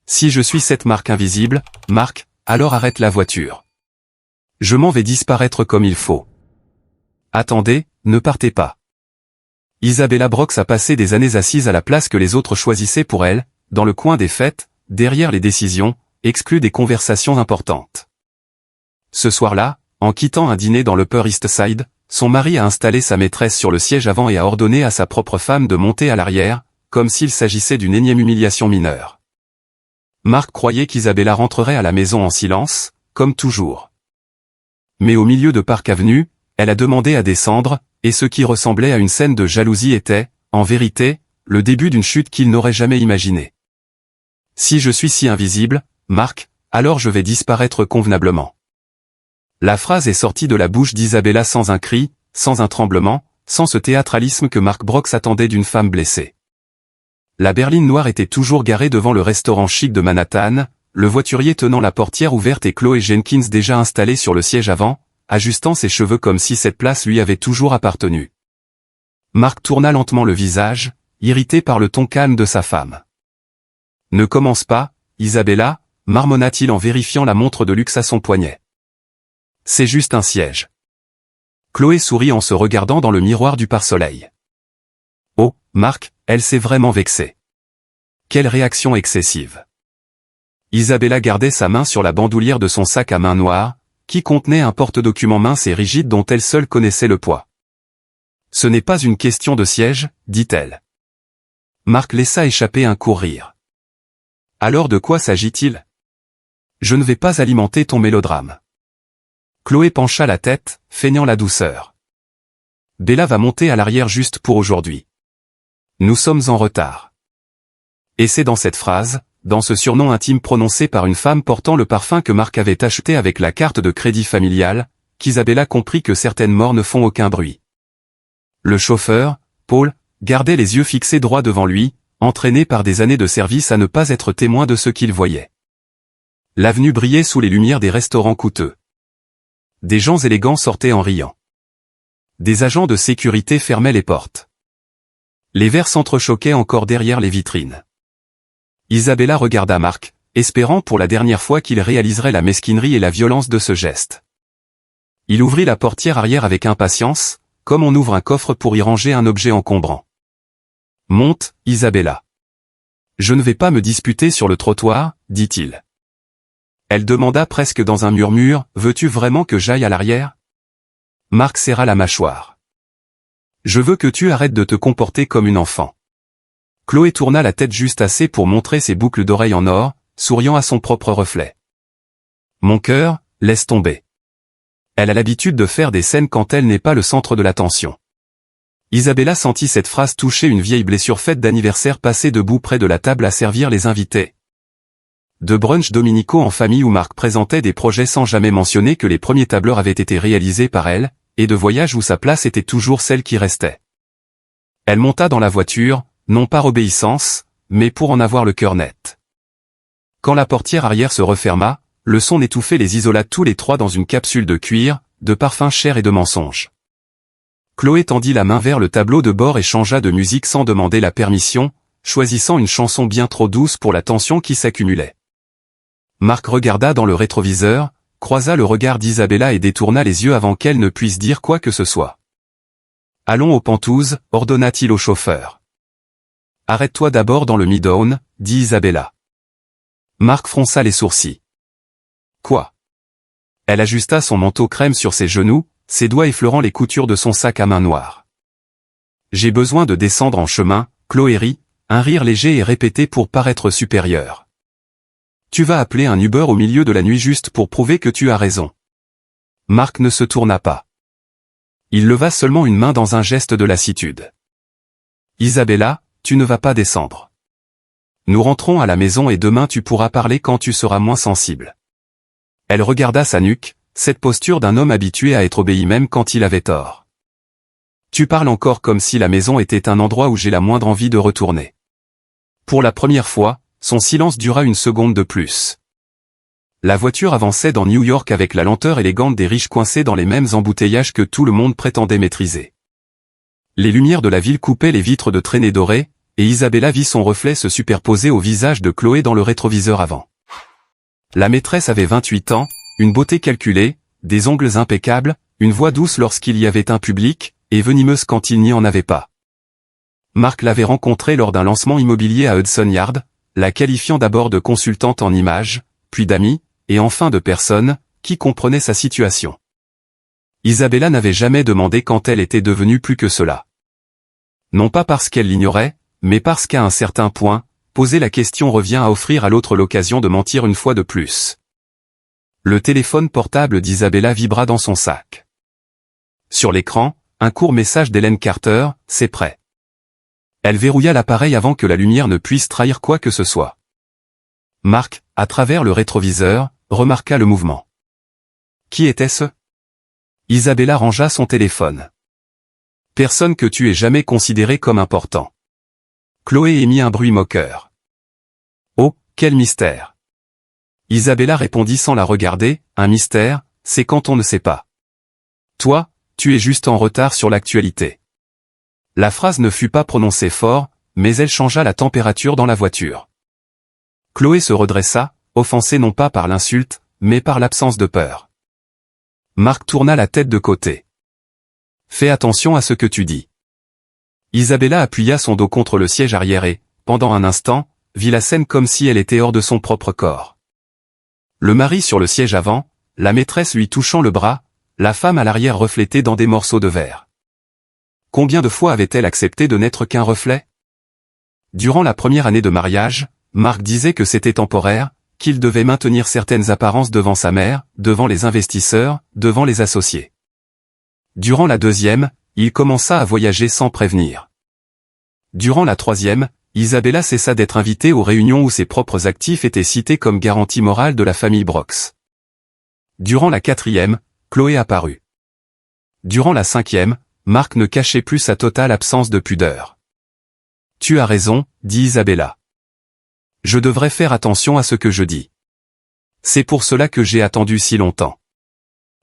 Si je suis cette marque invisible, Marc, alors arrête la voiture. Je m'en vais disparaître comme il faut. Attendez, ne partez pas. Isabella Brox a passé des années assise à la place que les autres choisissaient pour elle, dans le coin des fêtes, derrière les décisions, exclue des conversations importantes. Ce soir-là, en quittant un dîner dans l'Upper East Side, son mari a installé sa maîtresse sur le siège avant et a ordonné à sa propre femme de monter à l'arrière, comme s'il s'agissait d'une énième humiliation mineure. Marc croyait qu'Isabella rentrerait à la maison en silence, comme toujours. Mais au milieu de Park Avenue, elle a demandé à descendre, et ce qui ressemblait à une scène de jalousie était, en vérité, le début d'une chute qu'il n'aurait jamais imaginée. Si je suis si invisible, Marc, alors je vais disparaître convenablement. La phrase est sortie de la bouche d'Isabella sans un cri, sans un tremblement, sans ce théâtralisme que Mark Brox attendait d'une femme blessée. La berline noire était toujours garée devant le restaurant chic de Manhattan, le voiturier tenant la portière ouverte et Chloé Jenkins déjà installée sur le siège avant, ajustant ses cheveux comme si cette place lui avait toujours appartenu. Marc tourna lentement le visage, irrité par le ton calme de sa femme. « Ne commence pas, Isabella », marmonna-t-il en vérifiant la montre de luxe à son poignet. « C'est juste un siège. » Chloé sourit en se regardant dans le miroir du pare-soleil. « Oh, Marc, elle s'est vraiment vexée. Quelle réaction excessive. » Isabella gardait sa main sur la bandoulière de son sac à main noire, qui contenait un porte-document mince et rigide dont elle seule connaissait le poids. « Ce n'est pas une question de siège, dit-elle. Marc laissa échapper un court rire. « Alors de quoi s'agit-il ? Je ne vais pas alimenter ton mélodrame. » Chloé pencha la tête, feignant la douceur. « Bella va monter à l'arrière juste pour aujourd'hui. Nous sommes en retard. » Et c'est dans cette phrase, dans ce surnom intime prononcé par une femme portant le parfum que Marc avait acheté avec la carte de crédit familiale, qu'Isabella comprit que certaines morts ne font aucun bruit. Le chauffeur, Paul, gardait les yeux fixés droit devant lui, entraîné par des années de service à ne pas être témoin de ce qu'il voyait. L'avenue brillait sous les lumières des restaurants coûteux. Des gens élégants sortaient en riant. Des agents de sécurité fermaient les portes. Les verres s'entrechoquaient encore derrière les vitrines. Isabella regarda Marc, espérant pour la dernière fois qu'il réaliserait la mesquinerie et la violence de ce geste. Il ouvrit la portière arrière avec impatience, comme on ouvre un coffre pour y ranger un objet encombrant. « Monte, Isabella. »« Je ne vais pas me disputer sur le trottoir, » dit-il. Elle demanda presque dans un murmure, « Veux-tu vraiment que j'aille à l'arrière ?» Marc serra la mâchoire. « Je veux que tu arrêtes de te comporter comme une enfant. » Chloé tourna la tête juste assez pour montrer ses boucles d'oreilles en or, souriant à son propre reflet. « Mon cœur, laisse tomber. » Elle a l'habitude de faire des scènes quand elle n'est pas le centre de l'attention. Isabella sentit cette phrase toucher une vieille blessure faite d'anniversaire passée debout près de la table à servir les invités. De brunchs dominicaux en famille où Marc présentait des projets sans jamais mentionner que les premiers tableurs avaient été réalisés par elle, et de voyages où sa place était toujours celle qui restait. Elle monta dans la voiture, non par obéissance, mais pour en avoir le cœur net. Quand la portière arrière se referma, le son étouffait les isola tous les trois dans une capsule de cuir, de parfum cher et de mensonges. Chloé tendit la main vers le tableau de bord et changea de musique sans demander la permission, choisissant une chanson bien trop douce pour la tension qui s'accumulait. Marc regarda dans le rétroviseur, croisa le regard d'Isabella et détourna les yeux avant qu'elle ne puisse dire quoi que ce soit. « Allons aux Pentouzes » ordonna-t-il au chauffeur. « Arrête-toi d'abord dans le Midtown » dit Isabella. Marc fronça les sourcils. « Quoi ?» Elle ajusta son manteau crème sur ses genoux, ses doigts effleurant les coutures de son sac à main noir. « J'ai besoin de descendre en chemin » Chloé rit, un rire léger et répété pour paraître supérieur. « Tu vas appeler un Uber au milieu de la nuit juste pour prouver que tu as raison. » Marc ne se tourna pas. Il leva seulement une main dans un geste de lassitude. « Isabella, tu ne vas pas descendre. Nous rentrons à la maison et demain tu pourras parler quand tu seras moins sensible. » Elle regarda sa nuque, cette posture d'un homme habitué à être obéi même quand il avait tort. « Tu parles encore comme si la maison était un endroit où j'ai la moindre envie de retourner. » Pour la première fois, son silence dura une seconde de plus. La voiture avançait dans New York avec la lenteur élégante des riches coincés dans les mêmes embouteillages que tout le monde prétendait maîtriser. Les lumières de la ville coupaient les vitres de traînées dorées, et Isabella vit son reflet se superposer au visage de Chloé dans le rétroviseur avant. La maîtresse avait 28 ans, une beauté calculée, des ongles impeccables, une voix douce lorsqu'il y avait un public, et venimeuse quand il n'y en avait pas. Marc l'avait rencontrée lors d'un lancement immobilier à Hudson Yard, la qualifiant d'abord de consultante en images, puis d'amie, et enfin de personne, qui comprenait sa situation. Isabella n'avait jamais demandé quand elle était devenue plus que cela. Non pas parce qu'elle l'ignorait, mais parce qu'à un certain point, poser la question revient à offrir à l'autre l'occasion de mentir une fois de plus. Le téléphone portable d'Isabella vibra dans son sac. Sur l'écran, un court message d'Hélène Carter, « C'est prêt ». Elle verrouilla l'appareil avant que la lumière ne puisse trahir quoi que ce soit. Marc, à travers le rétroviseur, remarqua le mouvement. Qui était-ce? Isabella rangea son téléphone. Personne que tu aies jamais considéré comme important. Chloé émit un bruit moqueur. Oh, quel mystère! Isabella répondit sans la regarder, un mystère, c'est quand on ne sait pas. Toi, tu es juste en retard sur l'actualité. La phrase ne fut pas prononcée fort, mais elle changea la température dans la voiture. Chloé se redressa, offensée non pas par l'insulte, mais par l'absence de peur. Marc tourna la tête de côté. Fais attention à ce que tu dis. Isabella appuya son dos contre le siège arrière et, pendant un instant, vit la scène comme si elle était hors de son propre corps. Le mari sur le siège avant, la maîtresse lui touchant le bras, la femme à l'arrière reflétée dans des morceaux de verre. Combien de fois avait-elle accepté de n'être qu'un reflet? Durant la première année de mariage, Marc disait que c'était temporaire, qu'il devait maintenir certaines apparences devant sa mère, devant les investisseurs, devant les associés. Durant la deuxième, il commença à voyager sans prévenir. Durant la troisième, Isabella cessa d'être invitée aux réunions où ses propres actifs étaient cités comme garantie morale de la famille Brox. Durant la quatrième, Chloé apparut. Durant la cinquième, Marc ne cachait plus sa totale absence de pudeur. « Tu as raison, dit Isabella. Je devrais faire attention à ce que je dis. C'est pour cela que j'ai attendu si longtemps. »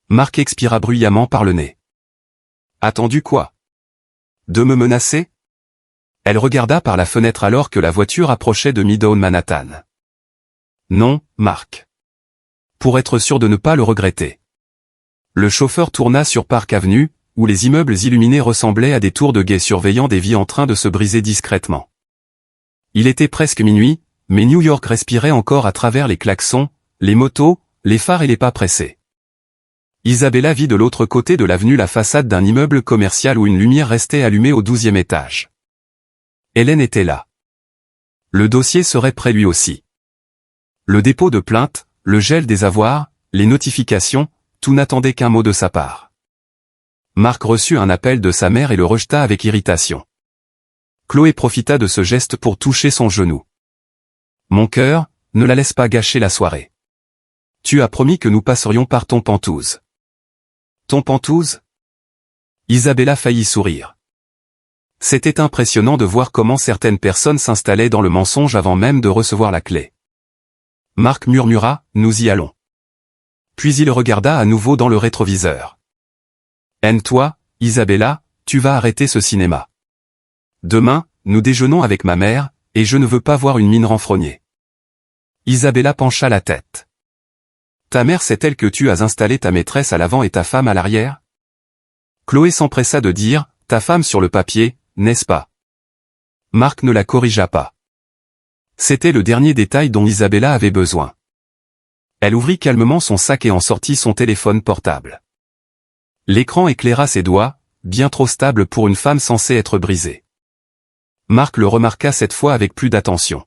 Marc expira bruyamment par le nez. « Attendu quoi? De me menacer ?» Elle regarda par la fenêtre alors que la voiture approchait de Midtown Manhattan. « Non, Marc. Pour être sûr de ne pas le regretter. » Le chauffeur tourna sur Park Avenue, où les immeubles illuminés ressemblaient à des tours de guet surveillant des vies en train de se briser discrètement. Il était presque minuit, mais New York respirait encore à travers les klaxons, les motos, les phares et les pas pressés. Isabella vit de l'autre côté de l'avenue la façade d'un immeuble commercial où une lumière restait allumée au 12e étage. Hélène était là. Le dossier serait prêt lui aussi. Le dépôt de plainte, le gel des avoirs, les notifications, tout n'attendait qu'un mot de sa part. Marc reçut un appel de sa mère et le rejeta avec irritation. Chloé profita de ce geste pour toucher son genou. « Mon cœur, ne la laisse pas gâcher la soirée. Tu as promis que nous passerions par ton Pentouse. » Ton Pentouse? Isabella faillit sourire. C'était impressionnant de voir comment certaines personnes s'installaient dans le mensonge avant même de recevoir la clé. Marc murmura, « Nous y allons. » Puis il regarda à nouveau dans le rétroviseur. Toi, Isabella, tu vas arrêter ce cinéma. Demain, nous déjeunons avec ma mère, et je ne veux pas voir une mine renfrognée. Isabella pencha la tête. Ta mère sait-elle que tu as installé ta maîtresse à l'avant et ta femme à l'arrière? Chloé s'empressa de dire, ta femme sur le papier, n'est-ce pas? Marc ne la corrigea pas. C'était le dernier détail dont Isabella avait besoin. Elle ouvrit calmement son sac et en sortit son téléphone portable. L'écran éclaira ses doigts, bien trop stable pour une femme censée être brisée. Marc le remarqua cette fois avec plus d'attention.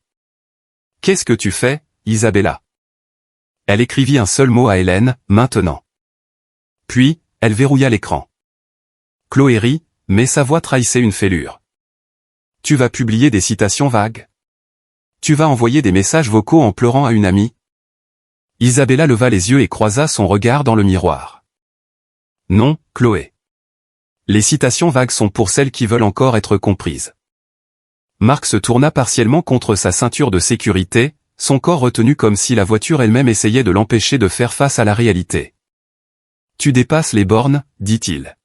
« Qu'est-ce que tu fais, Isabella ?» Elle écrivit un seul mot à Hélène, « Maintenant ». Puis, elle verrouilla l'écran. Chloé rit, mais sa voix trahissait une fêlure. « Tu vas publier des citations vagues? Tu vas envoyer des messages vocaux en pleurant à une amie ?» Isabella leva les yeux et croisa son regard dans le miroir. Non, Chloé. Les citations vagues sont pour celles qui veulent encore être comprises. Marc se tourna partiellement contre sa ceinture de sécurité, son corps retenu comme si la voiture elle-même essayait de l'empêcher de faire face à la réalité. Tu dépasses les bornes, dit-il.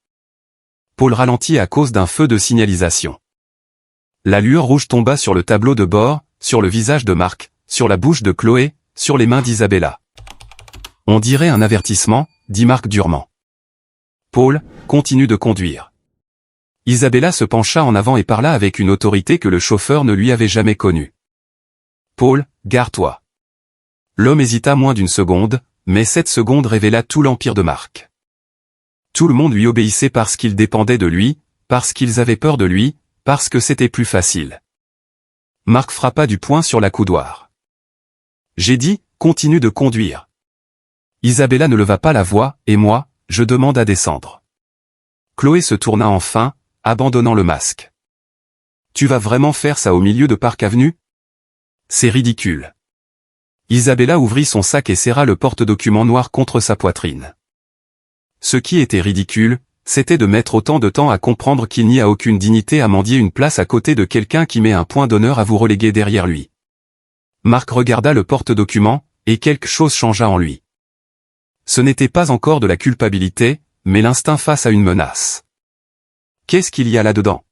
Paul ralentit à cause d'un feu de signalisation. La lueur rouge tomba sur le tableau de bord, sur le visage de Marc, sur la bouche de Chloé, sur les mains d'Isabella. On dirait un avertissement, dit Marc durement. Paul, continue de conduire. Isabella se pencha en avant et parla avec une autorité que le chauffeur ne lui avait jamais connue. Paul, gare-toi. L'homme hésita moins d'une seconde, mais cette seconde révéla tout l'empire de Marc. Tout le monde lui obéissait parce qu'il dépendait de lui, parce qu'ils avaient peur de lui, parce que c'était plus facile. Marc frappa du poing sur la coudoir. J'ai dit, continue de conduire. Isabella ne leva pas la voix, et moi, je demande à descendre. Chloé se tourna enfin, abandonnant le masque. Tu vas vraiment faire ça au milieu de Park Avenue? C'est ridicule. Isabella ouvrit son sac et serra le porte-document noir contre sa poitrine. Ce qui était ridicule, c'était de mettre autant de temps à comprendre qu'il n'y a aucune dignité à mendier une place à côté de quelqu'un qui met un point d'honneur à vous reléguer derrière lui. Marc regarda le porte-document, et quelque chose changea en lui. Ce n'était pas encore de la culpabilité, mais l'instinct face à une menace. Qu'est-ce qu'il y a là-dedans?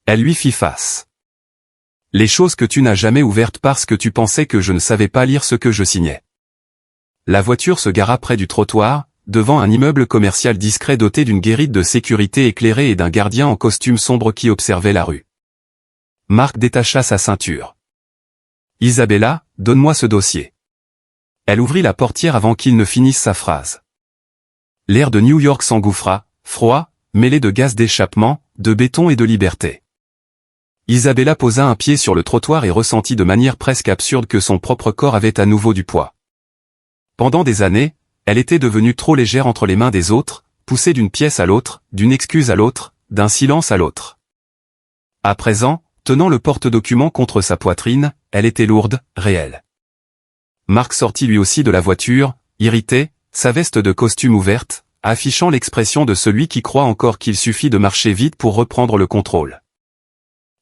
Elle lui fit face. Les choses que tu n'as jamais ouvertes parce que tu pensais que je ne savais pas lire ce que je signais. La voiture se gara près du trottoir, devant un immeuble commercial discret doté d'une guérite de sécurité éclairée et d'un gardien en costume sombre qui observait la rue. Marc détacha sa ceinture. Isabella, donne-moi ce dossier. Elle ouvrit la portière avant qu'il ne finisse sa phrase. L'air de New York s'engouffra, froid, mêlé de gaz d'échappement, de béton et de liberté. Isabella posa un pied sur le trottoir et ressentit de manière presque absurde que son propre corps avait à nouveau du poids. Pendant des années, elle était devenue trop légère entre les mains des autres, poussée d'une pièce à l'autre, d'une excuse à l'autre, d'un silence à l'autre. À présent, tenant le porte-document contre sa poitrine, elle était lourde, réelle. Marc sortit lui aussi de la voiture, irrité, sa veste de costume ouverte, affichant l'expression de celui qui croit encore qu'il suffit de marcher vite pour reprendre le contrôle.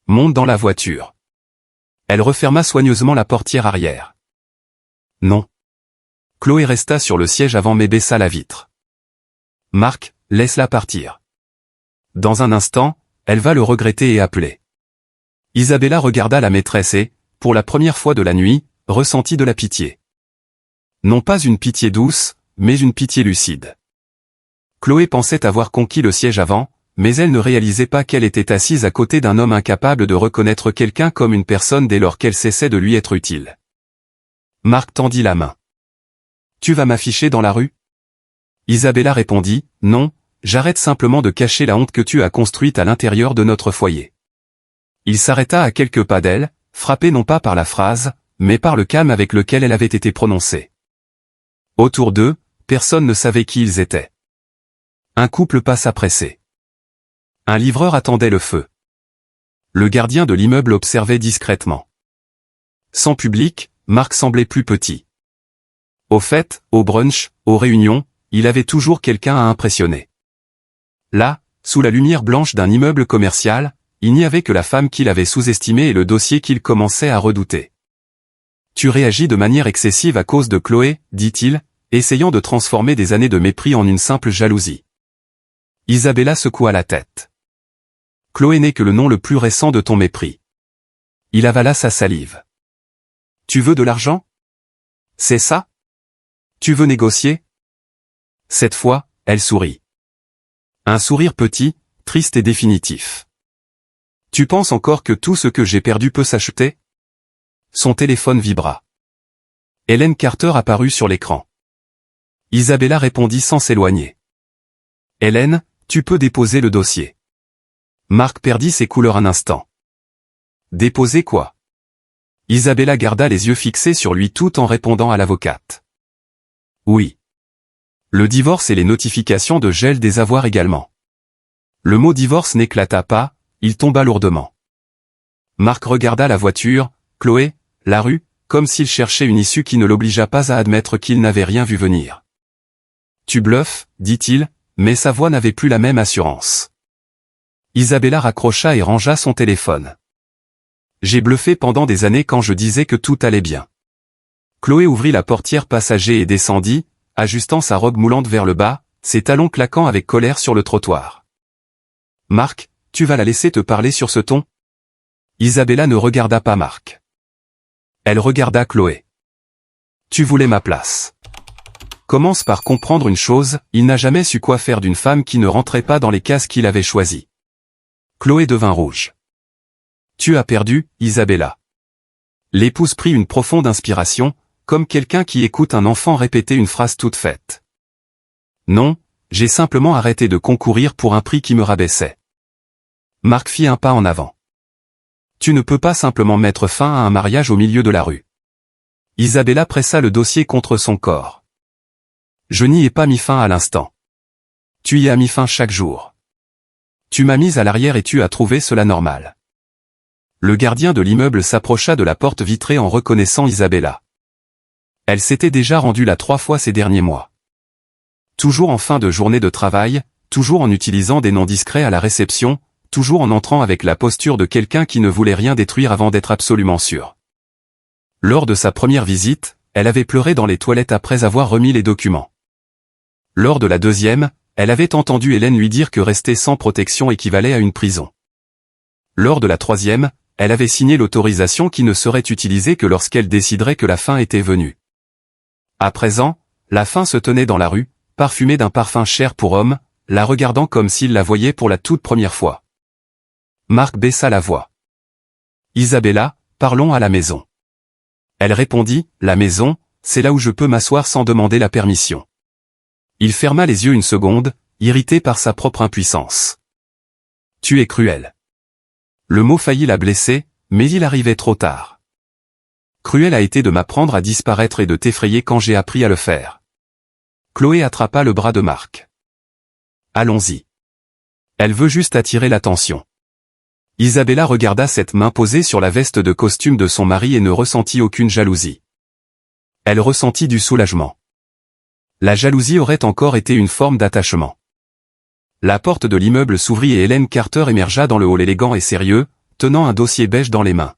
Monte dans la voiture. Elle referma soigneusement la portière arrière. Non. Chloé resta sur le siège avant mais baissa la vitre. Marc, laisse-la partir. Dans un instant, elle va le regretter et appeler. Isabella regarda la maîtresse et, pour la première fois de la nuit, ressentit de la pitié. Non pas une pitié douce, mais une pitié lucide. Chloé pensait avoir conquis le siège avant, mais elle ne réalisait pas qu'elle était assise à côté d'un homme incapable de reconnaître quelqu'un comme une personne dès lors qu'elle cessait de lui être utile. Marc tendit la main. Tu vas m'afficher dans la rue? Isabella répondit, non, j'arrête simplement de cacher la honte que tu as construite à l'intérieur de notre foyer. Il s'arrêta à quelques pas d'elle, frappé non pas par la phrase, mais par le calme avec lequel elle avait été prononcée. Autour d'eux, personne ne savait qui ils étaient. Un couple passa pressé. Un livreur attendait le feu. Le gardien de l'immeuble observait discrètement. Sans public, Marc semblait plus petit. Au fait, au brunch, aux réunions, il avait toujours quelqu'un à impressionner. Là, sous la lumière blanche d'un immeuble commercial, il n'y avait que la femme qu'il avait sous-estimée et le dossier qu'il commençait à redouter. Tu réagis de manière excessive à cause de Chloé, dit-il, essayant de transformer des années de mépris en une simple jalousie. Isabella secoua la tête. Chloé n'est que le nom le plus récent de ton mépris. Il avala sa salive. Tu veux de l'argent? C'est ça? Tu veux négocier? Cette fois, elle sourit. Un sourire petit, triste et définitif. Tu penses encore que tout ce que j'ai perdu peut s'acheter? Son téléphone vibra. Hélène Carter apparut sur l'écran. Isabella répondit sans s'éloigner. Hélène, tu peux déposer le dossier. Marc perdit ses couleurs un instant. Déposer quoi? Isabella garda les yeux fixés sur lui tout en répondant à l'avocate. Oui. Le divorce et les notifications de gel des avoirs également. Le mot divorce n'éclata pas, il tomba lourdement. Marc regarda la voiture, Chloé, la rue, comme s'il cherchait une issue qui ne l'obligea pas à admettre qu'il n'avait rien vu venir. Tu bluffes, dit-il, mais sa voix n'avait plus la même assurance. Isabella raccrocha et rangea son téléphone. J'ai bluffé pendant des années quand je disais que tout allait bien. Chloé ouvrit la portière passager et descendit, ajustant sa robe moulante vers le bas, ses talons claquant avec colère sur le trottoir. Marc, tu vas la laisser te parler sur ce ton? Isabella ne regarda pas Marc. Elle regarda Chloé. Tu voulais ma place. Commence par comprendre une chose, il n'a jamais su quoi faire d'une femme qui ne rentrait pas dans les cases qu'il avait choisies. Chloé devint rouge. Tu as perdu, Isabella. L'épouse prit une profonde inspiration, comme quelqu'un qui écoute un enfant répéter une phrase toute faite. Non, j'ai simplement arrêté de concourir pour un prix qui me rabaissait. Marc fit un pas en avant. Tu ne peux pas simplement mettre fin à un mariage au milieu de la rue. Isabella pressa le dossier contre son corps. Je n'y ai pas mis fin à l'instant. Tu y as mis fin chaque jour. Tu m'as mise à l'arrière et tu as trouvé cela normal. Le gardien de l'immeuble s'approcha de la porte vitrée en reconnaissant Isabella. Elle s'était déjà rendue là 3 fois ces derniers mois. Toujours en fin de journée de travail, toujours en utilisant des noms discrets à la réception, toujours en entrant avec la posture de quelqu'un qui ne voulait rien détruire avant d'être absolument sûr. Lors de sa première visite, elle avait pleuré dans les toilettes après avoir remis les documents. Lors de la deuxième, elle avait entendu Hélène lui dire que rester sans protection équivalait à une prison. Lors de la troisième, elle avait signé l'autorisation qui ne serait utilisée que lorsqu'elle déciderait que la fin était venue. À présent, la fin se tenait dans la rue, parfumée d'un parfum cher pour homme, la regardant comme s'il la voyait pour la toute première fois. Marc baissa la voix. Isabella, parlons à la maison. Elle répondit, la maison, c'est là où je peux m'asseoir sans demander la permission. Il ferma les yeux une seconde, irrité par sa propre impuissance. Tu es cruel. Le mot faillit la blesser, mais il arrivait trop tard. Cruel a été de m'apprendre à disparaître et de t'effrayer quand j'ai appris à le faire. Chloé attrapa le bras de Marc. Allons-y. Elle veut juste attirer l'attention. Isabella regarda cette main posée sur la veste de costume de son mari et ne ressentit aucune jalousie. Elle ressentit du soulagement. La jalousie aurait encore été une forme d'attachement. La porte de l'immeuble s'ouvrit et Hélène Carter émergea dans le hall élégant et sérieux, tenant un dossier beige dans les mains.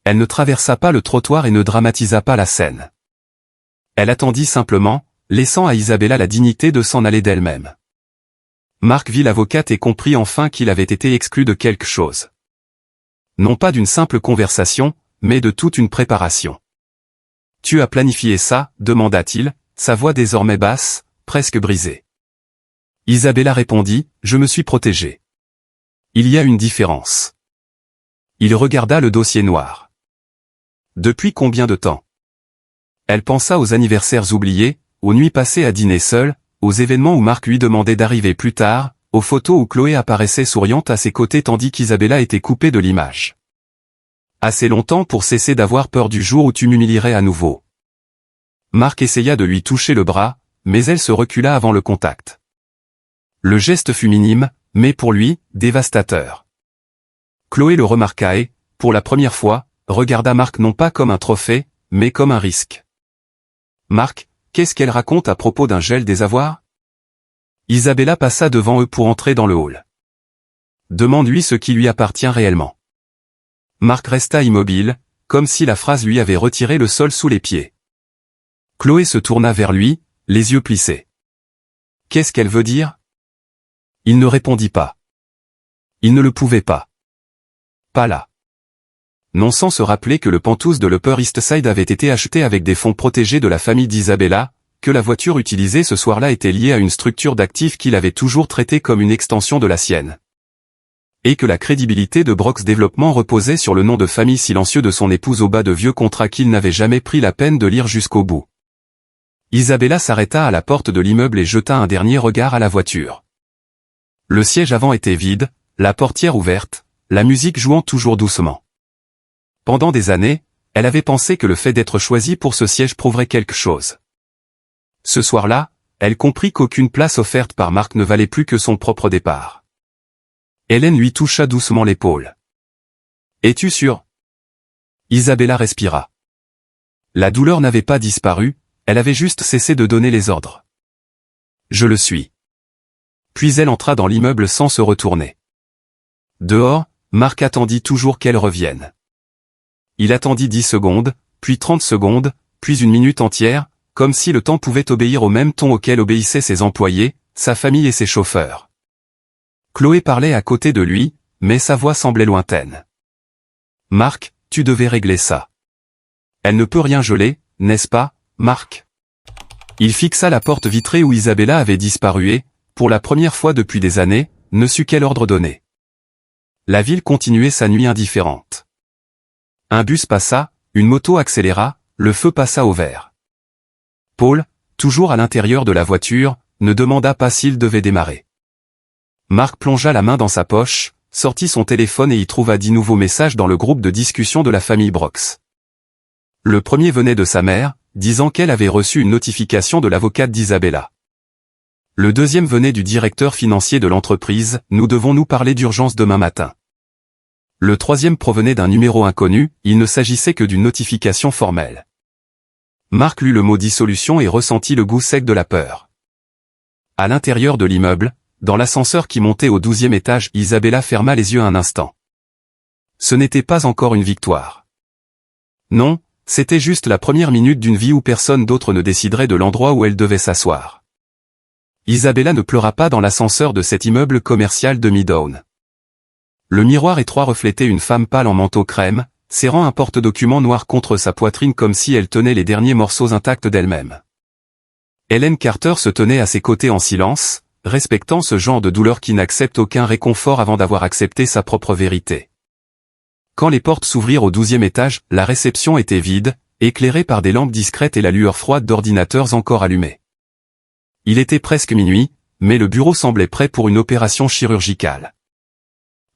Elle ne traversa pas le trottoir et ne dramatisa pas la scène. Elle attendit simplement, laissant à Isabella la dignité de s'en aller d'elle-même. Marc vit l'avocate et comprit enfin qu'il avait été exclu de quelque chose. Non pas d'une simple conversation, mais de toute une préparation. « Tu as planifié ça ?» demanda-t-il, sa voix désormais basse, presque brisée. Isabella répondit, « Je me suis protégée. » Il y a une différence. Il regarda le dossier noir. Depuis combien de temps? Elle pensa aux anniversaires oubliés, aux nuits passées à dîner seule, aux événements où Marc lui demandait d'arriver plus tard, aux photos où Chloé apparaissait souriante à ses côtés tandis qu'Isabella était coupée de l'image. Assez longtemps pour cesser d'avoir peur du jour où tu m'humilierais à nouveau. Marc essaya de lui toucher le bras, mais elle se recula avant le contact. Le geste fut minime, mais pour lui, dévastateur. Chloé le remarqua et, pour la première fois, regarda Marc non pas comme un trophée, mais comme un risque. Marc, qu'est-ce qu'elle raconte à propos d'un gel des avoirs? Isabella passa devant eux pour entrer dans le hall. Demande-lui ce qui lui appartient réellement. Marc resta immobile, comme si la phrase lui avait retiré le sol sous les pieds. Chloé se tourna vers lui, les yeux plissés. Qu'est-ce qu'elle veut dire? Il ne répondit pas. Il ne le pouvait pas. Pas là. Non sans se rappeler que le Pantouse de l'Upper East Side avait été acheté avec des fonds protégés de la famille d'Isabella, que la voiture utilisée ce soir-là était liée à une structure d'actifs qu'il avait toujours traitée comme une extension de la sienne. Et que la crédibilité de Brox Développement reposait sur le nom de famille silencieux de son épouse au bas de vieux contrats qu'il n'avait jamais pris la peine de lire jusqu'au bout. Isabella s'arrêta à la porte de l'immeuble et jeta un dernier regard à la voiture. Le siège avant était vide, la portière ouverte, la musique jouant toujours doucement. Pendant des années, elle avait pensé que le fait d'être choisie pour ce siège prouverait quelque chose. Ce soir-là, elle comprit qu'aucune place offerte par Marc ne valait plus que son propre départ. Hélène lui toucha doucement l'épaule. « Es-tu sûr ?» Isabella respira. La douleur n'avait pas disparu, elle avait juste cessé de donner les ordres. « Je le suis. » Puis elle entra dans l'immeuble sans se retourner. Dehors, Marc attendit toujours qu'elle revienne. Il attendit 10 secondes, puis 30 secondes, puis une minute entière, comme si le temps pouvait obéir au même ton auquel obéissaient ses employés, sa famille et ses chauffeurs. Chloé parlait à côté de lui, mais sa voix semblait lointaine. Marc, tu devais régler ça. Elle ne peut rien geler, n'est-ce pas, Marc? Il fixa la porte vitrée où Isabella avait disparu et, pour la première fois depuis des années, ne sut quel ordre donner. La ville continuait sa nuit indifférente. Un bus passa, une moto accéléra, le feu passa au vert. Paul, toujours à l'intérieur de la voiture, ne demanda pas s'il devait démarrer. Marc plongea la main dans sa poche, sortit son téléphone et y trouva 10 nouveaux messages dans le groupe de discussion de la famille Brox. Le premier venait de sa mère, disant qu'elle avait reçu une notification de l'avocate d'Isabella. Le deuxième venait du directeur financier de l'entreprise, nous devons nous parler d'urgence demain matin. Le troisième provenait d'un numéro inconnu, il ne s'agissait que d'une notification formelle. Marc lut le mot dissolution et ressentit le goût sec de la peur. À l'intérieur de l'immeuble, dans l'ascenseur qui montait au 12e étage, Isabella ferma les yeux un instant. Ce n'était pas encore une victoire. Non, c'était juste la première minute d'une vie où personne d'autre ne déciderait de l'endroit où elle devait s'asseoir. Isabella ne pleura pas dans l'ascenseur de cet immeuble commercial de Midtown. Le miroir étroit reflétait une femme pâle en manteau crème, serrant un porte-document noir contre sa poitrine comme si elle tenait les derniers morceaux intacts d'elle-même. Helen Carter se tenait à ses côtés en silence, respectant ce genre de douleur qui n'accepte aucun réconfort avant d'avoir accepté sa propre vérité. Quand les portes s'ouvrirent au 12e étage, la réception était vide, éclairée par des lampes discrètes et la lueur froide d'ordinateurs encore allumés. Il était presque minuit, mais le bureau semblait prêt pour une opération chirurgicale.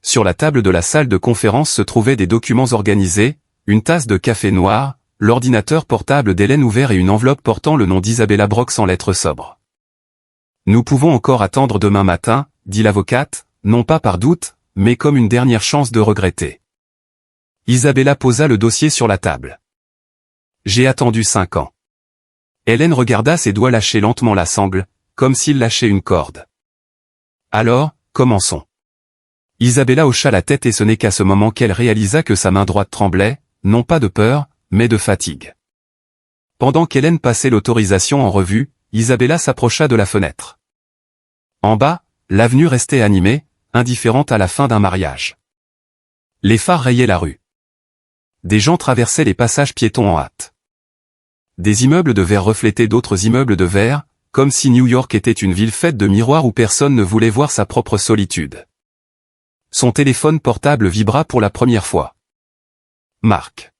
Sur la table de la salle de conférence se trouvaient des documents organisés, une tasse de café noir, l'ordinateur portable d'Hélène ouvert et une enveloppe portant le nom d'Isabella Brox en lettres sobres. Nous pouvons encore attendre demain matin, dit l'avocate, non pas par doute, mais comme une dernière chance de regretter. Isabella posa le dossier sur la table. J'ai attendu 5 ans. Hélène regarda ses doigts lâcher lentement la sangle, comme s'il lâchait une corde. Alors, commençons. Isabella hocha la tête et ce n'est qu'à ce moment qu'elle réalisa que sa main droite tremblait, non pas de peur, mais de fatigue. Pendant qu'Hélène passait l'autorisation en revue, Isabella s'approcha de la fenêtre. En bas, l'avenue restait animée, indifférente à la fin d'un mariage. Les phares rayaient la rue. Des gens traversaient les passages piétons en hâte. Des immeubles de verre reflétaient d'autres immeubles de verre, comme si New York était une ville faite de miroirs où personne ne voulait voir sa propre solitude. Son téléphone portable vibra pour la première fois. Marc.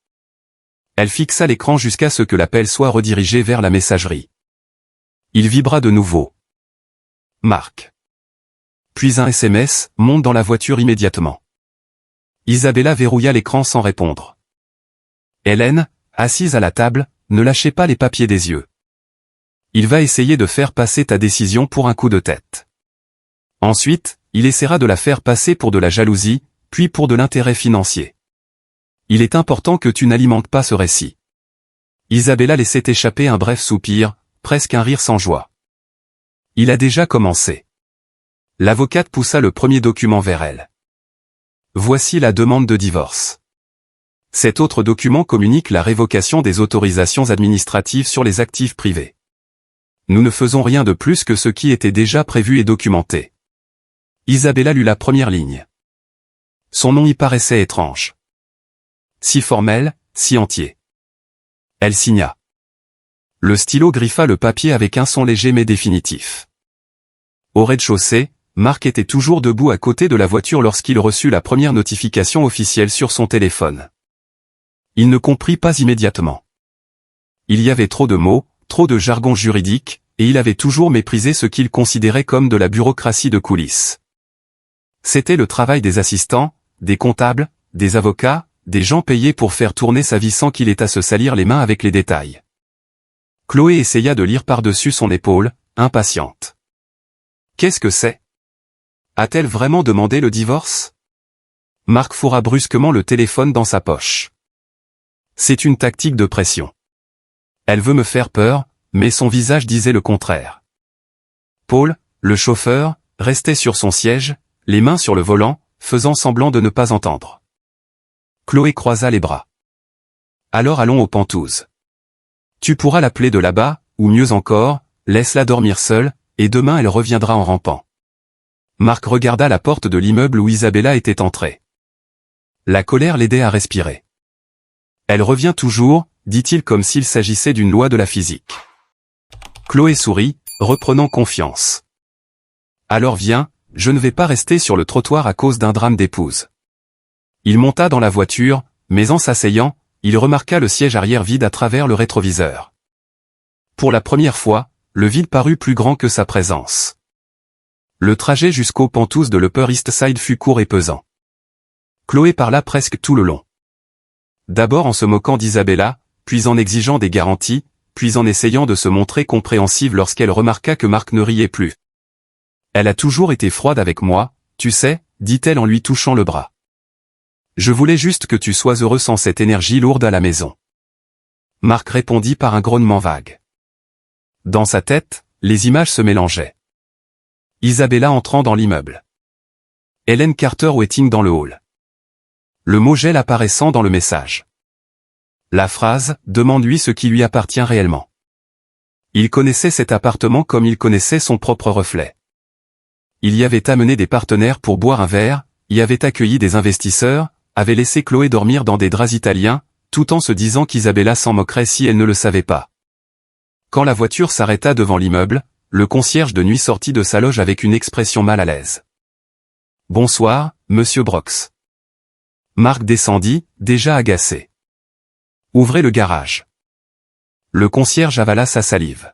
Elle fixa l'écran jusqu'à ce que l'appel soit redirigé vers la messagerie. Il vibra de nouveau. Marc. Puis un SMS, monte dans la voiture immédiatement. Isabella verrouilla l'écran sans répondre. Hélène, assise à la table, ne lâchez pas les papiers des yeux. Il va essayer de faire passer ta décision pour un coup de tête. Ensuite, il essaiera de la faire passer pour de la jalousie, puis pour de l'intérêt financier. Il est important que tu n'alimentes pas ce récit. Isabella laissait échapper un bref soupir, presque un rire sans joie. Il a déjà commencé. L'avocate poussa le premier document vers elle. Voici la demande de divorce. Cet autre document communique la révocation des autorisations administratives sur les actifs privés. Nous ne faisons rien de plus que ce qui était déjà prévu et documenté. Isabella lut la première ligne. Son nom y paraissait étrange. Si formel, si entier. Elle signa. Le stylo griffa le papier avec un son léger mais définitif. Au rez-de-chaussée, Marc était toujours debout à côté de la voiture lorsqu'il reçut la première notification officielle sur son téléphone. Il ne comprit pas immédiatement. Il y avait trop de mots, trop de jargon juridique, et il avait toujours méprisé ce qu'il considérait comme de la bureaucratie de coulisses. C'était le travail des assistants, des comptables, des avocats, des gens payés pour faire tourner sa vie sans qu'il ait à se salir les mains avec les détails. Chloé essaya de lire par-dessus son épaule, impatiente. Qu'est-ce que c'est? A-t-elle vraiment demandé le divorce? Marc fourra brusquement le téléphone dans sa poche. C'est une tactique de pression. Elle veut me faire peur, mais son visage disait le contraire. Paul, le chauffeur, restait sur son siège, les mains sur le volant, faisant semblant de ne pas entendre. Chloé croisa les bras. Alors allons aux Pentouzes. Tu pourras l'appeler de là-bas, ou mieux encore, laisse-la dormir seule, et demain elle reviendra en rampant. Marc regarda la porte de l'immeuble où Isabella était entrée. La colère l'aidait à respirer. Elle revient toujours, dit-il comme s'il s'agissait d'une loi de la physique. Chloé sourit, reprenant confiance. Alors viens, je ne vais pas rester sur le trottoir à cause d'un drame d'épouse. Il monta dans la voiture, mais en s'asseyant, il remarqua le siège arrière vide à travers le rétroviseur. Pour la première fois, le vide parut plus grand que sa présence. Le trajet jusqu'aux pentous de l'Upper East Side fut court et pesant. Chloé parla presque tout le long. D'abord en se moquant d'Isabella, puis en exigeant des garanties, puis en essayant de se montrer compréhensive lorsqu'elle remarqua que Marc ne riait plus. Elle a toujours été froide avec moi, tu sais, dit-elle en lui touchant le bras. Je voulais juste que tu sois heureux sans cette énergie lourde à la maison. Marc répondit par un grognement vague. Dans sa tête, les images se mélangeaient. Isabella entrant dans l'immeuble. Helen Carter waiting dans le hall. Le mot gel apparaissant dans le message. La phrase « Demande-lui ce qui lui appartient réellement ». Il connaissait cet appartement comme il connaissait son propre reflet. Il y avait amené des partenaires pour boire un verre, y avait accueilli des investisseurs, avait laissé Chloé dormir dans des draps italiens, tout en se disant qu'Isabella s'en moquerait si elle ne le savait pas. Quand la voiture s'arrêta devant l'immeuble, le concierge de nuit sortit de sa loge avec une expression mal à l'aise. « Bonsoir, monsieur Brox. » Marc descendit, déjà agacé. « Ouvrez le garage. » Le concierge avala sa salive.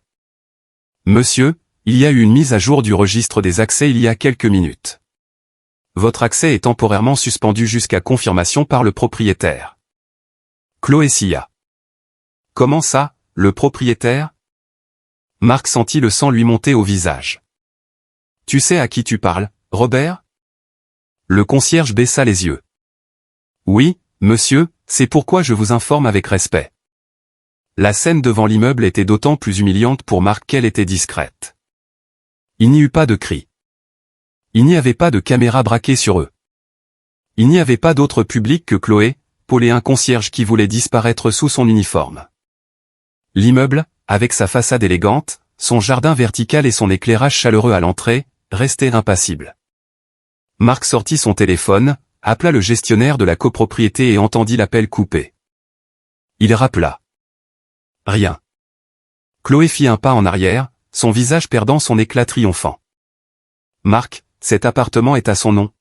« Monsieur, il y a eu une mise à jour du registre des accès il y a quelques minutes. Votre accès est temporairement suspendu jusqu'à confirmation par le propriétaire. » Chloé sia. « Comment ça, le propriétaire ?» Marc sentit le sang lui monter au visage. « Tu sais à qui tu parles, Robert ?» Le concierge baissa les yeux. « Oui, monsieur, c'est pourquoi je vous informe avec respect. » La scène devant l'immeuble était d'autant plus humiliante pour Marc qu'elle était discrète. Il n'y eut pas de cris. Il n'y avait pas de caméra braquée sur eux. Il n'y avait pas d'autre public que Chloé, Paul et un concierge qui voulait disparaître sous son uniforme. L'immeuble, avec sa façade élégante, son jardin vertical et son éclairage chaleureux à l'entrée, restait impassible. Marc sortit son téléphone, appela le gestionnaire de la copropriété et entendit l'appel coupé. Il rappela. Rien. Chloé fit un pas en arrière, son visage perdant son éclat triomphant. Marc, cet appartement est à son nom.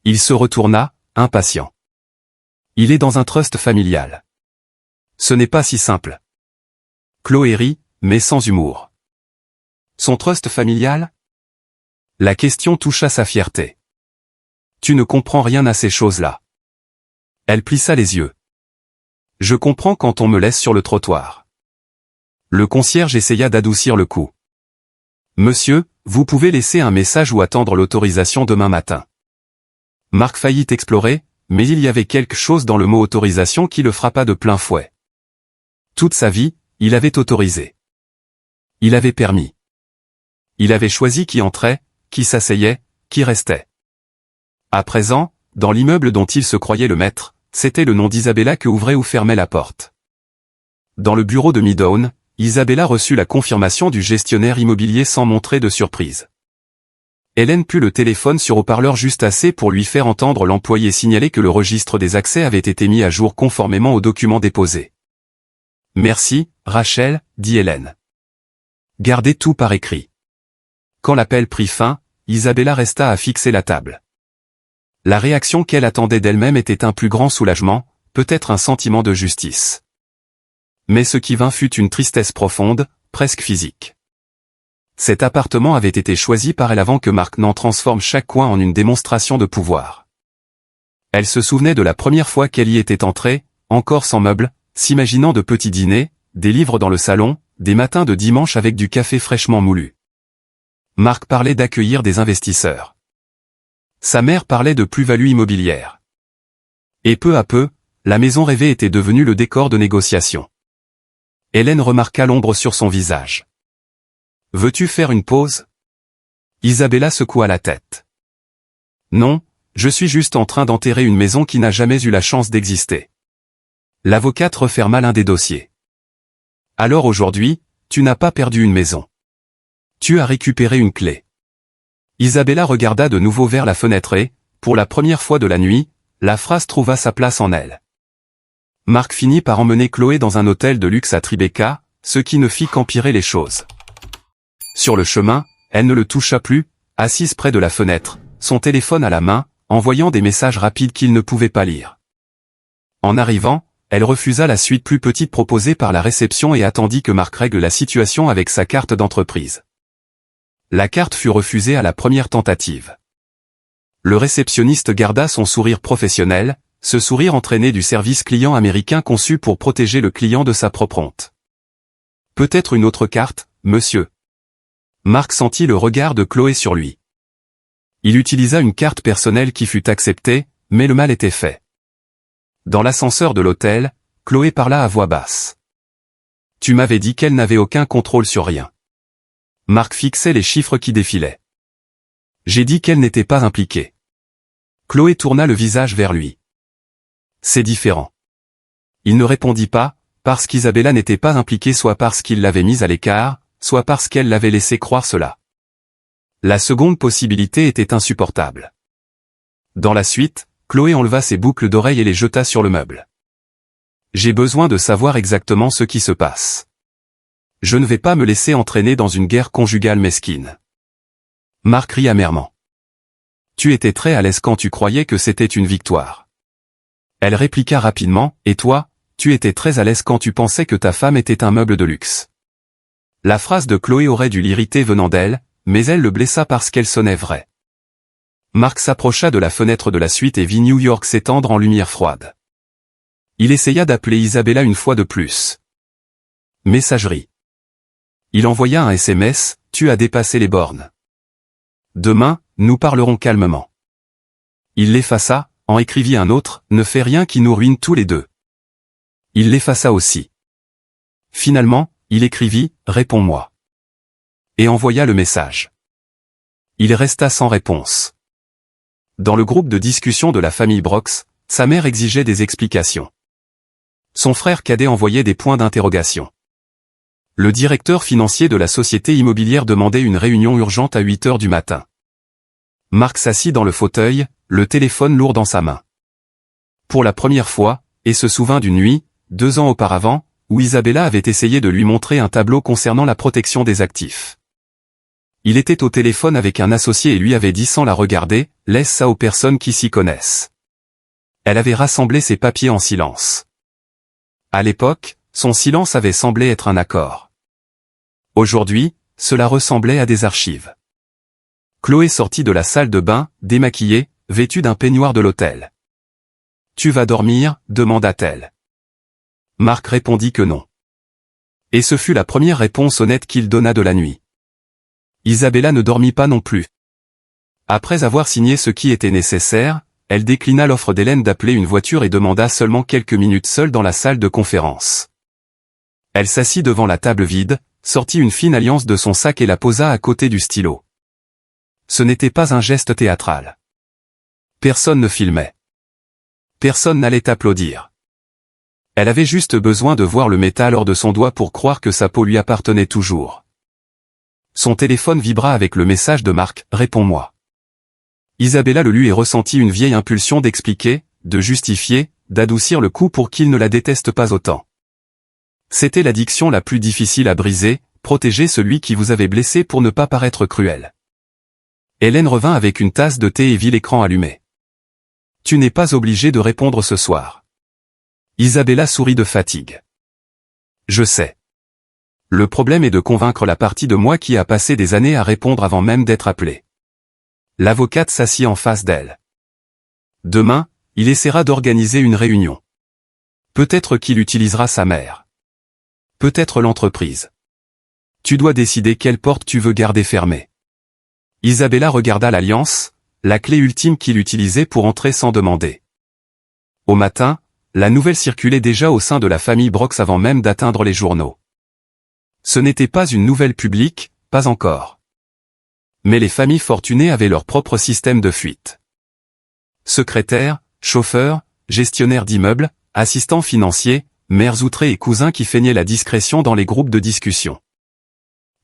Il se retourna, impatient. Il est dans un trust familial. Ce n'est pas si simple. Chloé rit, mais sans humour. Son trust familial? La question toucha sa fierté. Tu ne comprends rien à ces choses-là. Elle plissa les yeux. Je comprends quand on me laisse sur le trottoir. Le concierge essaya d'adoucir le coup. Monsieur, vous pouvez laisser un message ou attendre l'autorisation demain matin. Marc faillit explorer, mais il y avait quelque chose dans le mot autorisation qui le frappa de plein fouet. Toute sa vie, il avait autorisé. Il avait permis. Il avait choisi qui entrait, qui s'asseyait, qui restait. À présent, dans l'immeuble dont il se croyait le maître, c'était le nom d'Isabella que ouvrait ou fermait la porte. Dans le bureau de Midtown, Isabella reçut la confirmation du gestionnaire immobilier sans montrer de surprise. Hélène put le téléphone sur haut-parleur juste assez pour lui faire entendre l'employé signaler que le registre des accès avait été mis à jour conformément aux documents déposés. « Merci, Rachel, » dit Hélène. « Gardez tout par écrit. » Quand l'appel prit fin, Isabella resta à fixer la table. La réaction qu'elle attendait d'elle-même était un plus grand soulagement, peut-être un sentiment de justice. Mais ce qui vint fut une tristesse profonde, presque physique. Cet appartement avait été choisi par elle avant que Marc n'en transforme chaque coin en une démonstration de pouvoir. Elle se souvenait de la première fois qu'elle y était entrée, encore sans meubles, s'imaginant de petits dîners, des livres dans le salon, des matins de dimanche avec du café fraîchement moulu. Marc parlait d'accueillir des investisseurs. Sa mère parlait de plus-value immobilière. Et peu à peu, la maison rêvée était devenue le décor de négociations. Hélène remarqua l'ombre sur son visage. « Veux-tu faire une pause ?» Isabella secoua la tête. « Non, je suis juste en train d'enterrer une maison qui n'a jamais eu la chance d'exister. » L'avocate referma l'un des dossiers. « Alors aujourd'hui, tu n'as pas perdu une maison. Tu as récupéré une clé. » Isabella regarda de nouveau vers la fenêtre et, pour la première fois de la nuit, la phrase trouva sa place en elle. Mark finit par emmener Chloé dans un hôtel de luxe à Tribeca, ce qui ne fit qu'empirer les choses. Sur le chemin, elle ne le toucha plus, assise près de la fenêtre, son téléphone à la main, envoyant des messages rapides qu'il ne pouvait pas lire. En arrivant, elle refusa la suite plus petite proposée par la réception et attendit que Mark règle la situation avec sa carte d'entreprise. La carte fut refusée à la première tentative. Le réceptionniste garda son sourire professionnel, ce sourire entraîné du service client américain conçu pour protéger le client de sa propre honte. Peut-être une autre carte, monsieur. Mark sentit le regard de Chloé sur lui. Il utilisa une carte personnelle qui fut acceptée, mais le mal était fait. Dans l'ascenseur de l'hôtel, Chloé parla à voix basse. Tu m'avais dit qu'elle n'avait aucun contrôle sur rien. Mark fixait les chiffres qui défilaient. J'ai dit qu'elle n'était pas impliquée. Chloé tourna le visage vers lui. C'est différent. Il ne répondit pas, parce qu'Isabella n'était pas impliquée soit parce qu'il l'avait mise à l'écart, soit parce qu'elle l'avait laissé croire cela. La seconde possibilité était insupportable. Dans la suite, Chloé enleva ses boucles d'oreilles et les jeta sur le meuble. J'ai besoin de savoir exactement ce qui se passe. Je ne vais pas me laisser entraîner dans une guerre conjugale mesquine. Mark rit amèrement. Tu étais très à l'aise quand tu croyais que c'était une victoire. Elle répliqua rapidement, et toi, tu étais très à l'aise quand tu pensais que ta femme était un meuble de luxe. La phrase de Chloé aurait dû l'irriter venant d'elle, mais elle le blessa parce qu'elle sonnait vraie. Mark s'approcha de la fenêtre de la suite et vit New York s'étendre en lumière froide. Il essaya d'appeler Isabella une fois de plus. Messagerie. Il envoya un SMS, tu as dépassé les bornes. Demain, nous parlerons calmement. Il l'effaça, en écrivit un autre, ne fais rien qui nous ruine tous les deux. Il l'effaça aussi. Finalement, il écrivit, réponds-moi. Et envoya le message. Il resta sans réponse. Dans le groupe de discussion de la famille Brox, sa mère exigeait des explications. Son frère cadet envoyait des points d'interrogation. Le directeur financier de la société immobilière demandait une réunion urgente à 8 heures du matin. Mark s'assit dans le fauteuil, le téléphone lourd dans sa main. Pour la première fois, et se souvint d'une nuit, 2 ans auparavant, où Isabella avait essayé de lui montrer un tableau concernant la protection des actifs. Il était au téléphone avec un associé et lui avait dit sans la regarder, laisse ça aux personnes qui s'y connaissent. Elle avait rassemblé ses papiers en silence. À l'époque, son silence avait semblé être un accord. Aujourd'hui, cela ressemblait à des archives. Chloé sortit de la salle de bain, démaquillée, vêtue d'un peignoir de l'hôtel. « Tu vas dormir ?» demanda-t-elle. Mark répondit que non. Et ce fut la première réponse honnête qu'il donna de la nuit. Isabella ne dormit pas non plus. Après avoir signé ce qui était nécessaire, elle déclina l'offre d'Hélène d'appeler une voiture et demanda seulement quelques minutes seule dans la salle de conférence. Elle s'assit devant la table vide, sortit une fine alliance de son sac et la posa à côté du stylo. Ce n'était pas un geste théâtral. Personne ne filmait. Personne n'allait applaudir. Elle avait juste besoin de voir le métal hors de son doigt pour croire que sa peau lui appartenait toujours. Son téléphone vibra avec le message de Mark, « Réponds-moi ». Isabella le lut et ressentit une vieille impulsion d'expliquer, de justifier, d'adoucir le coup pour qu'il ne la déteste pas autant. C'était l'addiction la plus difficile à briser, protéger celui qui vous avait blessé pour ne pas paraître cruel. Hélène revint avec une tasse de thé et vit l'écran allumé. « Tu n'es pas obligé de répondre ce soir. » Isabella sourit de fatigue. « Je sais. Le problème est de convaincre la partie de moi qui a passé des années à répondre avant même d'être appelée. » L'avocate s'assit en face d'elle. Demain, il essaiera d'organiser une réunion. Peut-être qu'il utilisera sa mère. Peut-être l'entreprise. Tu dois décider quelle porte tu veux garder fermée. Isabella regarda l'alliance, la clé ultime qu'il utilisait pour entrer sans demander. Au matin, la nouvelle circulait déjà au sein de la famille Brox avant même d'atteindre les journaux. Ce n'était pas une nouvelle publique, pas encore. Mais les familles fortunées avaient leur propre système de fuite. Secrétaires, chauffeurs, gestionnaires d'immeubles, assistants financiers, mères outrées et cousins qui feignaient la discrétion dans les groupes de discussion.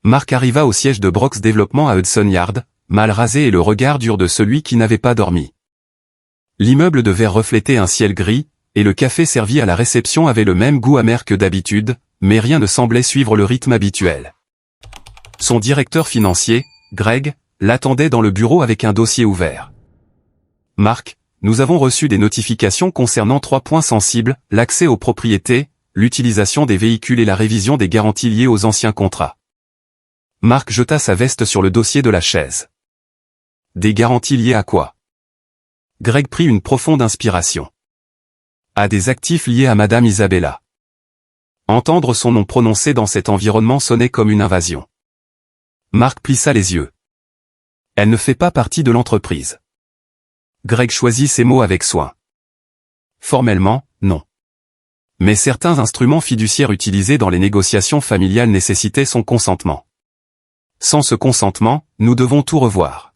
Mark arriva au siège de Brox Développement à Hudson Yard, mal rasé et le regard dur de celui qui n'avait pas dormi. L'immeuble de verre reflétait un ciel gris, et le café servi à la réception avait le même goût amer que d'habitude, mais rien ne semblait suivre le rythme habituel. Son directeur financier, Greg, l'attendait dans le bureau avec un dossier ouvert. « Marc, nous avons reçu des notifications concernant 3 points sensibles, l'accès aux propriétés, l'utilisation des véhicules et la révision des garanties liées aux anciens contrats. » Marc jeta sa veste sur le dossier de la chaise. « Des garanties liées à quoi ?» Greg prit une profonde inspiration. « À des actifs liés à Madame Isabella. » Entendre son nom prononcé dans cet environnement sonnait comme une invasion. Marc plissa les yeux. « Elle ne fait pas partie de l'entreprise. » Greg choisit ses mots avec soin. « Formellement, non. Mais certains instruments fiduciaires utilisés dans les négociations familiales nécessitaient son consentement. Sans ce consentement, nous devons tout revoir. »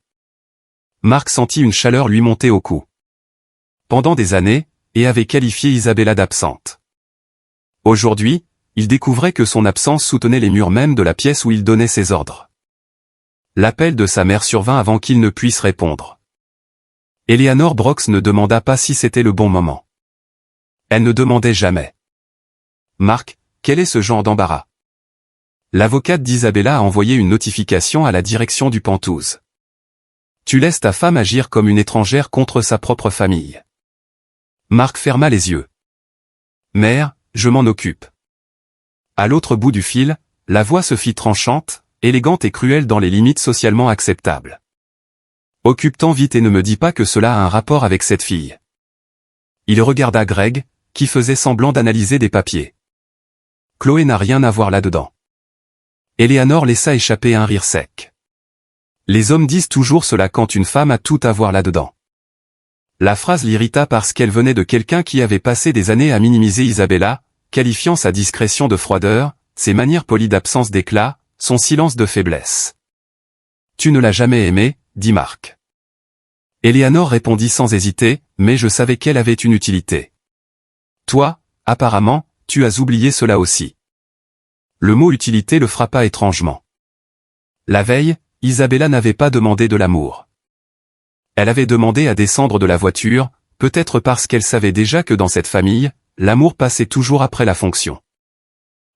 Marc sentit une chaleur lui monter au cou. Pendant des années, et avait qualifié Isabella d'absente. Aujourd'hui, il découvrait que son absence soutenait les murs mêmes de la pièce où il donnait ses ordres. L'appel de sa mère survint avant qu'il ne puisse répondre. Eleanor Brooks ne demanda pas si c'était le bon moment. Elle ne demandait jamais. « Marc, quel est ce genre d'embarras ?» L'avocate d'Isabella a envoyé une notification à la direction du Penthouse. « Tu laisses ta femme agir comme une étrangère contre sa propre famille. » Marc ferma les yeux. « Mère, je m'en occupe. » À l'autre bout du fil, la voix se fit tranchante, élégante et cruelle dans les limites socialement acceptables. « Occupe-t'en vite et ne me dis pas que cela a un rapport avec cette fille. » Il regarda Greg, qui faisait semblant d'analyser des papiers. « Chloé n'a rien à voir là-dedans. » Eleanor laissa échapper un rire sec. « Les hommes disent toujours cela quand une femme a tout à voir là-dedans. » La phrase l'irrita parce qu'elle venait de quelqu'un qui avait passé des années à minimiser Isabella, qualifiant sa discrétion de froideur, ses manières polies d'absence d'éclat, son silence de faiblesse. « Tu ne l'as jamais aimée, » dit Marc. Eleanor répondit sans hésiter, mais je savais qu'elle avait une utilité. « Toi, apparemment, tu as oublié cela aussi. » Le mot utilité le frappa étrangement. La veille, Isabella n'avait pas demandé de l'amour. Elle avait demandé à descendre de la voiture, peut-être parce qu'elle savait déjà que dans cette famille, l'amour passait toujours après la fonction.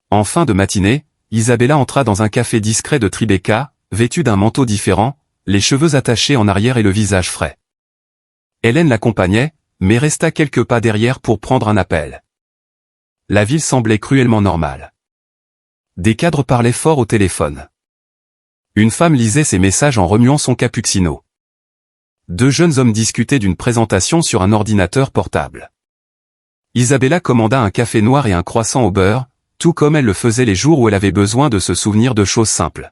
En fin de matinée, Isabella entra dans un café discret de Tribeca, vêtue d'un manteau différent, les cheveux attachés en arrière et le visage frais. Hélène l'accompagnait, mais resta quelques pas derrière pour prendre un appel. La ville semblait cruellement normale. Des cadres parlaient fort au téléphone. Une femme lisait ses messages en remuant son cappuccino. 2 jeunes hommes discutaient d'une présentation sur un ordinateur portable. Isabella commanda un café noir et un croissant au beurre, tout comme elle le faisait les jours où elle avait besoin de se souvenir de choses simples.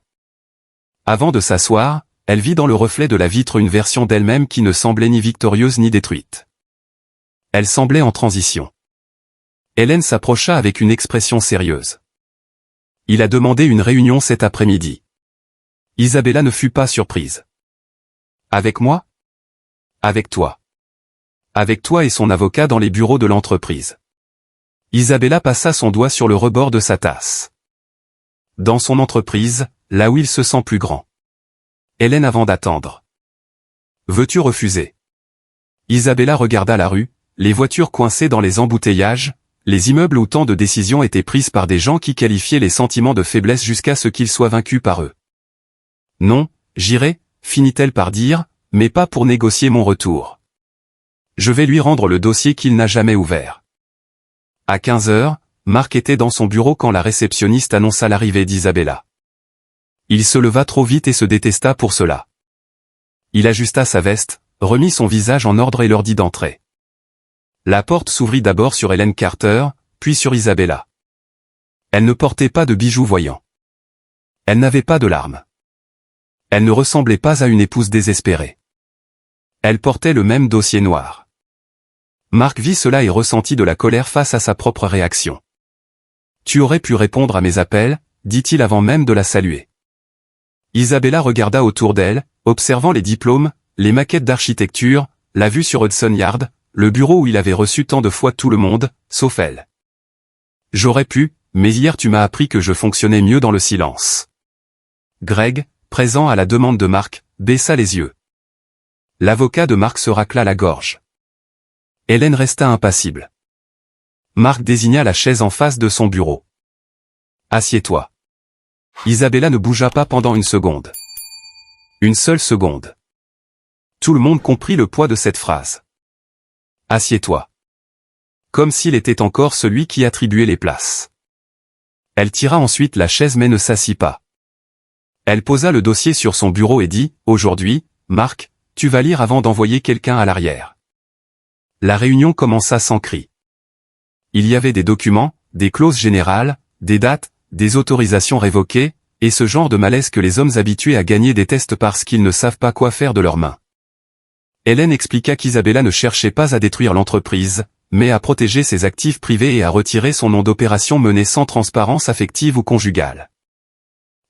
Avant de s'asseoir, elle vit dans le reflet de la vitre une version d'elle-même qui ne semblait ni victorieuse ni détruite. Elle semblait en transition. Hélène s'approcha avec une expression sérieuse. « Il a demandé une réunion cet après-midi. » Isabella ne fut pas surprise. « Avec moi ? » ?»« Avec toi. Avec toi et son avocat dans les bureaux de l'entreprise. » Isabella passa son doigt sur le rebord de sa tasse. « Dans son entreprise, là où il se sent plus grand. » Hélène avant d'attendre. « Veux-tu refuser ?» Isabella regarda la rue, les voitures coincées dans les embouteillages, les immeubles où tant de décisions étaient prises par des gens qui qualifiaient les sentiments de faiblesse jusqu'à ce qu'ils soient vaincus par eux. « Non, j'irai, finit-elle par dire, mais pas pour négocier mon retour. Je vais lui rendre le dossier qu'il n'a jamais ouvert. » À 15 heures, Marc était dans son bureau quand la réceptionniste annonça l'arrivée d'Isabella. Il se leva trop vite et se détesta pour cela. Il ajusta sa veste, remit son visage en ordre et leur dit d'entrer. La porte s'ouvrit d'abord sur Hélène Carter, puis sur Isabella. Elle ne portait pas de bijoux voyants. Elle n'avait pas de larmes. Elle ne ressemblait pas à une épouse désespérée. Elle portait le même dossier noir. Marc vit cela et ressentit de la colère face à sa propre réaction. « Tu aurais pu répondre à mes appels, » dit-il avant même de la saluer. Isabella regarda autour d'elle, observant les diplômes, les maquettes d'architecture, la vue sur Hudson Yard, le bureau où il avait reçu tant de fois tout le monde, sauf elle. « J'aurais pu, mais hier tu m'as appris que je fonctionnais mieux dans le silence. » Greg, présent à la demande de Marc, baissa les yeux. L'avocat de Marc se racla la gorge. Hélène resta impassible. Marc désigna la chaise en face de son bureau. « Assieds-toi. » Isabella ne bougea pas pendant une seconde. Une seule seconde. Tout le monde comprit le poids de cette phrase. « Assieds-toi. » Comme s'il était encore celui qui attribuait les places. Elle tira ensuite la chaise mais ne s'assit pas. Elle posa le dossier sur son bureau et dit, « Aujourd'hui, Marc, tu vas lire avant d'envoyer quelqu'un à l'arrière. » La réunion commença sans cri. Il y avait des documents, des clauses générales, des dates, des autorisations révoquées, et ce genre de malaise que les hommes habitués à gagner détestent parce qu'ils ne savent pas quoi faire de leurs mains. Hélène expliqua qu'Isabella ne cherchait pas à détruire l'entreprise, mais à protéger ses actifs privés et à retirer son nom d'opération menée sans transparence affective ou conjugale.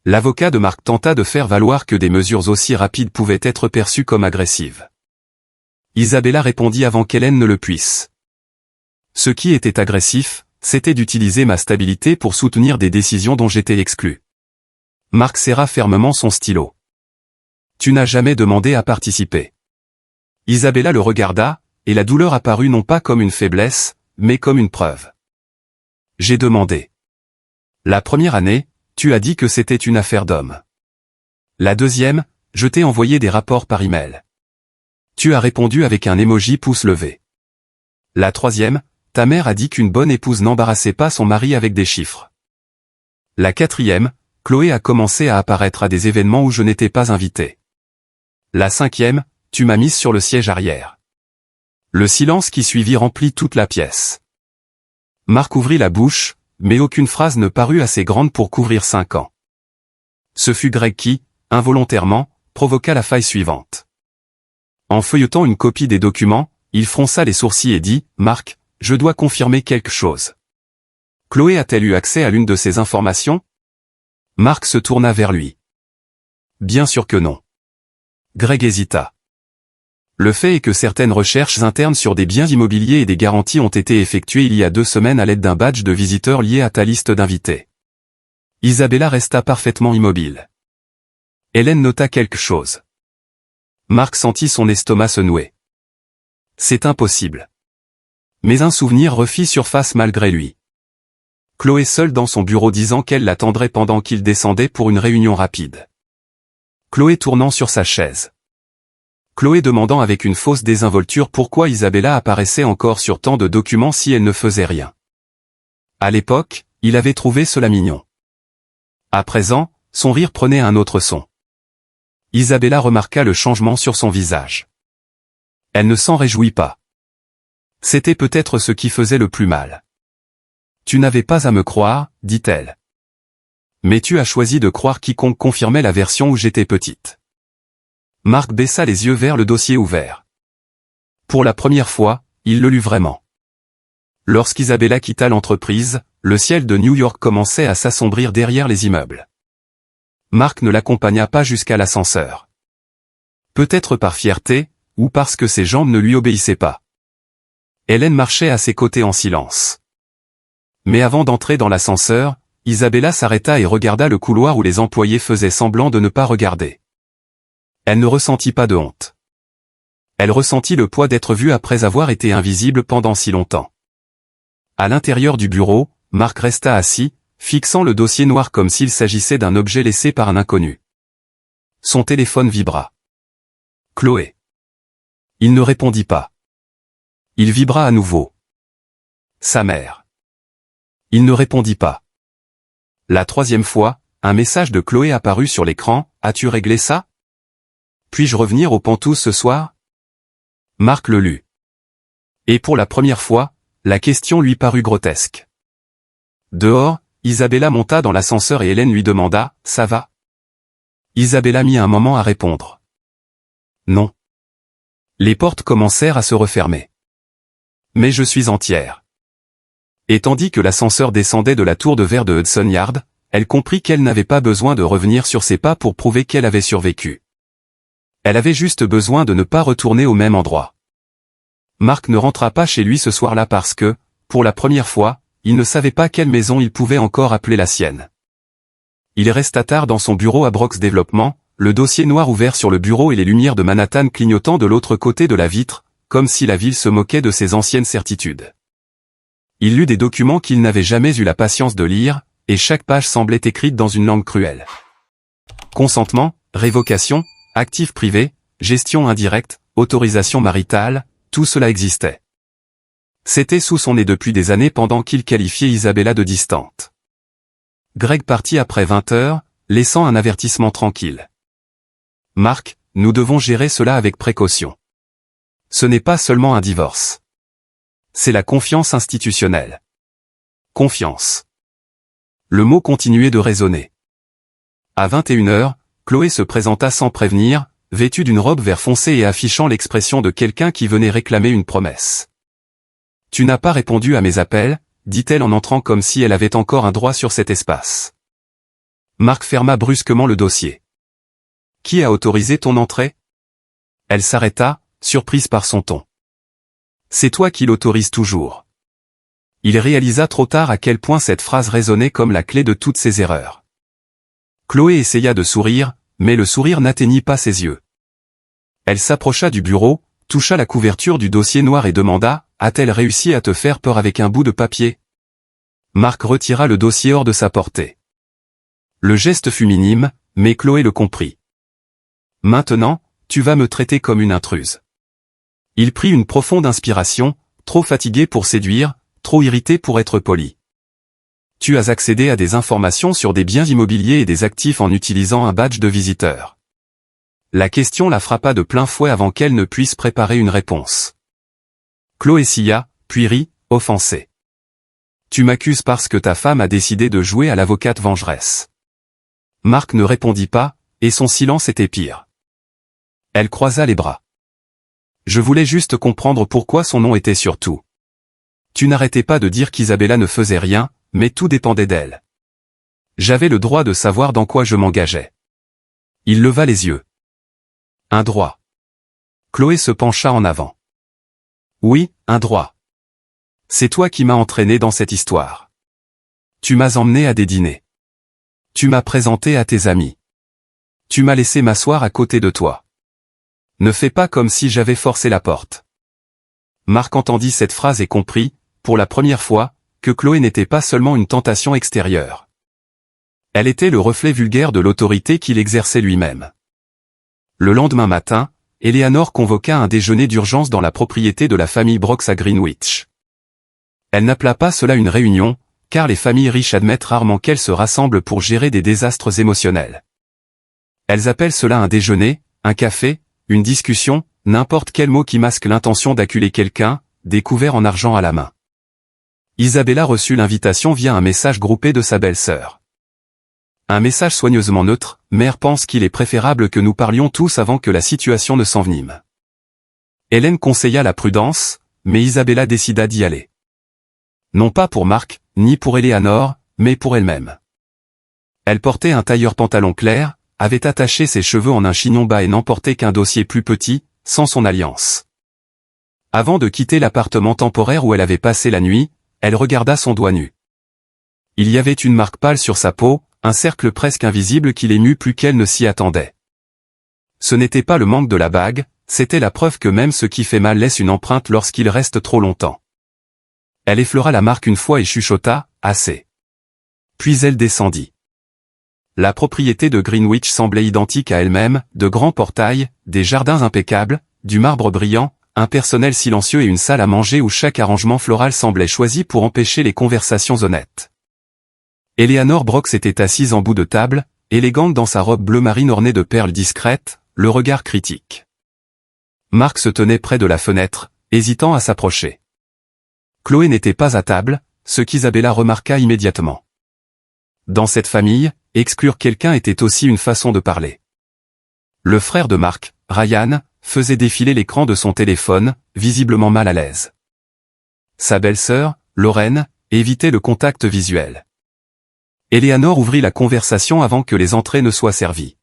L'avocat de Marc tenta de faire valoir que des mesures aussi rapides pouvaient être perçues comme agressives. Isabella répondit avant qu'Hélène ne le puisse. Ce qui était agressif, c'était d'utiliser ma stabilité pour soutenir des décisions dont j'étais exclu. Marc serra fermement son stylo. Tu n'as jamais demandé à participer. Isabella le regarda, et la douleur apparut non pas comme une faiblesse, mais comme une preuve. J'ai demandé. La première année, tu as dit que c'était une affaire d'homme. La deuxième, je t'ai envoyé des rapports par email. Tu as répondu avec un emoji pouce levé. La troisième, ta mère a dit qu'une bonne épouse n'embarrassait pas son mari avec des chiffres. La quatrième, Chloé a commencé à apparaître à des événements où je n'étais pas invité. La cinquième, tu m'as mise sur le siège arrière. Le silence qui suivit remplit toute la pièce. Marc ouvrit la bouche, mais aucune phrase ne parut assez grande pour couvrir 5 ans. Ce fut Greg qui, involontairement, provoqua la faille suivante. En feuilletant une copie des documents, il fronça les sourcils et dit, « Marc, je dois confirmer quelque chose. Chloé a-t-elle eu accès à l'une de ces informations ?» Marc se tourna vers lui. « Bien sûr que non. » Greg hésita. Le fait est que certaines recherches internes sur des biens immobiliers et des garanties ont été effectuées il y a 2 semaines à l'aide d'un badge de visiteur lié à ta liste d'invités. Isabella resta parfaitement immobile. Hélène nota quelque chose. Marc sentit son estomac se nouer. C'est impossible. Mais un souvenir refit surface malgré lui. Chloé seule dans son bureau disant qu'elle l'attendrait pendant qu'il descendait pour une réunion rapide. Chloé tournant sur sa chaise. Chloé demandant avec une fausse désinvolture pourquoi Isabella apparaissait encore sur tant de documents si elle ne faisait rien. À l'époque, il avait trouvé cela mignon. À présent, son rire prenait un autre son. Isabella remarqua le changement sur son visage. Elle ne s'en réjouit pas. C'était peut-être ce qui faisait le plus mal. « Tu n'avais pas à me croire, dit-elle. Mais tu as choisi de croire quiconque confirmait la version où j'étais petite. » Marc baissa les yeux vers le dossier ouvert. Pour la première fois, il le lut vraiment. Lorsqu'Isabella quitta l'entreprise, le ciel de New York commençait à s'assombrir derrière les immeubles. Marc ne l'accompagna pas jusqu'à l'ascenseur. Peut-être par fierté, ou parce que ses jambes ne lui obéissaient pas. Hélène marchait à ses côtés en silence. Mais avant d'entrer dans l'ascenseur, Isabella s'arrêta et regarda le couloir où les employés faisaient semblant de ne pas regarder. Elle ne ressentit pas de honte. Elle ressentit le poids d'être vue après avoir été invisible pendant si longtemps. À l'intérieur du bureau, Marc resta assis, fixant le dossier noir comme s'il s'agissait d'un objet laissé par un inconnu. Son téléphone vibra. Chloé. Il ne répondit pas. Il vibra à nouveau. Sa mère. Il ne répondit pas. La 3e fois, un message de Chloé apparut sur l'écran, « As-tu réglé ça ? Puis-je revenir au Pantouse ce soir ?» Marc le lut. Et pour la première fois, la question lui parut grotesque. Dehors, Isabella monta dans l'ascenseur et Hélène lui demanda « Ça va ?» Isabella mit un moment à répondre. Non. Les portes commencèrent à se refermer. Mais je suis entière. Et tandis que l'ascenseur descendait de la tour de verre de Hudson Yard, elle comprit qu'elle n'avait pas besoin de revenir sur ses pas pour prouver qu'elle avait survécu. Elle avait juste besoin de ne pas retourner au même endroit. Marc ne rentra pas chez lui ce soir-là parce que, pour la première fois, il ne savait pas quelle maison il pouvait encore appeler la sienne. Il resta tard dans son bureau à Brox Développement, le dossier noir ouvert sur le bureau et les lumières de Manhattan clignotant de l'autre côté de la vitre, comme si la ville se moquait de ses anciennes certitudes. Il lut des documents qu'il n'avait jamais eu la patience de lire, et chaque page semblait écrite dans une langue cruelle. Consentement, révocation, actifs privés, gestion indirecte, autorisation maritale, tout cela existait. C'était sous son nez depuis des années pendant qu'il qualifiait Isabella de distante. Greg partit après 20 heures, laissant un avertissement tranquille. Mark, nous devons gérer cela avec précaution. Ce n'est pas seulement un divorce. C'est la confiance institutionnelle. Confiance. Le mot continuait de résonner. À 21 heures, Chloé se présenta sans prévenir, vêtue d'une robe vert foncé et affichant l'expression de quelqu'un qui venait réclamer une promesse. « Tu n'as pas répondu à mes appels », dit-elle en entrant comme si elle avait encore un droit sur cet espace. Mark ferma brusquement le dossier. « Qui a autorisé ton entrée ?» Elle s'arrêta, surprise par son ton. « C'est toi qui l'autorises toujours. » Il réalisa trop tard à quel point cette phrase résonnait comme la clé de toutes ses erreurs. Chloé essaya de sourire, mais le sourire n'atteignit pas ses yeux. Elle s'approcha du bureau, toucha la couverture du dossier noir et demanda « A-t-elle réussi à te faire peur avec un bout de papier ?» Mark retira le dossier hors de sa portée. Le geste fut minime, mais Chloé le comprit. « Maintenant, tu vas me traiter comme une intruse. » Il prit une profonde inspiration, trop fatigué pour séduire, trop irrité pour être poli. « Tu as accédé à des informations sur des biens immobiliers et des actifs en utilisant un badge de visiteur. » La question la frappa de plein fouet avant qu'elle ne puisse préparer une réponse. Chloé sia, puis rit, offensée. « Tu m'accuses parce que ta femme a décidé de jouer à l'avocate vengeresse. » Mark ne répondit pas, et son silence était pire. Elle croisa les bras. « Je voulais juste comprendre pourquoi son nom était sur tout. Tu n'arrêtais pas de dire qu'Isabella ne faisait rien, mais tout dépendait d'elle. J'avais le droit de savoir dans quoi je m'engageais. » Il leva les yeux. « Un droit. » Chloé se pencha en avant. « Oui, un droit. C'est toi qui m'as entraîné dans cette histoire. Tu m'as emmené à des dîners. Tu m'as présenté à tes amis. Tu m'as laissé m'asseoir à côté de toi. Ne fais pas comme si j'avais forcé la porte. » Mark entendit cette phrase et comprit, pour la première fois, que Chloé n'était pas seulement une tentation extérieure. Elle était le reflet vulgaire de l'autorité qu'il exerçait lui-même. Le lendemain matin, Eleanor convoqua un déjeuner d'urgence dans la propriété de la famille Brooks à Greenwich. Elle n'appela pas cela une réunion, car les familles riches admettent rarement qu'elles se rassemblent pour gérer des désastres émotionnels. Elles appellent cela un déjeuner, un café, une discussion, n'importe quel mot qui masque l'intention d'acculer quelqu'un, découvert en argent à la main. Isabella reçut l'invitation via un message groupé de sa belle-sœur. Un message soigneusement neutre, « Mère pense qu'il est préférable que nous parlions tous avant que la situation ne s'envenime. » Hélène conseilla la prudence, mais Isabella décida d'y aller. Non pas pour Mark, ni pour Eleanor, mais pour elle-même. Elle portait un tailleur pantalon clair, avait attaché ses cheveux en un chignon bas et n'emportait qu'un dossier plus petit, sans son alliance. Avant de quitter l'appartement temporaire où elle avait passé la nuit, elle regarda son doigt nu. Il y avait une marque pâle sur sa peau, un cercle presque invisible qui l'émut plus qu'elle ne s'y attendait. Ce n'était pas le manque de la bague, c'était la preuve que même ce qui fait mal laisse une empreinte lorsqu'il reste trop longtemps. Elle effleura la marque une fois et chuchota, « Assez ». Puis elle descendit. La propriété de Greenwich semblait identique à elle-même, de grands portails, des jardins impeccables, du marbre brillant, un personnel silencieux et une salle à manger où chaque arrangement floral semblait choisi pour empêcher les conversations honnêtes. Eleanor Brooks était assise en bout de table, élégante dans sa robe bleu marine ornée de perles discrètes, le regard critique. Mark se tenait près de la fenêtre, hésitant à s'approcher. Chloé n'était pas à table, ce qu'Isabella remarqua immédiatement. Dans cette famille, exclure quelqu'un était aussi une façon de parler. Le frère de Mark, Ryan, faisait défiler l'écran de son téléphone, visiblement mal à l'aise. Sa belle-sœur, Lorraine, évitait le contact visuel. Eleanor ouvrit la conversation avant que les entrées ne soient servies.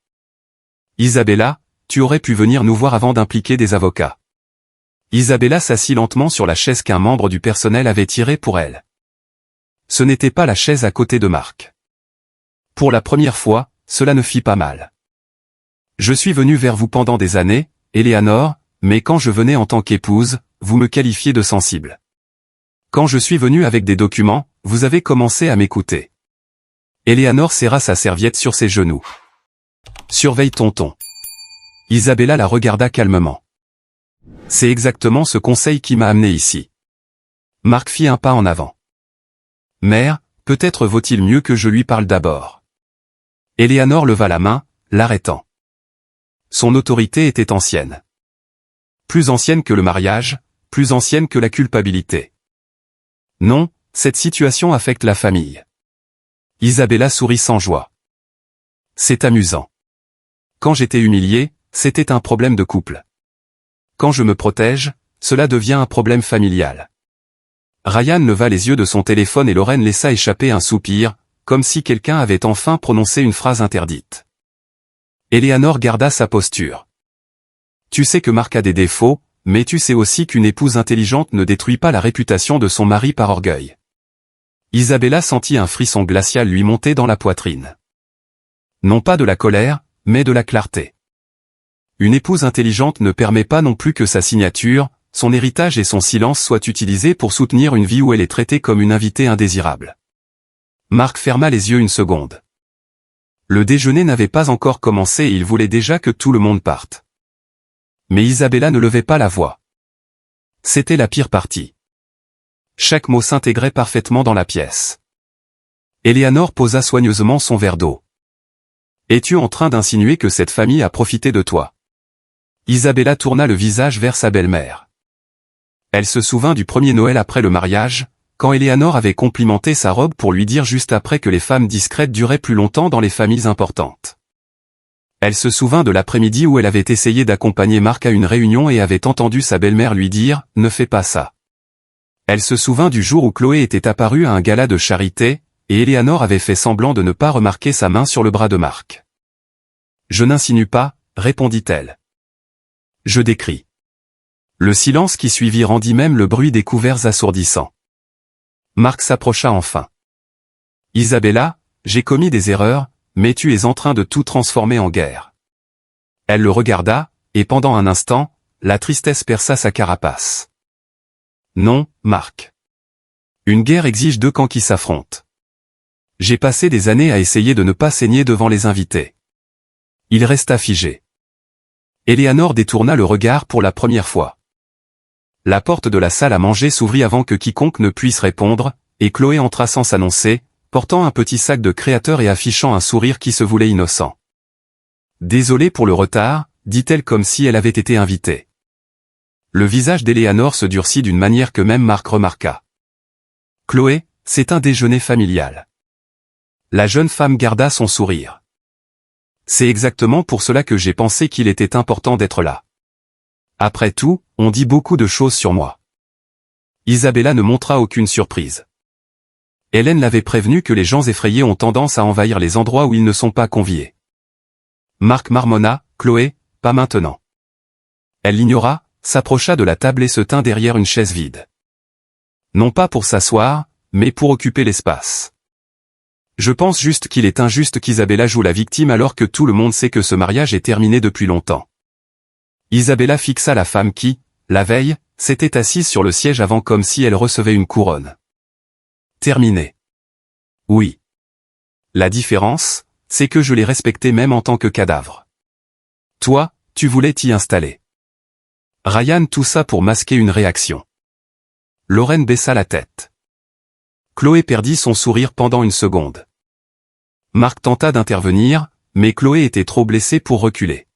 « Isabella, tu aurais pu venir nous voir avant d'impliquer des avocats. » Isabella s'assit lentement sur la chaise qu'un membre du personnel avait tirée pour elle. Ce n'était pas la chaise à côté de Mark. Pour la première fois, cela ne fit pas mal. « Je suis venu vers vous pendant des années, Eleanor, mais quand je venais en tant qu'épouse, vous me qualifiez de sensible. Quand je suis venu avec des documents, vous avez commencé à m'écouter. Eleanor serra sa serviette sur ses genoux. Surveille ton ton. Isabella la regarda calmement. C'est exactement ce conseil qui m'a amené ici. Marc fit un pas en avant. Mère, peut-être vaut-il mieux que je lui parle d'abord. Eleanor leva la main, l'arrêtant. Son autorité était ancienne. Plus ancienne que le mariage, plus ancienne que la culpabilité. Non, cette situation affecte la famille. Isabella sourit sans joie. C'est amusant. Quand j'étais humilié, c'était un problème de couple. Quand je me protège, cela devient un problème familial. Ryan leva les yeux de son téléphone et Lorraine laissa échapper un soupir, comme si quelqu'un avait enfin prononcé une phrase interdite. Eleanor garda sa posture. Tu sais que Marc a des défauts, mais tu sais aussi qu'une épouse intelligente ne détruit pas la réputation de son mari par orgueil. Isabella sentit un frisson glacial lui monter dans la poitrine. Non pas de la colère, mais de la clarté. Une épouse intelligente ne permet pas non plus que sa signature, son héritage et son silence soient utilisés pour soutenir une vie où elle est traitée comme une invitée indésirable. Marc ferma les yeux une seconde. Le déjeuner n'avait pas encore commencé et il voulait déjà que tout le monde parte. Mais Isabella ne levait pas la voix. C'était la pire partie. Chaque mot s'intégrait parfaitement dans la pièce. Eleanor posa soigneusement son verre d'eau. Es-tu en train d'insinuer que cette famille a profité de toi? Isabella tourna le visage vers sa belle-mère. Elle se souvint du premier Noël après le mariage, quand Eleanor avait complimenté sa robe pour lui dire juste après que les femmes discrètes duraient plus longtemps dans les familles importantes. Elle se souvint de l'après-midi où elle avait essayé d'accompagner Marc à une réunion et avait entendu sa belle-mère lui dire « Ne fais pas ça ». Elle se souvint du jour où Chloé était apparue à un gala de charité, et Eleanor avait fait semblant de ne pas remarquer sa main sur le bras de Marc. « Je n'insinue pas », répondit-elle. « Je décris. » Le silence qui suivit rendit même le bruit des couverts assourdissant. Marc s'approcha enfin. « Isabella, j'ai commis des erreurs, mais tu es en train de tout transformer en guerre. » Elle le regarda, et pendant un instant, la tristesse perça sa carapace. « Non, Marc. Une guerre exige deux camps qui s'affrontent. J'ai passé des années à essayer de ne pas saigner devant les invités. » Il resta figé. Eleanor détourna le regard pour la première fois. La porte de la salle à manger s'ouvrit avant que quiconque ne puisse répondre, et Chloé entra sans s'annoncer, portant un petit sac de créateur et affichant un sourire qui se voulait innocent. « Désolée pour le retard », dit-elle comme si elle avait été invitée. Le visage d'Eleanor se durcit d'une manière que même Marc remarqua. « Chloé, c'est un déjeuner familial. » La jeune femme garda son sourire. « C'est exactement pour cela que j'ai pensé qu'il était important d'être là. Après tout, on dit beaucoup de choses sur moi. » Isabella ne montra aucune surprise. Hélène l'avait prévenu que les gens effrayés ont tendance à envahir les endroits où ils ne sont pas conviés. Marc marmonna, « Chloé, pas maintenant. » Elle l'ignora, s'approcha de la table et se tint derrière une chaise vide. Non pas pour s'asseoir, mais pour occuper l'espace. Je pense juste qu'il est injuste qu'Isabella joue la victime alors que tout le monde sait que ce mariage est terminé depuis longtemps. Isabella fixa la femme qui, la veille, s'était assise sur le siège avant comme si elle recevait une couronne. Terminé. Oui. La différence, c'est que je l'ai respecté même en tant que cadavre. Toi, tu voulais t'y installer. Ryan toussa pour masquer une réaction. Lorraine baissa la tête. Chloé perdit son sourire pendant une seconde. Marc tenta d'intervenir, mais Chloé était trop blessée pour reculer.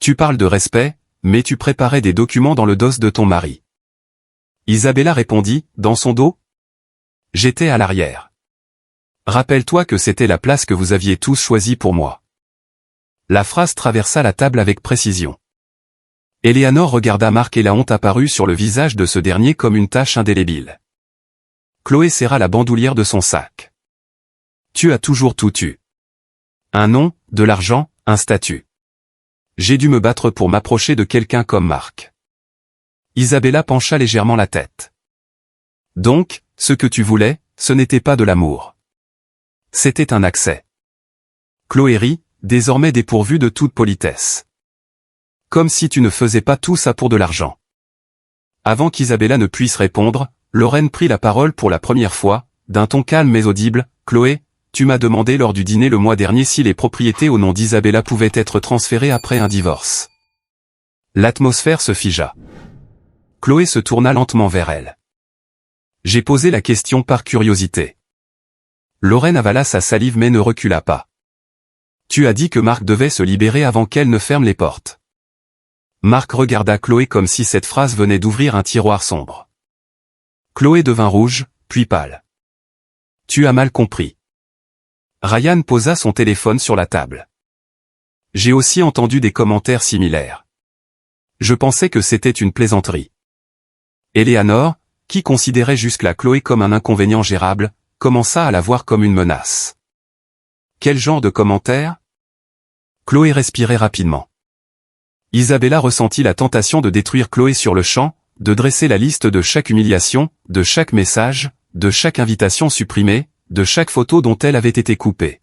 Tu parles de respect, mais tu préparais des documents dans le dos de ton mari. Isabella répondit, dans son dos. J'étais à l'arrière. Rappelle-toi que c'était la place que vous aviez tous choisie pour moi. La phrase traversa la table avec précision. Eleanor regarda Marc et la honte apparut sur le visage de ce dernier comme une tache indélébile. Chloé serra la bandoulière de son sac. Tu as toujours tout eu. Un nom, de l'argent, un statut. J'ai dû me battre pour m'approcher de quelqu'un comme Marc. Isabella pencha légèrement la tête. Donc, ce que tu voulais, ce n'était pas de l'amour. C'était un accès. Chloé rit, désormais dépourvue de toute politesse. Comme si tu ne faisais pas tout ça pour de l'argent. Avant qu'Isabella ne puisse répondre, Lorraine prit la parole pour la première fois, d'un ton calme mais audible. Chloé, tu m'as demandé lors du dîner le mois dernier si les propriétés au nom d'Isabella pouvaient être transférées après un divorce. L'atmosphère se figea. Chloé se tourna lentement vers elle. J'ai posé la question par curiosité. Lorraine avala sa salive mais ne recula pas. Tu as dit que Marc devait se libérer avant qu'elle ne ferme les portes. Marc regarda Chloé comme si cette phrase venait d'ouvrir un tiroir sombre. Chloé devint rouge, puis pâle. Tu as mal compris. Ryan posa son téléphone sur la table. J'ai aussi entendu des commentaires similaires. Je pensais que c'était une plaisanterie. Eleanor, qui considérait jusque-là Chloé comme un inconvénient gérable, commença à la voir comme une menace. Quel genre de commentaires? Chloé respirait rapidement. Isabella ressentit la tentation de détruire Chloé sur le champ, de dresser la liste de chaque humiliation, de chaque message, de chaque invitation supprimée, de chaque photo dont elle avait été coupée.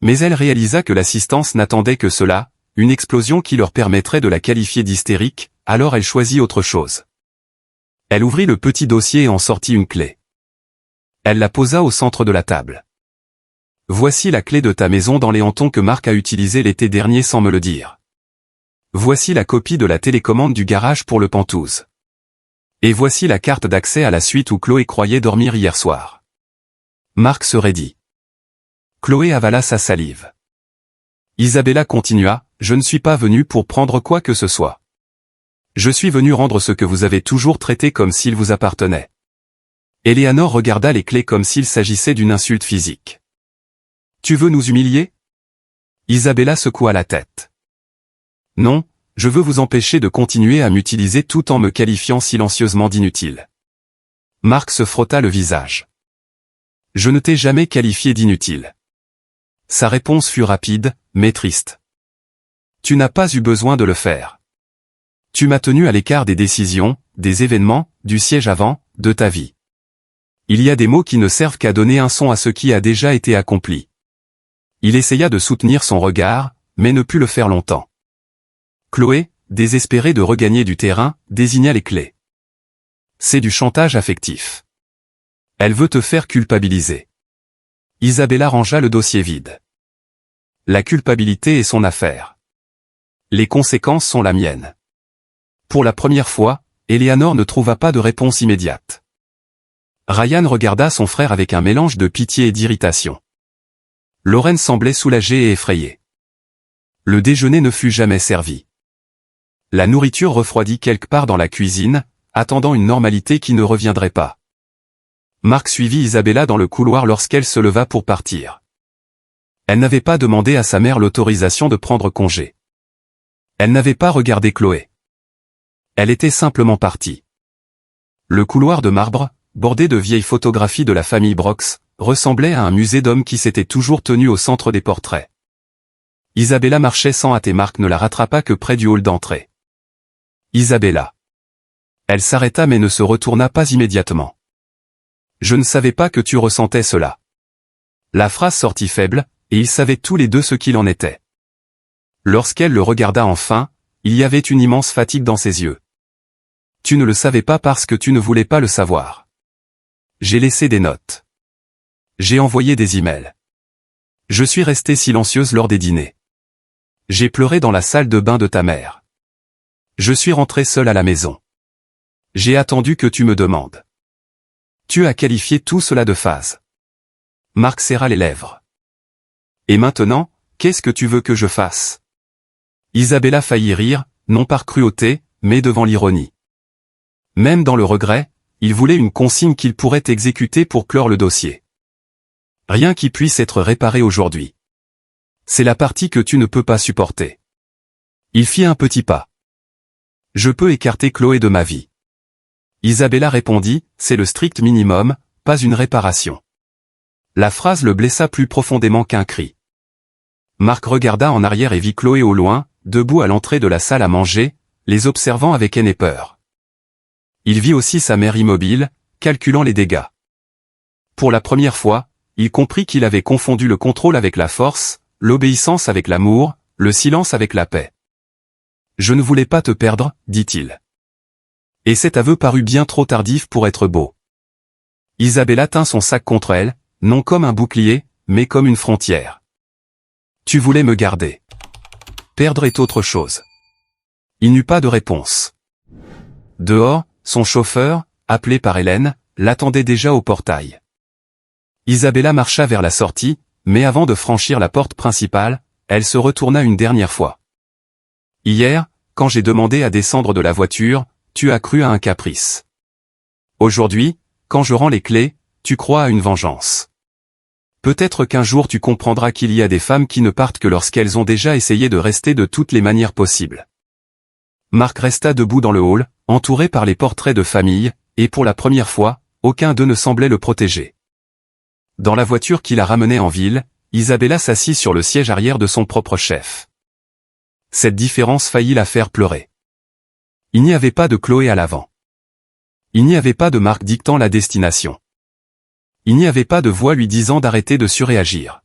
Mais elle réalisa que l'assistance n'attendait que cela, une explosion qui leur permettrait de la qualifier d'hystérique, alors elle choisit autre chose. Elle ouvrit le petit dossier et en sortit une clé. Elle la posa au centre de la table. Voici la clé de ta maison dans l'éhanton que Marc a utilisé l'été dernier sans me le dire. Voici la copie de la télécommande du garage pour le Penthouse. Et voici la carte d'accès à la suite où Chloé croyait dormir hier soir. Marc se raidit. Chloé avala sa salive. Isabella continua, je ne suis pas venue pour prendre quoi que ce soit. Je suis venue rendre ce que vous avez toujours traité comme s'il vous appartenait. Eleanor regarda les clés comme s'il s'agissait d'une insulte physique. Tu veux nous humilier? Isabella secoua la tête. Non, je veux vous empêcher de continuer à m'utiliser tout en me qualifiant silencieusement d'inutile. Marc se frotta le visage. Je ne t'ai jamais qualifié d'inutile. Sa réponse fut rapide, mais triste. Tu n'as pas eu besoin de le faire. Tu m'as tenu à l'écart des décisions, des événements, du siège avant, de ta vie. Il y a des mots qui ne servent qu'à donner un son à ce qui a déjà été accompli. Il essaya de soutenir son regard, mais ne put le faire longtemps. Chloé, désespérée de regagner du terrain, désigna les clés. C'est du chantage affectif. Elle veut te faire culpabiliser. Isabella rangea le dossier vide. La culpabilité est son affaire. Les conséquences sont la mienne. Pour la première fois, Eleanor ne trouva pas de réponse immédiate. Ryan regarda son frère avec un mélange de pitié et d'irritation. Lorraine semblait soulagée et effrayée. Le déjeuner ne fut jamais servi. La nourriture refroidit quelque part dans la cuisine, attendant une normalité qui ne reviendrait pas. Marc suivit Isabella dans le couloir lorsqu'elle se leva pour partir. Elle n'avait pas demandé à sa mère l'autorisation de prendre congé. Elle n'avait pas regardé Chloé. Elle était simplement partie. Le couloir de marbre, bordé de vieilles photographies de la famille Brox, ressemblait à un musée d'hommes qui s'était toujours tenu au centre des portraits. Isabella marchait sans hâte et Marc ne la rattrapa que près du hall d'entrée. Isabella. Elle s'arrêta mais ne se retourna pas immédiatement. Je ne savais pas que tu ressentais cela. La phrase sortit faible, et ils savaient tous les deux ce qu'il en était. Lorsqu'elle le regarda enfin, il y avait une immense fatigue dans ses yeux. Tu ne le savais pas parce que tu ne voulais pas le savoir. J'ai laissé des notes. J'ai envoyé des emails. Je suis restée silencieuse lors des dîners. J'ai pleuré dans la salle de bain de ta mère. Je suis rentrée seule à la maison. J'ai attendu que tu me demandes. Tu as qualifié tout cela de phase. Marc serra les lèvres. Et maintenant, qu'est-ce que tu veux que je fasse? Isabella faillit rire, non par cruauté, mais devant l'ironie. Même dans le regret, il voulait une consigne qu'il pourrait exécuter pour clore le dossier. Rien qui puisse être réparé aujourd'hui. C'est la partie que tu ne peux pas supporter. Il fit un petit pas. Je peux écarter Chloé de ma vie. Isabella répondit, c'est le strict minimum, pas une réparation. La phrase le blessa plus profondément qu'un cri. Marc regarda en arrière et vit Chloé au loin, debout à l'entrée de la salle à manger, les observant avec haine et peur. Il vit aussi sa mère immobile, calculant les dégâts. Pour la première fois, il comprit qu'il avait confondu le contrôle avec la force, l'obéissance avec l'amour, le silence avec la paix. Je ne voulais pas te perdre, dit-il. Et cet aveu parut bien trop tardif pour être beau. Isabella tint son sac contre elle, non comme un bouclier, mais comme une frontière. Tu voulais me garder. Perdre est autre chose. Il n'eut pas de réponse. Dehors, son chauffeur, appelé par Hélène, l'attendait déjà au portail. Isabella marcha vers la sortie, mais avant de franchir la porte principale, elle se retourna une dernière fois. Hier, quand j'ai demandé à descendre de la voiture, tu as cru à un caprice. Aujourd'hui, quand je rends les clés, tu crois à une vengeance. Peut-être qu'un jour tu comprendras qu'il y a des femmes qui ne partent que lorsqu'elles ont déjà essayé de rester de toutes les manières possibles. Marc resta debout dans le hall, entouré par les portraits de famille, et pour la première fois, aucun d'eux ne semblait le protéger. Dans la voiture qui la ramenait en ville, Isabella s'assit sur le siège arrière de son propre chef. Cette différence faillit la faire pleurer. Il n'y avait pas de Chloé à l'avant. Il n'y avait pas de Marc dictant la destination. Il n'y avait pas de voix lui disant d'arrêter de surréagir.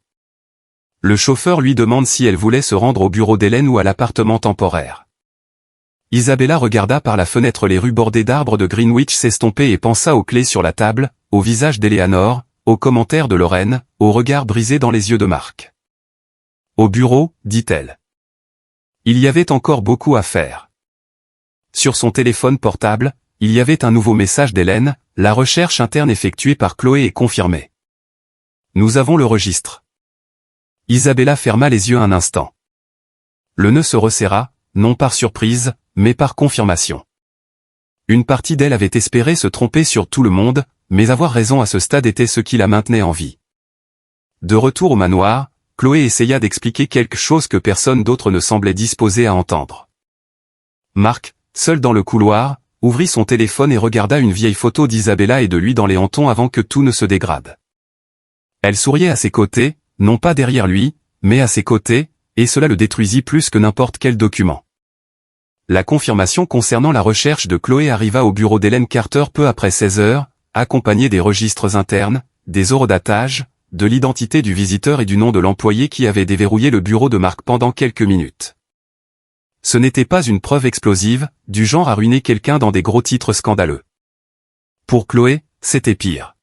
Le chauffeur lui demande si elle voulait se rendre au bureau d'Hélène ou à l'appartement temporaire. Isabella regarda par la fenêtre les rues bordées d'arbres de Greenwich s'estomper et pensa aux clés sur la table, au visage d'Éléanore, aux commentaires de Lorraine, au regard brisé dans les yeux de Marc. Au bureau, dit-elle. Il y avait encore beaucoup à faire. Sur son téléphone portable, il y avait un nouveau message d'Hélène, la recherche interne effectuée par Chloé est confirmée. Nous avons le registre. Isabella ferma les yeux un instant. Le nœud se resserra, non par surprise, mais par confirmation. Une partie d'elle avait espéré se tromper sur tout le monde, mais avoir raison à ce stade était ce qui la maintenait en vie. De retour au manoir, Chloé essaya d'expliquer quelque chose que personne d'autre ne semblait disposé à entendre. Marc, seul dans le couloir, ouvrit son téléphone et regarda une vieille photo d'Isabella et de lui dans les hantons avant que tout ne se dégrade. Elle souriait à ses côtés, non pas derrière lui, mais à ses côtés, et cela le détruisit plus que n'importe quel document. La confirmation concernant la recherche de Chloé arriva au bureau d'Hélène Carter peu après 16 heures, accompagnée des registres internes, des horodatages, de l'identité du visiteur et du nom de l'employé qui avait déverrouillé le bureau de Marc pendant quelques minutes. Ce n'était pas une preuve explosive, du genre à ruiner quelqu'un dans des gros titres scandaleux. Pour Chloé, c'était pire.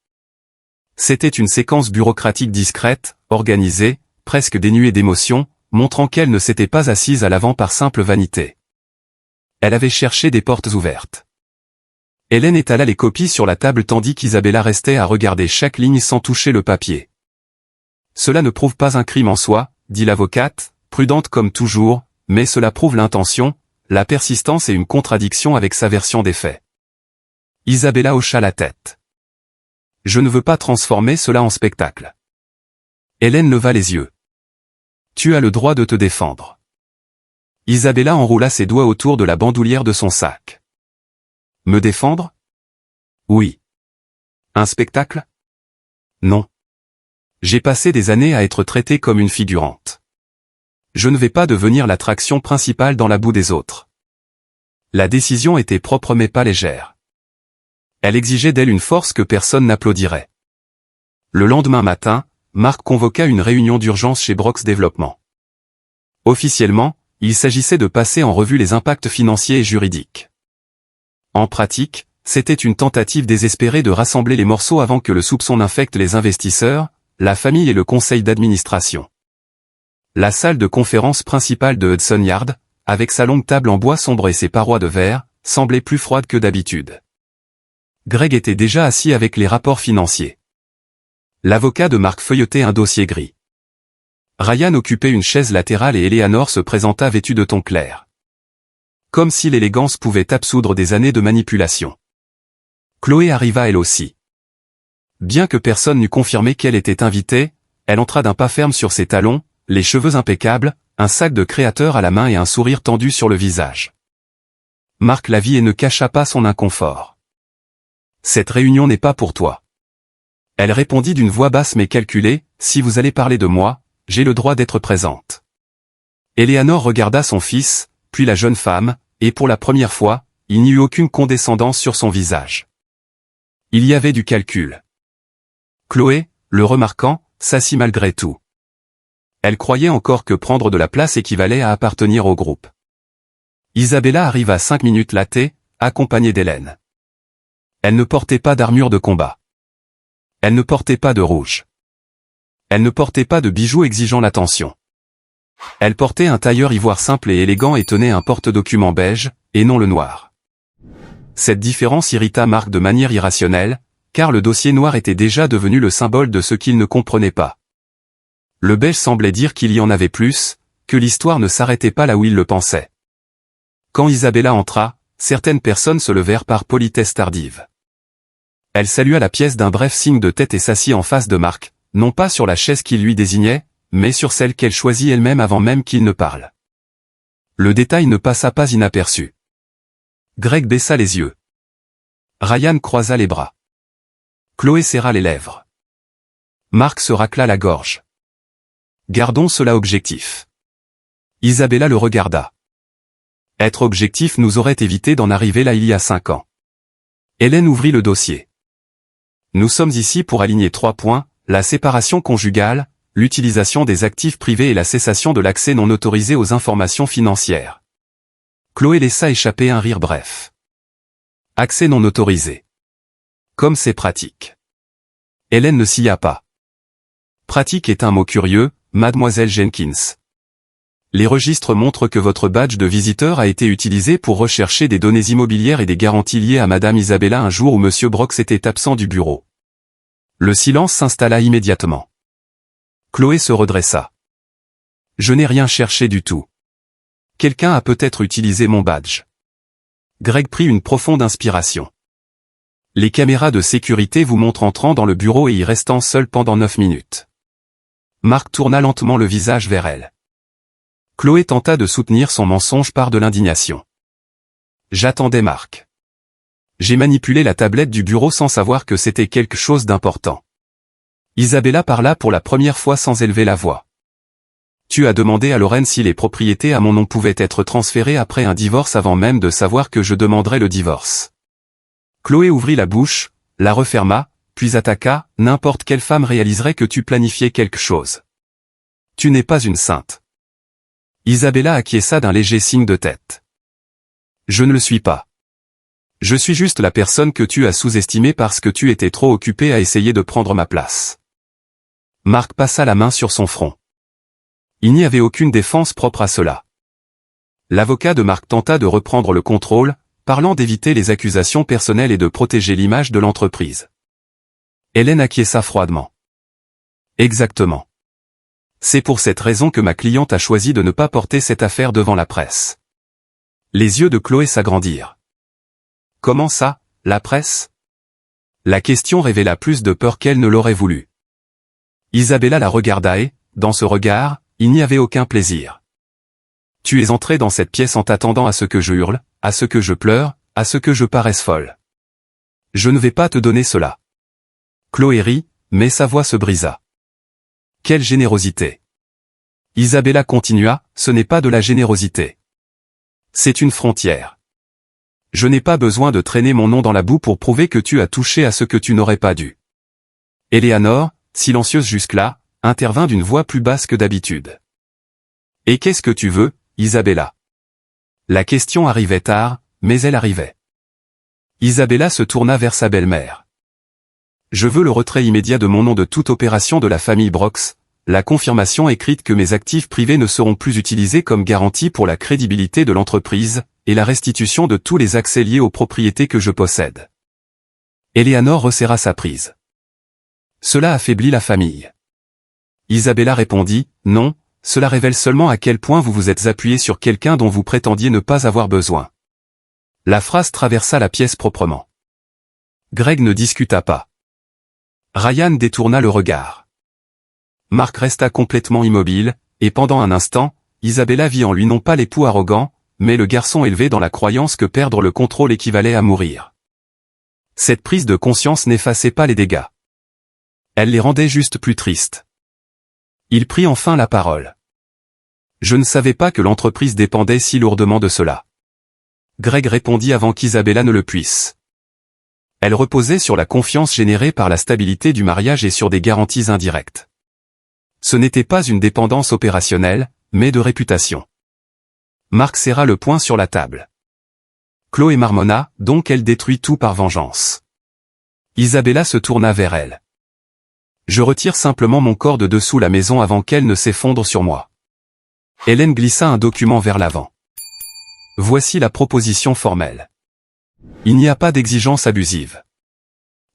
C'était une séquence bureaucratique discrète, organisée, presque dénuée d'émotion, montrant qu'elle ne s'était pas assise à l'avant par simple vanité. Elle avait cherché des portes ouvertes. Hélène étala les copies sur la table tandis qu'Isabella restait à regarder chaque ligne sans toucher le papier. Cela ne prouve pas un crime en soi, dit l'avocate, prudente comme toujours, mais cela prouve l'intention, la persistance et une contradiction avec sa version des faits. Isabella hocha la tête. Je ne veux pas transformer cela en spectacle. Hélène leva les yeux. Tu as le droit de te défendre. Isabella enroula ses doigts autour de la bandoulière de son sac. Me défendre? Oui. Un spectacle? Non. J'ai passé des années à être traitée comme une figurante. Je ne vais pas devenir l'attraction principale dans la boue des autres. La décision était propre mais pas légère. Elle exigeait d'elle une force que personne n'applaudirait. Le lendemain matin, Marc convoqua une réunion d'urgence chez Brox Développement. Officiellement, il s'agissait de passer en revue les impacts financiers et juridiques. En pratique, c'était une tentative désespérée de rassembler les morceaux avant que le soupçon n'infecte les investisseurs, la famille et le conseil d'administration. La salle de conférence principale de Hudson Yard, avec sa longue table en bois sombre et ses parois de verre, semblait plus froide que d'habitude. Greg était déjà assis avec les rapports financiers. L'avocat de Marc feuilletait un dossier gris. Ryan occupait une chaise latérale et Eleanor se présenta vêtue de ton clair. Comme si l'élégance pouvait absoudre des années de manipulation. Chloé arriva elle aussi. Bien que personne n'eût confirmé qu'elle était invitée, elle entra d'un pas ferme sur ses talons, les cheveux impeccables, un sac de créateur à la main et un sourire tendu sur le visage. Marc la vit et ne cacha pas son inconfort. Cette réunion n'est pas pour toi. Elle répondit d'une voix basse mais calculée, si vous allez parler de moi, j'ai le droit d'être présente. Eleanor regarda son fils, puis la jeune femme, et pour la première fois, il n'y eut aucune condescendance sur son visage. Il y avait du calcul. Chloé, le remarquant, s'assit malgré tout. Elle croyait encore que prendre de la place équivalait à appartenir au groupe. Isabella arrive à 5 minutes latée, accompagnée d'Hélène. Elle ne portait pas d'armure de combat. Elle ne portait pas de rouge. Elle ne portait pas de bijoux exigeant l'attention. Elle portait un tailleur ivoire simple et élégant et tenait un porte-document beige, et non le noir. Cette différence irrita Marc de manière irrationnelle, car le dossier noir était déjà devenu le symbole de ce qu'il ne comprenait pas. Le beige semblait dire qu'il y en avait plus, que l'histoire ne s'arrêtait pas là où il le pensait. Quand Isabella entra, certaines personnes se levèrent par politesse tardive. Elle salua la pièce d'un bref signe de tête et s'assit en face de Marc, non pas sur la chaise qu'il lui désignait, mais sur celle qu'elle choisit elle-même avant même qu'il ne parle. Le détail ne passa pas inaperçu. Greg baissa les yeux. Ryan croisa les bras. Chloé serra les lèvres. Marc se racla la gorge. Gardons cela objectif. Isabella le regarda. Être objectif nous aurait évité d'en arriver là il y a 5 ans. Hélène ouvrit le dossier. Nous sommes ici pour aligner 3 points, la séparation conjugale, l'utilisation des actifs privés et la cessation de l'accès non autorisé aux informations financières. Chloé laissa échapper un rire bref. Accès non autorisé. Comme c'est pratique. Hélène ne s'y a pas. Pratique est un mot curieux, mademoiselle Jenkins. Les registres montrent que votre badge de visiteur a été utilisé pour rechercher des données immobilières et des garanties liées à madame Isabella un jour où monsieur Brox était absent du bureau. Le silence s'installa immédiatement. Chloé se redressa. Je n'ai rien cherché du tout. Quelqu'un a peut-être utilisé mon badge. Greg prit une profonde inspiration. Les caméras de sécurité vous montrent entrant dans le bureau et y restant seul pendant 9 minutes. Marc tourna lentement le visage vers elle. Chloé tenta de soutenir son mensonge par de l'indignation. J'attendais Marc. J'ai manipulé la tablette du bureau sans savoir que c'était quelque chose d'important. Isabella parla pour la première fois sans élever la voix. Tu as demandé à Lorraine si les propriétés à mon nom pouvaient être transférées après un divorce avant même de savoir que je demanderais le divorce. Chloé ouvrit la bouche, la referma, puis attaqua, n'importe quelle femme réaliserait que tu planifiais quelque chose. Tu n'es pas une sainte. Isabella acquiesça d'un léger signe de tête. Je ne le suis pas. Je suis juste la personne que tu as sous-estimée parce que tu étais trop occupée à essayer de prendre ma place. Marc passa la main sur son front. Il n'y avait aucune défense propre à cela. L'avocat de Marc tenta de reprendre le contrôle, parlant d'éviter les accusations personnelles et de protéger l'image de l'entreprise. Hélène acquiesça froidement. Exactement. C'est pour cette raison que ma cliente a choisi de ne pas porter cette affaire devant la presse. Les yeux de Chloé s'agrandirent. Comment ça, la presse? La question révéla plus de peur qu'elle ne l'aurait voulu. Isabella la regarda et, dans ce regard, il n'y avait aucun plaisir. Tu es entrée dans cette pièce en t'attendant à ce que je hurle, à ce que je pleure, à ce que je paraisse folle. Je ne vais pas te donner cela. Chloé rit, mais sa voix se brisa. Quelle générosité! Isabella continua, ce n'est pas de la générosité. C'est une frontière. Je n'ai pas besoin de traîner mon nom dans la boue pour prouver que tu as touché à ce que tu n'aurais pas dû. Éléanore, silencieuse jusque-là, intervint d'une voix plus basse que d'habitude. Et qu'est-ce que tu veux, Isabella? La question arrivait tard, mais elle arrivait. Isabella se tourna vers sa belle-mère. Je veux le retrait immédiat de mon nom de toute opération de la famille Brox, la confirmation écrite que mes actifs privés ne seront plus utilisés comme garantie pour la crédibilité de l'entreprise, et la restitution de tous les accès liés aux propriétés que je possède. Éléanore resserra sa prise. Cela affaiblit la famille. Isabella répondit, non, cela révèle seulement à quel point vous vous êtes appuyé sur quelqu'un dont vous prétendiez ne pas avoir besoin. La phrase traversa la pièce proprement. Greg ne discuta pas. Ryan détourna le regard. Marc resta complètement immobile, et pendant un instant, Isabella vit en lui non pas l'époux arrogant, mais le garçon élevé dans la croyance que perdre le contrôle équivalait à mourir. Cette prise de conscience n'effaçait pas les dégâts. Elle les rendait juste plus tristes. Il prit enfin la parole. Je ne savais pas que l'entreprise dépendait si lourdement de cela. Greg répondit avant qu'Isabella ne le puisse. Elle reposait sur la confiance générée par la stabilité du mariage et sur des garanties indirectes. Ce n'était pas une dépendance opérationnelle, mais de réputation. Marc serra le poing sur la table. Chloé marmonna, donc elle détruit tout par vengeance. Isabella se tourna vers elle. Je retire simplement mon corps de dessous la maison avant qu'elle ne s'effondre sur moi. Hélène glissa un document vers l'avant. Voici la proposition formelle. Il n'y a pas d'exigence abusive.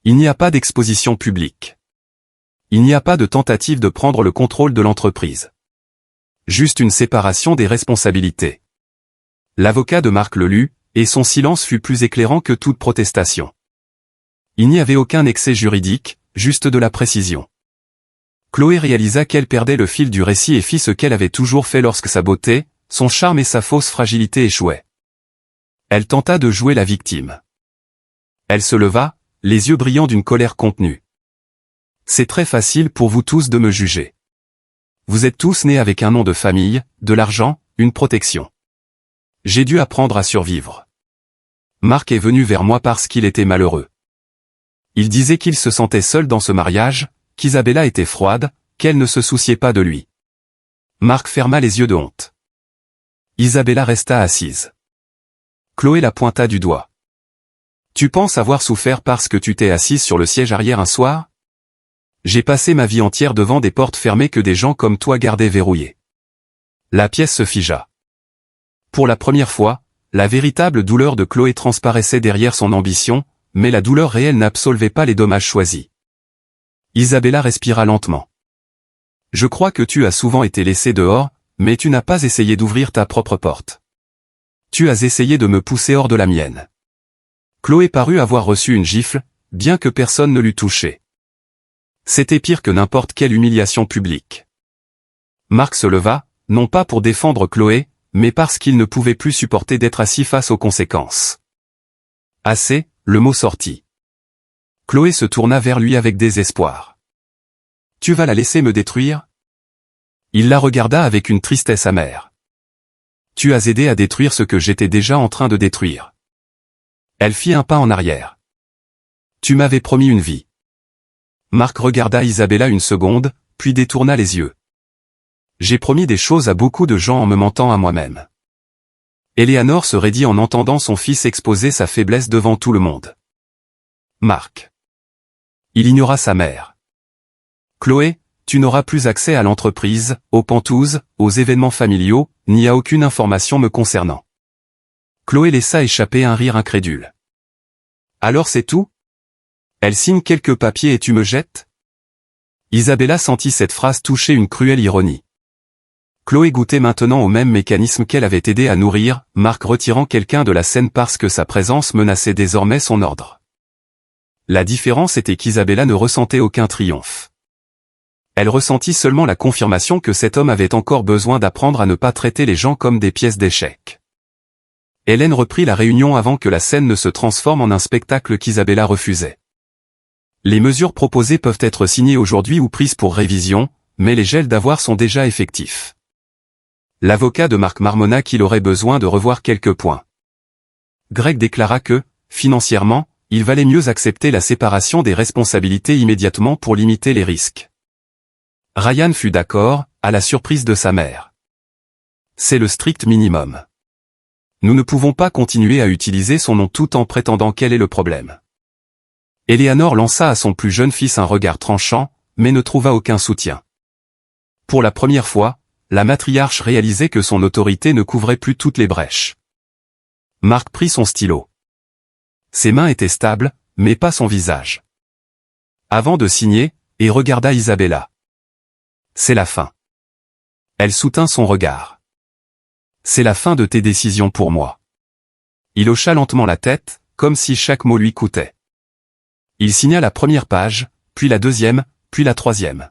Il n'y a pas d'exposition publique. Il n'y a pas de tentative de prendre le contrôle de l'entreprise. Juste une séparation des responsabilités. L'avocat de Marc le lut, et son silence fut plus éclairant que toute protestation. Il n'y avait aucun excès juridique, juste de la précision. Chloé réalisa qu'elle perdait le fil du récit et fit ce qu'elle avait toujours fait lorsque sa beauté, son charme et sa fausse fragilité échouaient. Elle tenta de jouer la victime. Elle se leva, les yeux brillants d'une colère contenue. C'est très facile pour vous tous de me juger. Vous êtes tous nés avec un nom de famille, de l'argent, une protection. J'ai dû apprendre à survivre. Marc est venu vers moi parce qu'il était malheureux. Il disait qu'il se sentait seul dans ce mariage, qu'Isabella était froide, qu'elle ne se souciait pas de lui. Marc ferma les yeux de honte. Isabella resta assise. Chloé la pointa du doigt. Tu penses avoir souffert parce que tu t'es assise sur le siège arrière un soir? J'ai passé ma vie entière devant des portes fermées que des gens comme toi gardaient verrouillées. La pièce se figea. Pour la première fois, la véritable douleur de Chloé transparaissait derrière son ambition, mais la douleur réelle n'absolvait pas les dommages choisis. Isabella respira lentement. Je crois que tu as souvent été laissé dehors, mais tu n'as pas essayé d'ouvrir ta propre porte. Tu as essayé de me pousser hors de la mienne. Chloé parut avoir reçu une gifle, bien que personne ne l'eût touchée. C'était pire que n'importe quelle humiliation publique. Marc se leva, non pas pour défendre Chloé, mais parce qu'il ne pouvait plus supporter d'être assis face aux conséquences. Assez, le mot sortit. Chloé se tourna vers lui avec désespoir. Tu vas la laisser me détruire? Il la regarda avec une tristesse amère. Tu as aidé à détruire ce que j'étais déjà en train de détruire. Elle fit un pas en arrière. Tu m'avais promis une vie. Marc regarda Isabella une seconde, puis détourna les yeux. J'ai promis des choses à beaucoup de gens en me mentant à moi-même. Éléanore se raidit en entendant son fils exposer sa faiblesse devant tout le monde. Marc. Il ignora sa mère. Chloé, tu n'auras plus accès à l'entreprise, aux pantouses, aux événements familiaux, ni à aucune information me concernant. Chloé laissa échapper un rire incrédule. Alors c'est tout? Elle signe quelques papiers et tu me jettes? Isabella sentit cette phrase toucher une cruelle ironie. Chloé goûtait maintenant au même mécanisme qu'elle avait aidé à nourrir, Marc retirant quelqu'un de la scène parce que sa présence menaçait désormais son ordre. La différence était qu'Isabella ne ressentait aucun triomphe. Elle ressentit seulement la confirmation que cet homme avait encore besoin d'apprendre à ne pas traiter les gens comme des pièces d'échecs. Hélène reprit la réunion avant que la scène ne se transforme en un spectacle qu'Isabella refusait. Les mesures proposées peuvent être signées aujourd'hui ou prises pour révision, mais les gels d'avoir sont déjà effectifs. L'avocat de Marc marmonna qu'il aurait besoin de revoir quelques points. Greg déclara que, financièrement, il valait mieux accepter la séparation des responsabilités immédiatement pour limiter les risques. Ryan fut d'accord, à la surprise de sa mère. C'est le strict minimum. Nous ne pouvons pas continuer à utiliser son nom tout en prétendant quel est le problème. Éléanore lança à son plus jeune fils un regard tranchant, mais ne trouva aucun soutien. Pour la première fois, la matriarche réalisait que son autorité ne couvrait plus toutes les brèches. Marc prit son stylo. Ses mains étaient stables, mais pas son visage. Avant de signer, et regarda Isabella. C'est la fin. Elle soutint son regard. C'est la fin de tes décisions pour moi. Il hocha lentement la tête, comme si chaque mot lui coûtait. Il signa la première page, puis la deuxième, puis la troisième.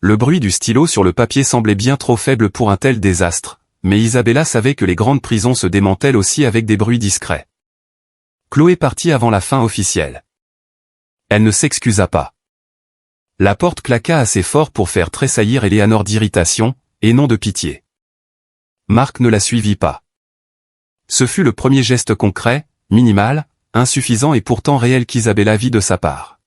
Le bruit du stylo sur le papier semblait bien trop faible pour un tel désastre, mais Isabella savait que les grandes prisons se démantèlent aussi avec des bruits discrets. Chloé partit avant la fin officielle. Elle ne s'excusa pas. La porte claqua assez fort pour faire tressaillir Éléanore d'irritation, et non de pitié. Marc ne la suivit pas. Ce fut le premier geste concret, minimal, insuffisant et pourtant réel qu'Isabella vit de sa part.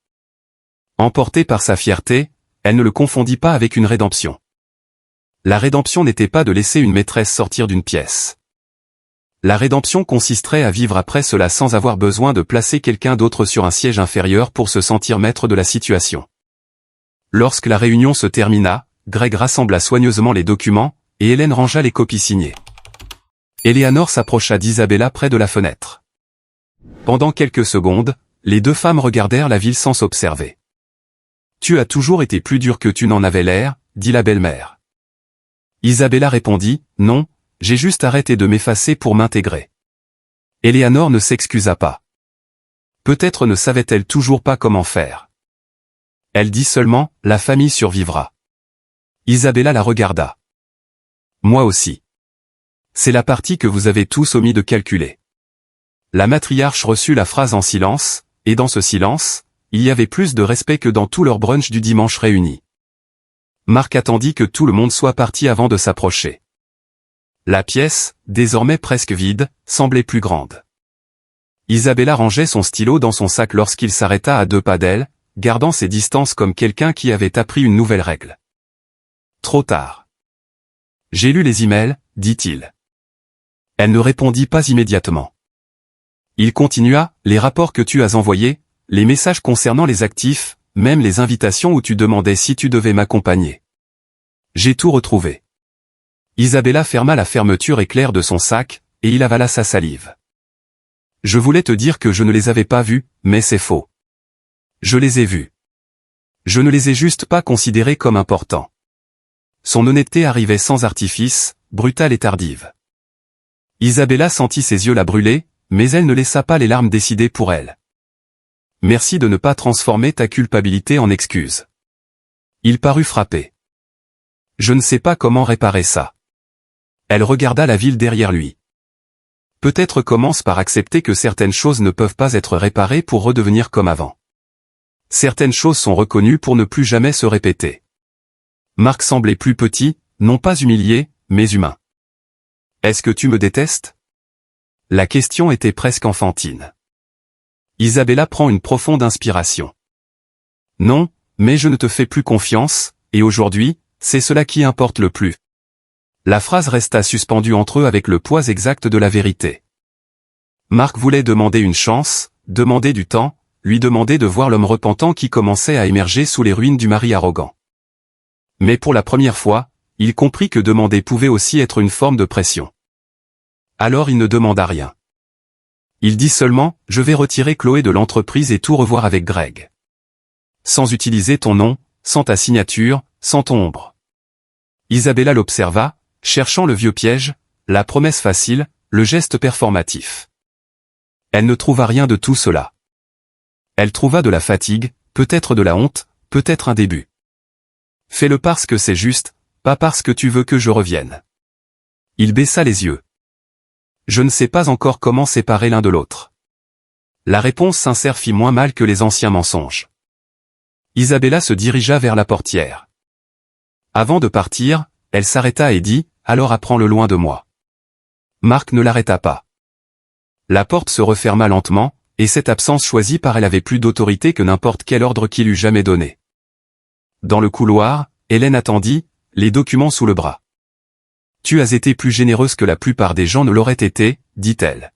Emportée par sa fierté, elle ne le confondit pas avec une rédemption. La rédemption n'était pas de laisser une maîtresse sortir d'une pièce. La rédemption consisterait à vivre après cela sans avoir besoin de placer quelqu'un d'autre sur un siège inférieur pour se sentir maître de la situation. Lorsque la réunion se termina, Greg rassembla soigneusement les documents, et Hélène rangea les copies signées. Eleanor s'approcha d'Isabella près de la fenêtre. Pendant quelques secondes, les deux femmes regardèrent la ville sans s'observer. « Tu as toujours été plus dur que tu n'en avais l'air, » dit la belle-mère. Isabella répondit, « Non, j'ai juste arrêté de m'effacer pour m'intégrer. » Eleanor ne s'excusa pas. Peut-être ne savait-elle toujours pas comment faire. Elle dit seulement, « La famille survivra. » Isabella la regarda. « Moi aussi. C'est la partie que vous avez tous omis de calculer. » La matriarche reçut la phrase en silence, et dans ce silence, il y avait plus de respect que dans tout leur brunch du dimanche réuni. Marc attendit que tout le monde soit parti avant de s'approcher. La pièce, désormais presque vide, semblait plus grande. Isabella rangeait son stylo dans son sac lorsqu'il s'arrêta à 2 pas d'elle, gardant ses distances comme quelqu'un qui avait appris une nouvelle règle. Trop tard. « J'ai lu les emails, dit-il. » Elle ne répondit pas immédiatement. Il continua, « Les rapports que tu as envoyés, les messages concernant les actifs, même les invitations où tu demandais si tu devais m'accompagner. J'ai tout retrouvé. » Isabella ferma la fermeture éclair de son sac, et il avala sa salive. « Je voulais te dire que je ne les avais pas vus, mais c'est faux. Je les ai vus. Je ne les ai juste pas considérés comme importants. » Son honnêteté arrivait sans artifice, brutale et tardive. Isabella sentit ses yeux la brûler, mais elle ne laissa pas les larmes décider pour elle. « Merci de ne pas transformer ta culpabilité en excuse. » Il parut frappé. « Je ne sais pas comment réparer ça. » Elle regarda la ville derrière lui. « Peut-être commence par accepter que certaines choses ne peuvent pas être réparées pour redevenir comme avant. Certaines choses sont reconnues pour ne plus jamais se répéter. » Marc semblait plus petit, non pas humilié, mais humain. « Est-ce que tu me détestes ?» La question était presque enfantine. Isabella prend une profonde inspiration. « Non, mais je ne te fais plus confiance, et aujourd'hui, c'est cela qui importe le plus. » La phrase resta suspendue entre eux avec le poids exact de la vérité. Marc voulait demander une chance, demander du temps, lui demander de voir l'homme repentant qui commençait à émerger sous les ruines du mari arrogant. Mais pour la première fois, il comprit que demander pouvait aussi être une forme de pression. Alors il ne demanda rien. Il dit seulement, « Je vais retirer Chloé de l'entreprise et tout revoir avec Greg. Sans utiliser ton nom, sans ta signature, sans ton ombre. » Isabella l'observa, cherchant le vieux piège, la promesse facile, le geste performatif. Elle ne trouva rien de tout cela. Elle trouva de la fatigue, peut-être de la honte, peut-être un début. « Fais-le parce que c'est juste, pas parce que tu veux que je revienne. » Il baissa les yeux. « Je ne sais pas encore comment séparer l'un de l'autre. » La réponse sincère fit moins mal que les anciens mensonges. Isabella se dirigea vers la portière. Avant de partir, elle s'arrêta et dit, « Alors apprends-le loin de moi. » Marc ne l'arrêta pas. La porte se referma lentement, et cette absence choisie par elle avait plus d'autorité que n'importe quel ordre qu'il eût jamais donné. Dans le couloir, Hélène attendit, les documents sous le bras. « Tu as été plus généreuse que la plupart des gens ne l'auraient été, » dit-elle.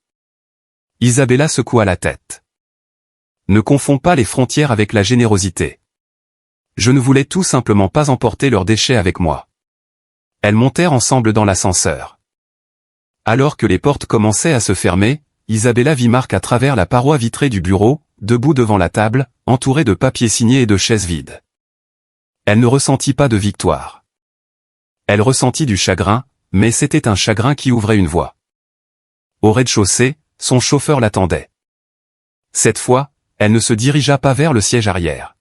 Isabella secoua la tête. « Ne confonds pas les frontières avec la générosité. Je ne voulais tout simplement pas emporter leurs déchets avec moi. » Elles montèrent ensemble dans l'ascenseur. Alors que les portes commençaient à se fermer, Isabella vit Marc à travers la paroi vitrée du bureau, debout devant la table, entouré de papiers signés et de chaises vides. Elle ne ressentit pas de victoire. Elle ressentit du chagrin, mais c'était un chagrin qui ouvrait une voie. Au rez-de-chaussée, son chauffeur l'attendait. Cette fois, elle ne se dirigea pas vers le siège arrière.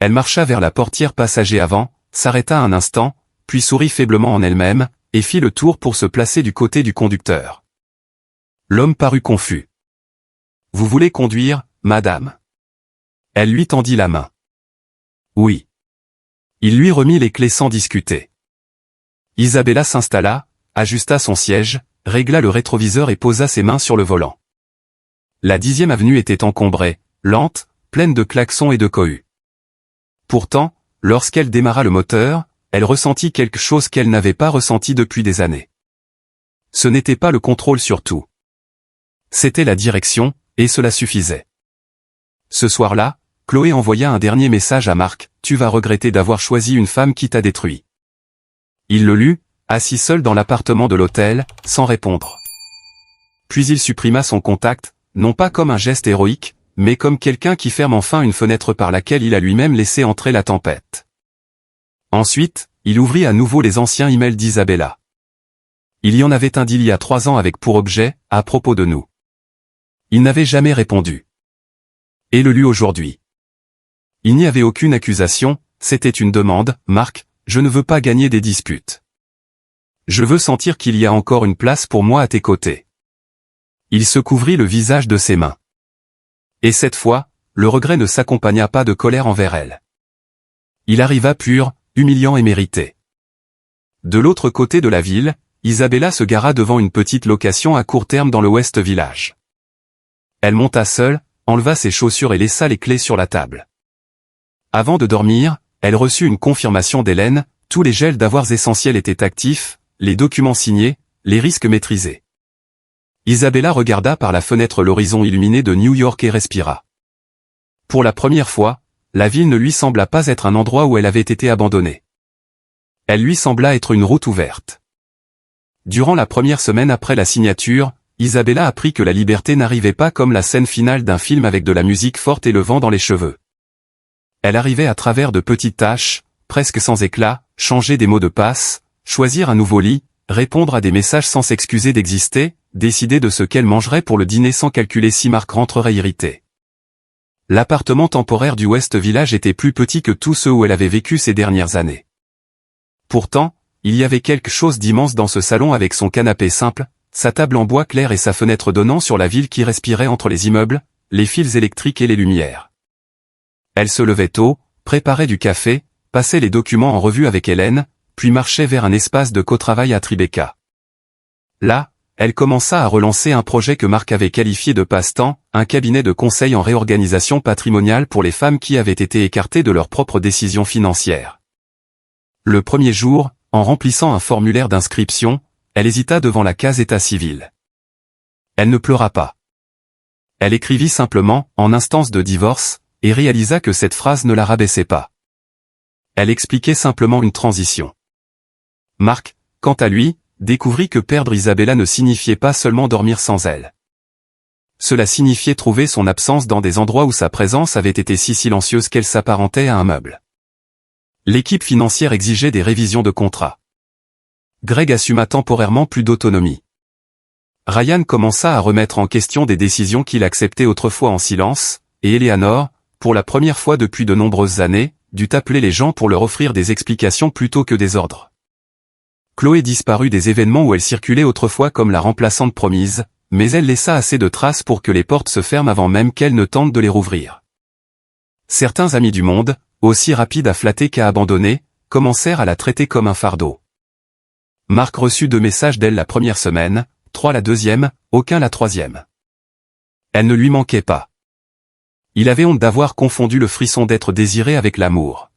Elle marcha vers la portière passager avant, s'arrêta un instant, puis sourit faiblement en elle-même, et fit le tour pour se placer du côté du conducteur. L'homme parut confus. « Vous voulez conduire, madame ?» Elle lui tendit la main. « Oui. » Il lui remit les clés sans discuter. Isabella s'installa, ajusta son siège, régla le rétroviseur et posa ses mains sur le volant. La 10e avenue était encombrée, lente, pleine de klaxons et de cohues. Pourtant, lorsqu'elle démarra le moteur, elle ressentit quelque chose qu'elle n'avait pas ressenti depuis des années. Ce n'était pas le contrôle sur tout. C'était la direction, et cela suffisait. Ce soir-là, Chloé envoya un dernier message à Mark, « Tu vas regretter d'avoir choisi une femme qui t'a détruit. » Il le lut, assis seul dans l'appartement de l'hôtel, sans répondre. Puis il supprima son contact, non pas comme un geste héroïque, mais comme quelqu'un qui ferme enfin une fenêtre par laquelle il a lui-même laissé entrer la tempête. Ensuite, il ouvrit à nouveau les anciens emails d'Isabella. Il y en avait un d'il y a 3 ans avec pour objet, « À propos de nous ». Il n'avait jamais répondu. Et le lut aujourd'hui. Il n'y avait aucune accusation, c'était une demande, « Mark, je ne veux pas gagner des disputes. Je veux sentir qu'il y a encore une place pour moi à tes côtés. » Il se couvrit le visage de ses mains. Et cette fois, le regret ne s'accompagna pas de colère envers elle. Il arriva pur, humiliant et mérité. De l'autre côté de la ville, Isabella se gara devant une petite location à court terme dans le West Village. Elle monta seule, enleva ses chaussures et laissa les clés sur la table. Avant de dormir, elle reçut une confirmation d'Hélène, tous les gels d'avoirs essentiels étaient actifs, les documents signés, les risques maîtrisés. Isabella regarda par la fenêtre l'horizon illuminé de New York et respira. Pour la première fois, la ville ne lui sembla pas être un endroit où elle avait été abandonnée. Elle lui sembla être une route ouverte. Durant la première semaine après la signature, Isabella apprit que la liberté n'arrivait pas comme la scène finale d'un film avec de la musique forte et le vent dans les cheveux. Elle arrivait à travers de petites tâches, presque sans éclat, changer des mots de passe, choisir un nouveau lit, répondre à des messages sans s'excuser d'exister, décider de ce qu'elle mangerait pour le dîner sans calculer si Mark rentrerait irrité. L'appartement temporaire du West Village était plus petit que tous ceux où elle avait vécu ces dernières années. Pourtant, il y avait quelque chose d'immense dans ce salon avec son canapé simple, sa table en bois clair et sa fenêtre donnant sur la ville qui respirait entre les immeubles, les fils électriques et les lumières. Elle se levait tôt, préparait du café, passait les documents en revue avec Hélène, puis marchait vers un espace de co-travail à Tribeca. Là, elle commença à relancer un projet que Mark avait qualifié de passe-temps, un cabinet de conseil en réorganisation patrimoniale pour les femmes qui avaient été écartées de leurs propres décisions financières. Le premier jour, en remplissant un formulaire d'inscription, elle hésita devant la case état civil. Elle ne pleura pas. Elle écrivit simplement « en instance de divorce » et réalisa que cette phrase ne la rabaissait pas. Elle expliquait simplement une transition. Mark, quant à lui, découvrit que perdre Isabella ne signifiait pas seulement dormir sans elle. Cela signifiait trouver son absence dans des endroits où sa présence avait été si silencieuse qu'elle s'apparentait à un meuble. L'équipe financière exigeait des révisions de contrat. Greg assuma temporairement plus d'autonomie. Ryan commença à remettre en question des décisions qu'il acceptait autrefois en silence, et Eleanor, pour la première fois depuis de nombreuses années, dut appeler les gens pour leur offrir des explications plutôt que des ordres. Chloé disparut des événements où elle circulait autrefois comme la remplaçante promise, mais elle laissa assez de traces pour que les portes se ferment avant même qu'elle ne tente de les rouvrir. Certains amis du monde, aussi rapides à flatter qu'à abandonner, commencèrent à la traiter comme un fardeau. Mark reçut 2 messages d'elle la première semaine, 3 la deuxième, aucun la troisième. Elle ne lui manquait pas. Il avait honte d'avoir confondu le frisson d'être désiré avec l'amour.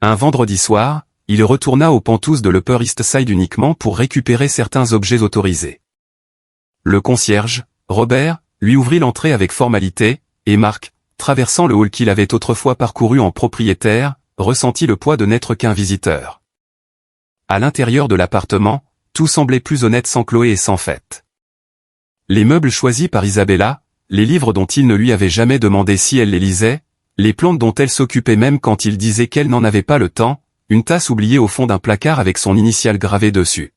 Un vendredi soir, il retourna aux Penthouse de l'Upper East Side uniquement pour récupérer certains objets autorisés. Le concierge, Robert, lui ouvrit l'entrée avec formalité, et Mark, traversant le hall qu'il avait autrefois parcouru en propriétaire, ressentit le poids de n'être qu'un visiteur. À l'intérieur de l'appartement, tout semblait plus honnête sans Chloé et sans Fête. Les meubles choisis par Isabella, les livres dont il ne lui avait jamais demandé si elle les lisait, les plantes dont elle s'occupait même quand il disait qu'elle n'en avait pas le temps, une tasse oubliée au fond d'un placard avec son initiale gravée dessus.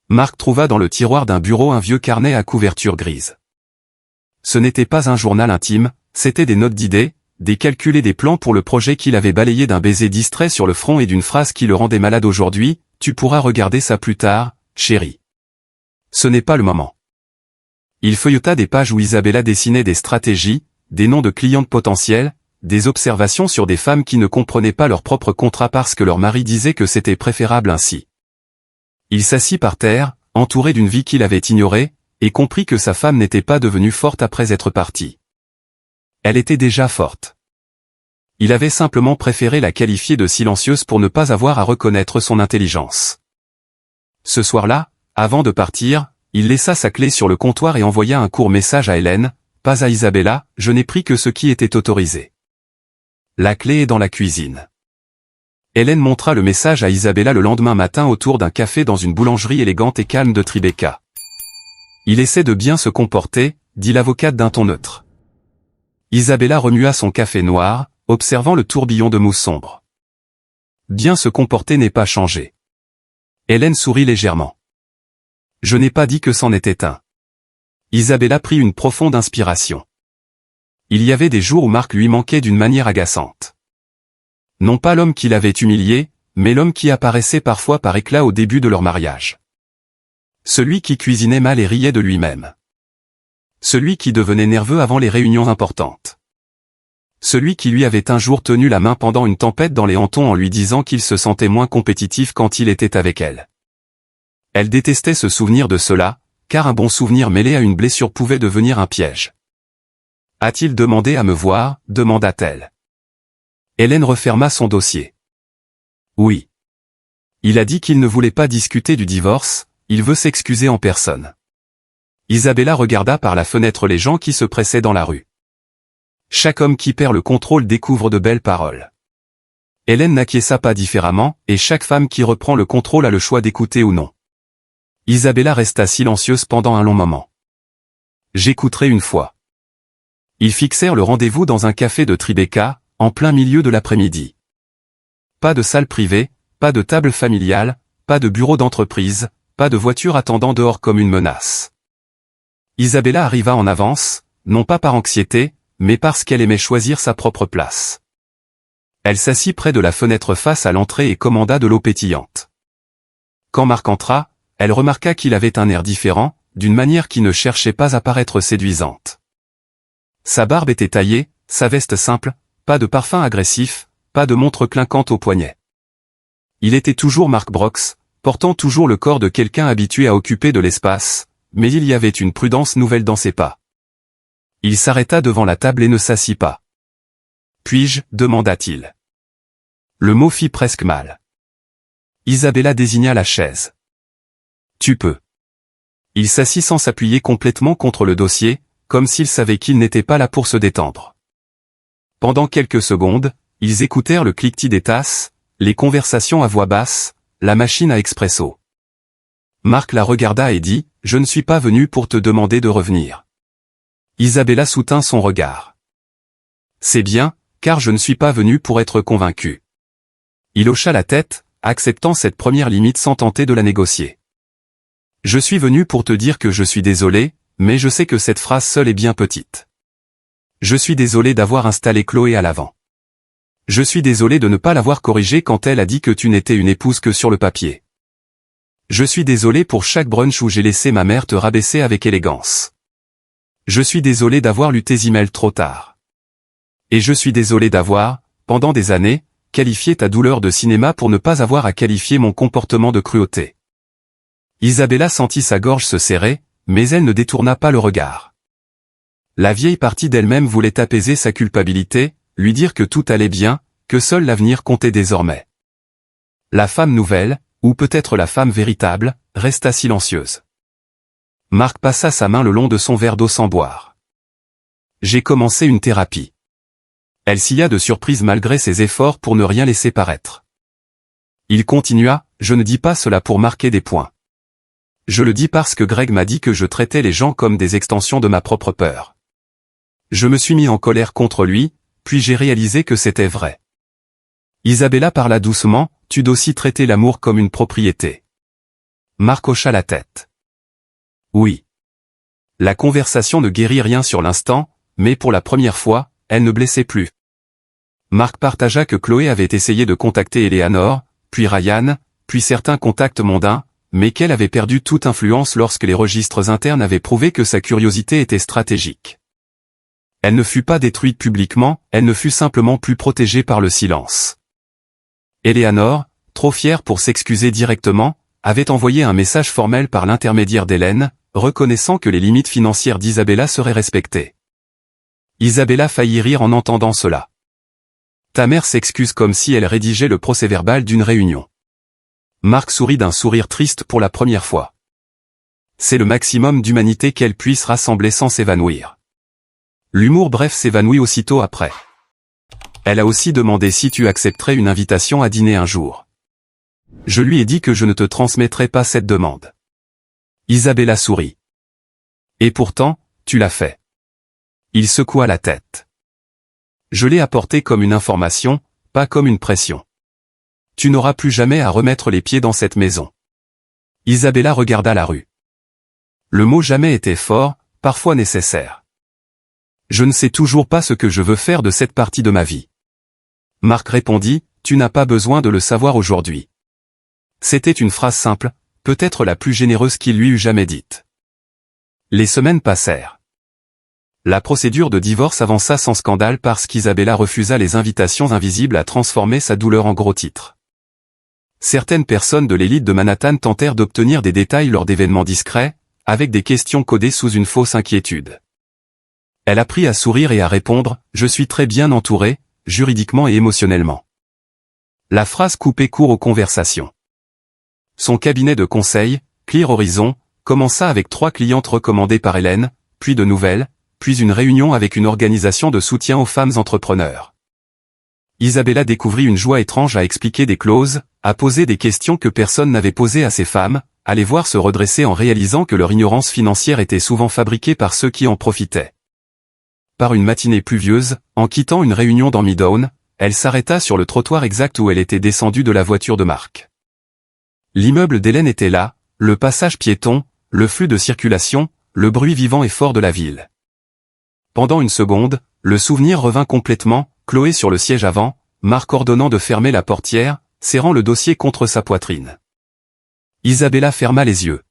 Mark trouva dans le tiroir d'un bureau un vieux carnet à couverture grise. Ce n'était pas un journal intime, c'était des notes d'idées, des calculs et des plans pour le projet qu'il avait balayé d'un baiser distrait sur le front et d'une phrase qui le rendait malade aujourd'hui, « Tu pourras regarder ça plus tard, chérie. Ce n'est pas le moment. » Il feuilleta des pages où Isabella dessinait des stratégies, des noms de clientes potentielles, des observations sur des femmes qui ne comprenaient pas leur propre contrat parce que leur mari disait que c'était préférable ainsi. Il s'assit par terre, entouré d'une vie qu'il avait ignorée, et comprit que sa femme n'était pas devenue forte après être partie. Elle était déjà forte. Il avait simplement préféré la qualifier de silencieuse pour ne pas avoir à reconnaître son intelligence. Ce soir-là, avant de partir, il laissa sa clé sur le comptoir et envoya un court message à Hélène, pas à Isabella, je n'ai pris que ce qui était autorisé. La clé est dans la cuisine. Hélène montra le message à Isabella le lendemain matin autour d'un café dans une boulangerie élégante et calme de Tribeca. Il essaie de bien se comporter, dit l'avocate d'un ton neutre. Isabella remua son café noir, observant le tourbillon de mousse sombre. Bien se comporter n'est pas changé. Hélène sourit légèrement. Je n'ai pas dit que c'en était un. Isabella prit une profonde inspiration. Il y avait des jours où Marc lui manquait d'une manière agaçante. Non pas l'homme qui l'avait humilié, mais l'homme qui apparaissait parfois par éclat au début de leur mariage. Celui qui cuisinait mal et riait de lui-même. Celui qui devenait nerveux avant les réunions importantes. Celui qui lui avait un jour tenu la main pendant une tempête dans les hantons en lui disant qu'il se sentait moins compétitif quand il était avec elle. Elle détestait se souvenir de cela, car un bon souvenir mêlé à une blessure pouvait devenir un piège. « A-t-il demandé à me voir ?» demanda-t-elle. Hélène referma son dossier. « Oui. Il a dit qu'il ne voulait pas discuter du divorce, il veut s'excuser en personne. » Isabella regarda par la fenêtre les gens qui se pressaient dans la rue. Chaque homme qui perd le contrôle découvre de belles paroles. Hélène n'acquiesça pas différemment, et chaque femme qui reprend le contrôle a le choix d'écouter ou non. Isabella resta silencieuse pendant un long moment. « J'écouterai une fois. » Ils fixèrent le rendez-vous dans un café de Tribeca, en plein milieu de l'après-midi. Pas de salle privée, pas de table familiale, pas de bureau d'entreprise, pas de voiture attendant dehors comme une menace. Isabella arriva en avance, non pas par anxiété, mais parce qu'elle aimait choisir sa propre place. Elle s'assit près de la fenêtre face à l'entrée et commanda de l'eau pétillante. Quand Marc entra, elle remarqua qu'il avait un air différent, d'une manière qui ne cherchait pas à paraître séduisante. Sa barbe était taillée, sa veste simple, pas de parfum agressif, pas de montre clinquante au poignet. Il était toujours Marc Brox, portant toujours le corps de quelqu'un habitué à occuper de l'espace, mais il y avait une prudence nouvelle dans ses pas. Il s'arrêta devant la table et ne s'assit pas. « Puis-je » demanda-t-il. Le mot fit presque mal. Isabella désigna la chaise. « Tu peux. » Il s'assit sans s'appuyer complètement contre le dossier, comme s'il savait qu'il n'était pas là pour se détendre. Pendant quelques secondes, ils écoutèrent le cliquetis des tasses, les conversations à voix basse, la machine à expresso. Marc la regarda et dit « Je ne suis pas venu pour te demander de revenir. » Isabella soutint son regard. « C'est bien, car je ne suis pas venu pour être convaincu. » Il hocha la tête, acceptant cette première limite sans tenter de la négocier. « Je suis venu pour te dire que je suis désolé, mais je sais que cette phrase seule est bien petite. Je suis désolé d'avoir installé Chloé à l'avant. Je suis désolé de ne pas l'avoir corrigée quand elle a dit que tu n'étais une épouse que sur le papier. Je suis désolé pour chaque brunch où j'ai laissé ma mère te rabaisser avec élégance. Je suis désolé d'avoir lu tes emails trop tard. Et je suis désolé d'avoir, pendant des années, qualifié ta douleur de cinéma pour ne pas avoir à qualifier mon comportement de cruauté. » Isabella sentit sa gorge se serrer, mais elle ne détourna pas le regard. La vieille partie d'elle-même voulait apaiser sa culpabilité, lui dire que tout allait bien, que seul l'avenir comptait désormais. La femme nouvelle, ou peut-être la femme véritable, resta silencieuse. Marc passa sa main le long de son verre d'eau sans boire. « J'ai commencé une thérapie. » Elle silla de surprise malgré ses efforts pour ne rien laisser paraître. Il continua, « Je ne dis pas cela pour marquer des points. Je le dis parce que Greg m'a dit que je traitais les gens comme des extensions de ma propre peur. Je me suis mis en colère contre lui, puis j'ai réalisé que c'était vrai. » Isabella parla doucement, « Tu dois aussi traiter l'amour comme une propriété. » Marc hocha la tête. « Oui. » La conversation ne guérit rien sur l'instant, mais pour la première fois, elle ne blessait plus. Marc partagea que Chloé avait essayé de contacter Eleanor, puis Ryan, puis certains contacts mondains, mais qu'elle avait perdu toute influence lorsque les registres internes avaient prouvé que sa curiosité était stratégique. Elle ne fut pas détruite publiquement, elle ne fut simplement plus protégée par le silence. Eleanor, trop fière pour s'excuser directement, avait envoyé un message formel par l'intermédiaire d'Hélène, reconnaissant que les limites financières d'Isabella seraient respectées. Isabella faillit rire en entendant cela. « Ta mère s'excuse comme si elle rédigeait le procès-verbal d'une réunion. Marc sourit d'un sourire triste pour la première fois. C'est le maximum d'humanité qu'elle puisse rassembler sans s'évanouir. L'humour bref s'évanouit aussitôt après. Elle a aussi demandé si tu accepterais une invitation à dîner un jour. Je lui ai dit que je ne te transmettrai pas cette demande. Isabella sourit. Et pourtant, tu l'as fait. Il secoua la tête. Je l'ai apporté comme une information, pas comme une pression. Tu n'auras plus jamais à remettre les pieds dans cette maison. Isabella regarda la rue. Le mot jamais était fort, parfois nécessaire. Je ne sais toujours pas ce que je veux faire de cette partie de ma vie. Marc répondit, tu n'as pas besoin de le savoir aujourd'hui. C'était une phrase simple, peut-être la plus généreuse qu'il lui eût jamais dite. Les semaines passèrent. La procédure de divorce avança sans scandale parce qu'Isabella refusa les invitations invisibles à transformer sa douleur en gros titres. Certaines personnes de l'élite de Manhattan tentèrent d'obtenir des détails lors d'événements discrets, avec des questions codées sous une fausse inquiétude. Elle apprit à sourire et à répondre « Je suis très bien entourée, juridiquement et émotionnellement ». La phrase coupait court aux conversations. Son cabinet de conseil, Clear Horizon, commença avec 3 clientes recommandées par Hélène, puis de nouvelles, puis une réunion avec une organisation de soutien aux femmes entrepreneurs. Isabella découvrit une joie étrange à expliquer des clauses, à poser des questions que personne n'avait posées à ces femmes, à les voir se redresser en réalisant que leur ignorance financière était souvent fabriquée par ceux qui en profitaient. Par une matinée pluvieuse, en quittant une réunion dans Midtown, elle s'arrêta sur le trottoir exact où elle était descendue de la voiture de Marc. L'immeuble d'Hélène était là, le passage piéton, le flux de circulation, le bruit vivant et fort de la ville. Pendant une seconde, le souvenir revint complètement, Chloé sur le siège avant, Marc ordonnant de fermer la portière, serrant le dossier contre sa poitrine. Isabella ferma les yeux.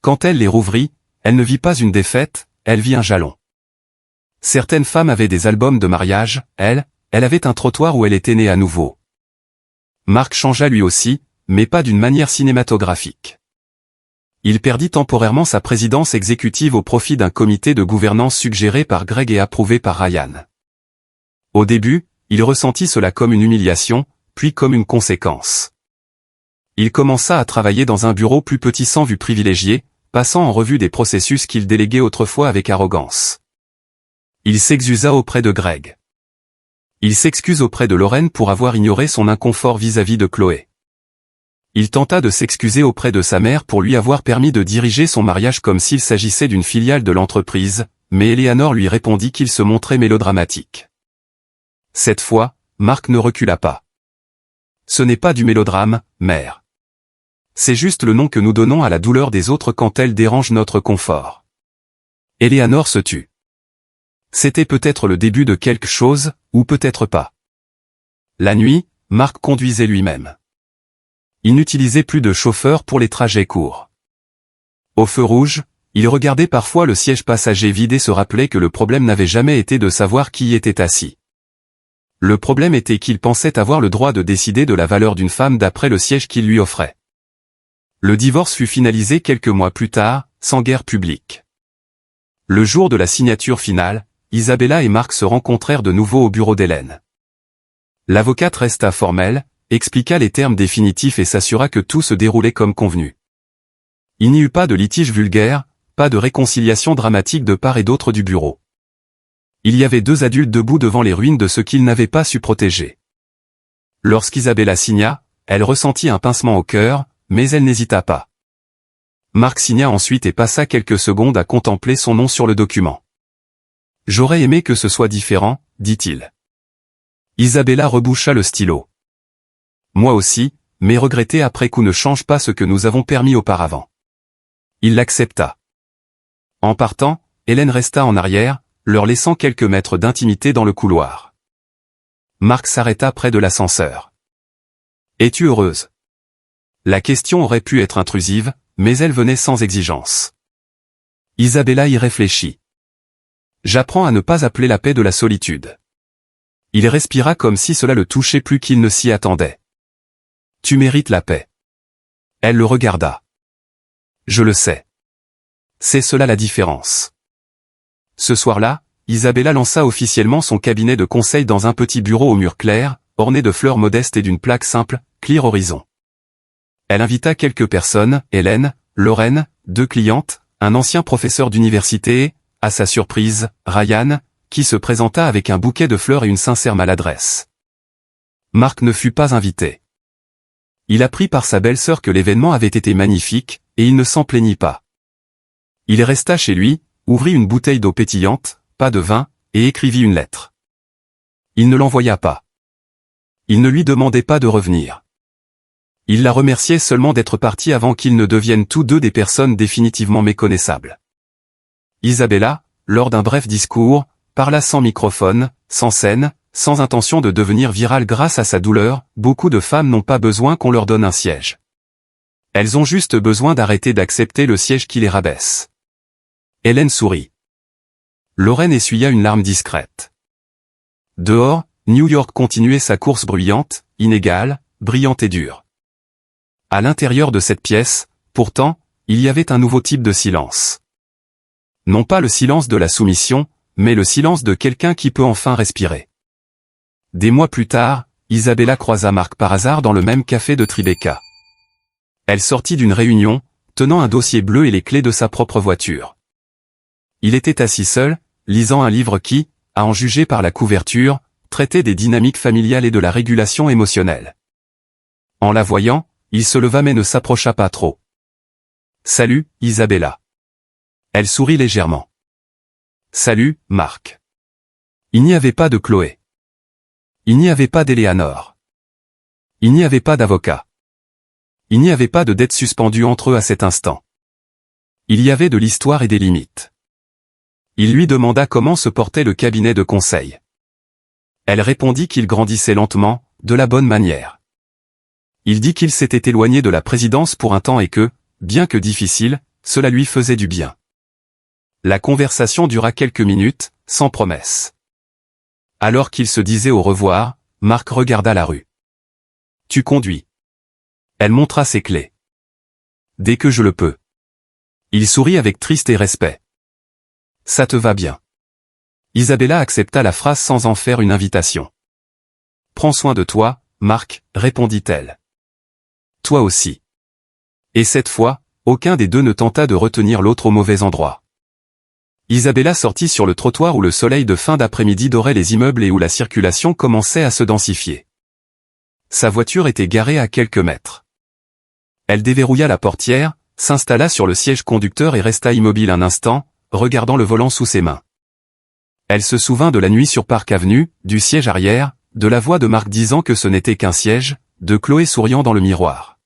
Quand elle les rouvrit, elle ne vit pas une défaite, elle vit un jalon. Certaines femmes avaient des albums de mariage, elle avait un trottoir où elle était née à nouveau. Marc changea lui aussi, mais pas d'une manière cinématographique. Il perdit temporairement sa présidence exécutive au profit d'un comité de gouvernance suggéré par Greg et approuvé par Ryan. Au début, il ressentit cela comme une humiliation, puis comme une conséquence. Il commença à travailler dans un bureau plus petit sans vue privilégiée, passant en revue des processus qu'il déléguait autrefois avec arrogance. Il s'excusa auprès de Greg. Il s'excuse auprès de Lorraine pour avoir ignoré son inconfort vis-à-vis de Chloé. Il tenta de s'excuser auprès de sa mère pour lui avoir permis de diriger son mariage comme s'il s'agissait d'une filiale de l'entreprise, mais Eleanor lui répondit qu'il se montrait mélodramatique. Cette fois, Marc ne recula pas. Ce n'est pas du mélodrame, mère. C'est juste le nom que nous donnons à la douleur des autres quand elle dérange notre confort. Eleanor se tut. C'était peut-être le début de quelque chose, ou peut-être pas. La nuit, Marc conduisait lui-même. Il n'utilisait plus de chauffeur pour les trajets courts. Au feu rouge, il regardait parfois le siège passager vide et se rappelait que le problème n'avait jamais été de savoir qui y était assis. Le problème était qu'il pensait avoir le droit de décider de la valeur d'une femme d'après le siège qu'il lui offrait. Le divorce fut finalisé quelques mois plus tard, sans guerre publique. Le jour de la signature finale, Isabella et Marc se rencontrèrent de nouveau au bureau d'Hélène. L'avocate resta formelle, expliqua les termes définitifs et s'assura que tout se déroulait comme convenu. Il n'y eut pas de litige vulgaire, pas de réconciliation dramatique de part et d'autre du bureau. Il y avait 2 adultes debout devant les ruines de ce qu'ils n'avaient pas su protéger. Lorsqu'Isabella signa, elle ressentit un pincement au cœur, mais elle n'hésita pas. Marc signa ensuite et passa quelques secondes à contempler son nom sur le document. « J'aurais aimé que ce soit différent, dit-il. » Isabella reboucha le stylo. « Moi aussi, mais regretter après coup ne change pas ce que nous avons permis auparavant. » Il l'accepta. En partant, Hélène resta en arrière, leur laissant quelques mètres d'intimité dans le couloir. Marc s'arrêta près de l'ascenseur. « Es-tu heureuse ?» La question aurait pu être intrusive, mais elle venait sans exigence. Isabella y réfléchit. « J'apprends à ne pas appeler la paix de la solitude. » Il respira comme si cela le touchait plus qu'il ne s'y attendait. « Tu mérites la paix. » Elle le regarda. « Je le sais. C'est cela la différence. » Ce soir-là, Isabella lança officiellement son cabinet de conseil dans un petit bureau au mur clair, orné de fleurs modestes et d'une plaque simple, Clear Horizon. Elle invita quelques personnes, Hélène, Lorraine, 2 clientes, un ancien professeur d'université et, à sa surprise, Ryan, qui se présenta avec un bouquet de fleurs et une sincère maladresse. Marc ne fut pas invité. Il apprit par sa belle-sœur que l'événement avait été magnifique, et il ne s'en plaignit pas. Il resta chez lui, ouvrit une bouteille d'eau pétillante, pas de vin, et écrivit une lettre. Il ne l'envoya pas. Il ne lui demandait pas de revenir. Il la remerciait seulement d'être partie avant qu'ils ne deviennent tous deux des personnes définitivement méconnaissables. Isabella, lors d'un bref discours, parla sans microphone, sans scène, sans intention de devenir virale grâce à sa douleur. Beaucoup de femmes n'ont pas besoin qu'on leur donne un siège. Elles ont juste besoin d'arrêter d'accepter le siège qui les rabaisse. Hélène sourit. Lorraine essuya une larme discrète. Dehors, New York continuait sa course bruyante, inégale, brillante et dure. À l'intérieur de cette pièce, pourtant, il y avait un nouveau type de silence. Non pas le silence de la soumission, mais le silence de quelqu'un qui peut enfin respirer. Des mois plus tard, Isabella croisa Marc par hasard dans le même café de Tribeca. Elle sortit d'une réunion, tenant un dossier bleu et les clés de sa propre voiture. Il était assis seul, lisant un livre qui, à en juger par la couverture, traitait des dynamiques familiales et de la régulation émotionnelle. En la voyant, il se leva mais ne s'approcha pas trop. « Salut, Isabella. » Elle sourit légèrement. « Salut, Marc. » Il n'y avait pas de Chloé. Il n'y avait pas d'Eleanor. Il n'y avait pas d'avocat. Il n'y avait pas de dette suspendue entre eux à cet instant. Il y avait de l'histoire et des limites. Il lui demanda comment se portait le cabinet de conseil. Elle répondit qu'il grandissait lentement, de la bonne manière. Il dit qu'il s'était éloigné de la présidence pour un temps et que, bien que difficile, cela lui faisait du bien. La conversation dura quelques minutes, sans promesse. Alors qu'il se disait au revoir, Marc regarda la rue. « Tu conduis. » Elle montra ses clés. « Dès que je le peux. » Il sourit avec triste et respect. « Ça te va bien. » Isabella accepta la phrase sans en faire une invitation. « Prends soin de toi, Marc, » répondit-elle. « Toi aussi. » Et cette fois, aucun des deux ne tenta de retenir l'autre au mauvais endroit. Isabella sortit sur le trottoir où le soleil de fin d'après-midi dorait les immeubles et où la circulation commençait à se densifier. Sa voiture était garée à quelques mètres. Elle déverrouilla la portière, s'installa sur le siège conducteur et resta immobile un instant, regardant le volant sous ses mains. Elle se souvint de la nuit sur Park Avenue, du siège arrière, de la voix de Marc disant que ce n'était qu'un siège, de Chloé souriant dans le miroir.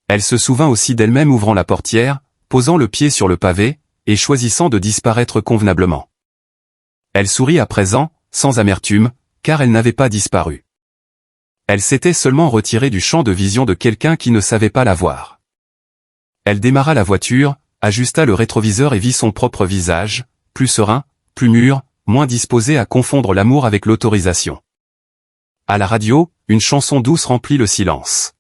Elle se souvint aussi d'elle-même ouvrant la portière, posant le pied sur le pavé, et choisissant de disparaître convenablement. Elle sourit à présent, sans amertume, car elle n'avait pas disparu. Elle s'était seulement retirée du champ de vision de quelqu'un qui ne savait pas la voir. Elle démarra la voiture, ajusta le rétroviseur et vit son propre visage, plus serein, plus mûr, moins disposé à confondre l'amour avec l'autorisation. À la radio, une chanson douce remplit le silence.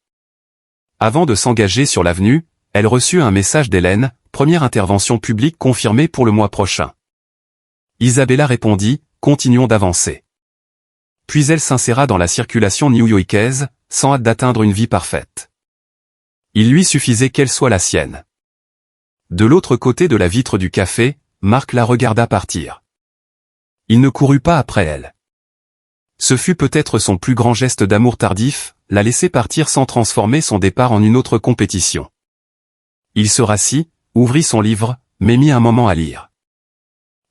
Avant de s'engager sur l'avenue, elle reçut un message d'Hélène, première intervention publique confirmée pour le mois prochain. Isabella répondit, continuons d'avancer. Puis elle s'inséra dans la circulation new-yorkaise, sans hâte d'atteindre une vie parfaite. Il lui suffisait qu'elle soit la sienne. De l'autre côté de la vitre du café, Marc la regarda partir. Il ne courut pas après elle. Ce fut peut-être son plus grand geste d'amour tardif, la laisser partir sans transformer son départ en une autre compétition. Il se rassit, ouvrit son livre, mais mit un moment à lire.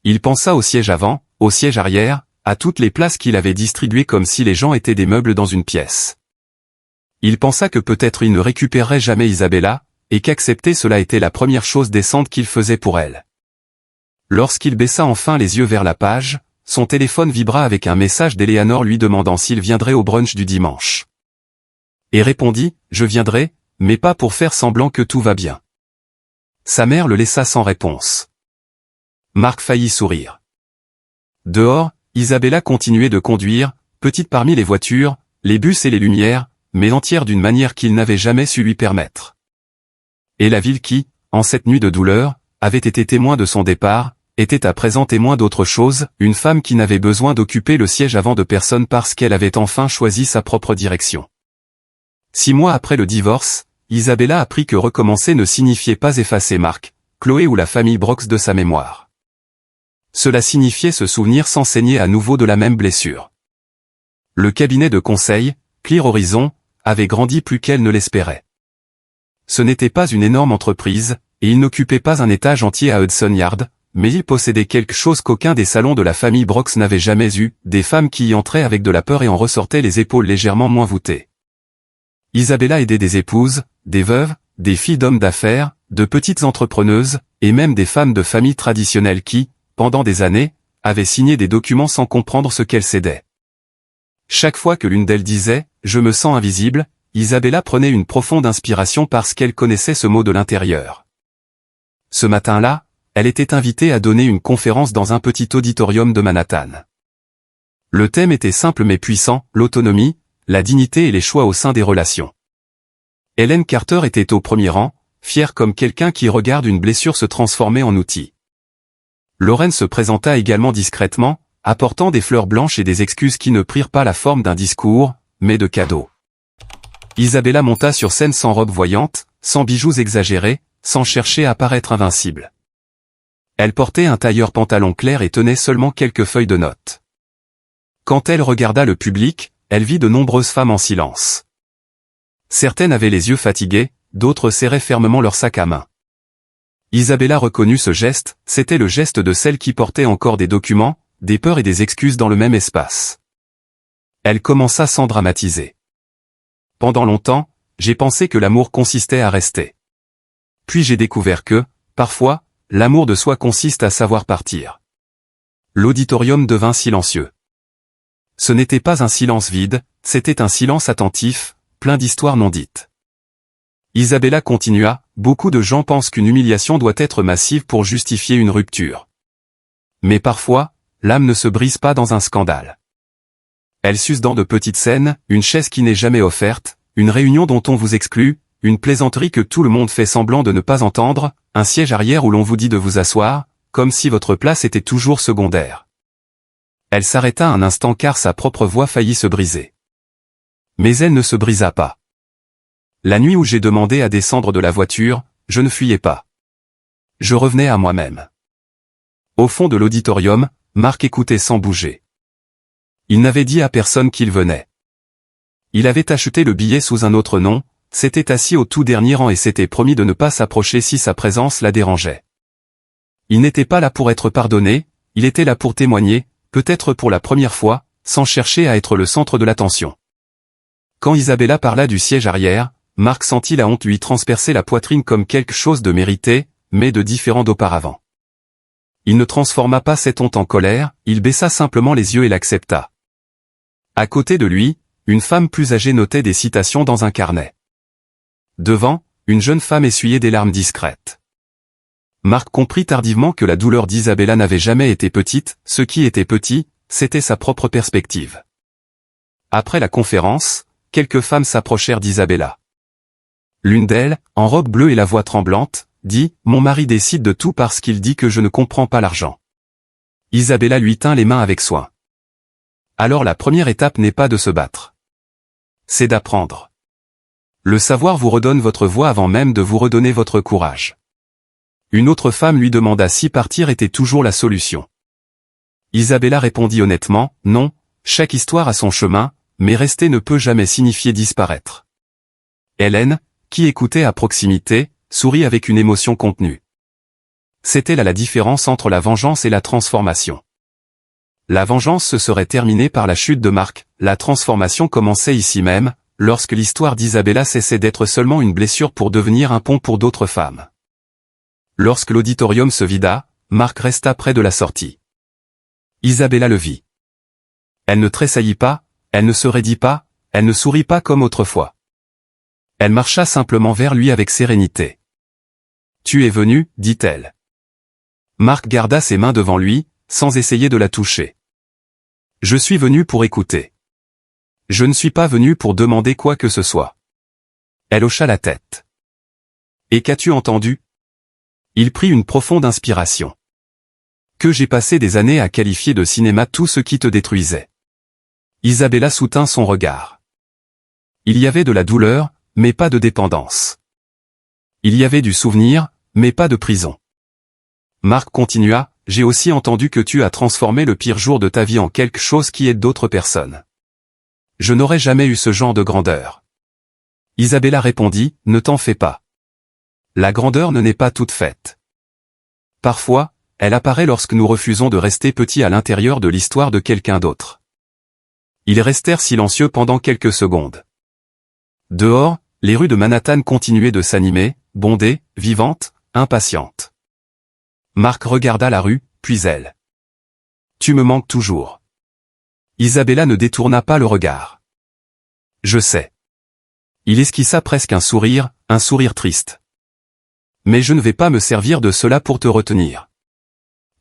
Il pensa au siège avant, au siège arrière, à toutes les places qu'il avait distribuées comme si les gens étaient des meubles dans une pièce. Il pensa que peut-être il ne récupérerait jamais Isabella, et qu'accepter cela était la première chose décente qu'il faisait pour elle. Lorsqu'il baissa enfin les yeux vers la page, son téléphone vibra avec un message d'Eleanor lui demandant s'il viendrait au brunch du dimanche. Et répondit, « Je viendrai, mais pas pour faire semblant que tout va bien. » Sa mère le laissa sans réponse. Marc faillit sourire. Dehors, Isabella continuait de conduire, petite parmi les voitures, les bus et les lumières, mais entière d'une manière qu'il n'avait jamais su lui permettre. Et la ville qui, en cette nuit de douleur, avait été témoin de son départ, était à présent témoin d'autre chose, une femme qui n'avait besoin d'occuper le siège avant de personne parce qu'elle avait enfin choisi sa propre direction. 6 mois après le divorce, Isabella apprit que recommencer ne signifiait pas effacer Mark, Chloé ou la famille Brox de sa mémoire. Cela signifiait se souvenir sans saigner à nouveau de la même blessure. Le cabinet de conseil, Clear Horizon, avait grandi plus qu'elle ne l'espérait. Ce n'était pas une énorme entreprise, et il n'occupait pas un étage entier à Hudson Yard, mais il possédait quelque chose qu'aucun des salons de la famille Brox n'avait jamais eu, des femmes qui y entraient avec de la peur et en ressortaient les épaules légèrement moins voûtées. Isabella aidait des épouses, des veuves, des filles d'hommes d'affaires, de petites entrepreneuses, et même des femmes de famille traditionnelles qui, pendant des années, avaient signé des documents sans comprendre ce qu'elles cédaient. Chaque fois que l'une d'elles disait « Je me sens invisible », Isabella prenait une profonde inspiration parce qu'elle connaissait ce mot de l'intérieur. Ce matin-là, elle était invitée à donner une conférence dans un petit auditorium de Manhattan. Le thème était simple mais puissant, l'autonomie, la dignité et les choix au sein des relations. Helen Carter était au premier rang, fière comme quelqu'un qui regarde une blessure se transformer en outil. Lauren se présenta également discrètement, apportant des fleurs blanches et des excuses qui ne prirent pas la forme d'un discours, mais de cadeaux. Isabella monta sur scène sans robe voyante, sans bijoux exagérés, sans chercher à paraître invincible. Elle portait un tailleur pantalon clair et tenait seulement quelques feuilles de notes. Quand elle regarda le public, elle vit de nombreuses femmes en silence. Certaines avaient les yeux fatigués, d'autres serraient fermement leur sac à main. Isabella reconnut ce geste, c'était le geste de celle qui portait encore des documents, des peurs et des excuses dans le même espace. Elle commença sans dramatiser. Pendant longtemps, j'ai pensé que l'amour consistait à rester. Puis j'ai découvert que, parfois, l'amour de soi consiste à savoir partir. L'auditorium devint silencieux. Ce n'était pas un silence vide, c'était un silence attentif, plein d'histoires non dites. Isabella continua, beaucoup de gens pensent qu'une humiliation doit être massive pour justifier une rupture. Mais parfois, l'âme ne se brise pas dans un scandale. Elle s'use dans de petites scènes, une chaise qui n'est jamais offerte, une réunion dont on vous exclut, une plaisanterie que tout le monde fait semblant de ne pas entendre, un siège arrière où l'on vous dit de vous asseoir, comme si votre place était toujours secondaire. Elle s'arrêta un instant car sa propre voix faillit se briser. Mais elle ne se brisa pas. La nuit où j'ai demandé à descendre de la voiture, je ne fuyais pas. Je revenais à moi-même. Au fond de l'auditorium, Mark écoutait sans bouger. Il n'avait dit à personne qu'il venait. Il avait acheté le billet sous un autre nom, s'était assis au tout dernier rang et s'était promis de ne pas s'approcher si sa présence la dérangeait. Il n'était pas là pour être pardonné, il était là pour témoigner, peut-être pour la première fois, sans chercher à être le centre de l'attention. Quand Isabella parla du siège arrière, Mark sentit la honte lui transpercer la poitrine comme quelque chose de mérité, mais de différent d'auparavant. Il ne transforma pas cette honte en colère, il baissa simplement les yeux et l'accepta. À côté de lui, une femme plus âgée notait des citations dans un carnet. Devant, une jeune femme essuyait des larmes discrètes. Mark comprit tardivement que la douleur d'Isabella n'avait jamais été petite, ce qui était petit, c'était sa propre perspective. Après la conférence, quelques femmes s'approchèrent d'Isabella. L'une d'elles, en robe bleue et la voix tremblante, dit « Mon mari décide de tout parce qu'il dit que je ne comprends pas l'argent. » Isabella lui tint les mains avec soin. Alors la première étape n'est pas de se battre. C'est d'apprendre. Le savoir vous redonne votre voix avant même de vous redonner votre courage. Une autre femme lui demanda si partir était toujours la solution. Isabella répondit honnêtement, non, chaque histoire a son chemin, mais rester ne peut jamais signifier disparaître. Hélène, qui écoutait à proximité, sourit avec une émotion contenue. C'était là la différence entre la vengeance et la transformation. La vengeance se serait terminée par la chute de Mark, la transformation commençait ici même, lorsque l'histoire d'Isabella cessait d'être seulement une blessure pour devenir un pont pour d'autres femmes. Lorsque l'auditorium se vida, Mark resta près de la sortie. Isabella le vit. Elle ne tressaillit pas, elle ne se raidit pas, elle ne sourit pas comme autrefois. Elle marcha simplement vers lui avec sérénité. « Tu es venu, dit-elle. » Mark garda ses mains devant lui, sans essayer de la toucher. « Je suis venu pour écouter. Je ne suis pas venu pour demander quoi que ce soit. » Elle hocha la tête. « Et qu'as-tu entendu ?» Il prit une profonde inspiration. Que j'ai passé des années à qualifier de cinéma tout ce qui te détruisait. Isabella soutint son regard. Il y avait de la douleur, mais pas de dépendance. Il y avait du souvenir, mais pas de prison. Marc continua, j'ai aussi entendu que tu as transformé le pire jour de ta vie en quelque chose qui aide d'autres personnes. Je n'aurais jamais eu ce genre de grandeur. Isabella répondit, ne t'en fais pas. La grandeur ne n'est pas toute faite. Parfois, elle apparaît lorsque nous refusons de rester petits à l'intérieur de l'histoire de quelqu'un d'autre. Ils restèrent silencieux pendant quelques secondes. Dehors, les rues de Manhattan continuaient de s'animer, bondées, vivantes, impatientes. Marc regarda la rue, puis elle. Tu me manques toujours. Isabella ne détourna pas le regard. Je sais. Il esquissa presque un sourire triste. Mais je ne vais pas me servir de cela pour te retenir.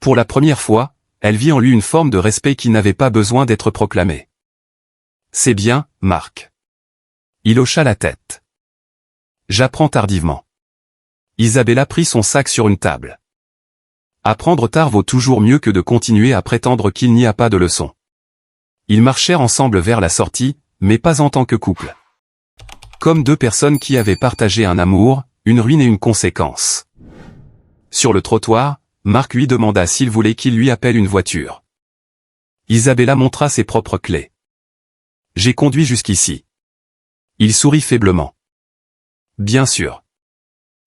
Pour la première fois, elle vit en lui une forme de respect qui n'avait pas besoin d'être proclamée. C'est bien, Marc. Il hocha la tête. J'apprends tardivement. Isabella prit son sac sur une table. Apprendre tard vaut toujours mieux que de continuer à prétendre qu'il n'y a pas de leçon. Ils marchèrent ensemble vers la sortie, mais pas en tant que couple. Comme deux personnes qui avaient partagé un amour, une ruine et une conséquence. Sur le trottoir, Marc lui demanda s'il voulait qu'il lui appelle une voiture. Isabella montra ses propres clés. J'ai conduit jusqu'ici. Il sourit faiblement. Bien sûr.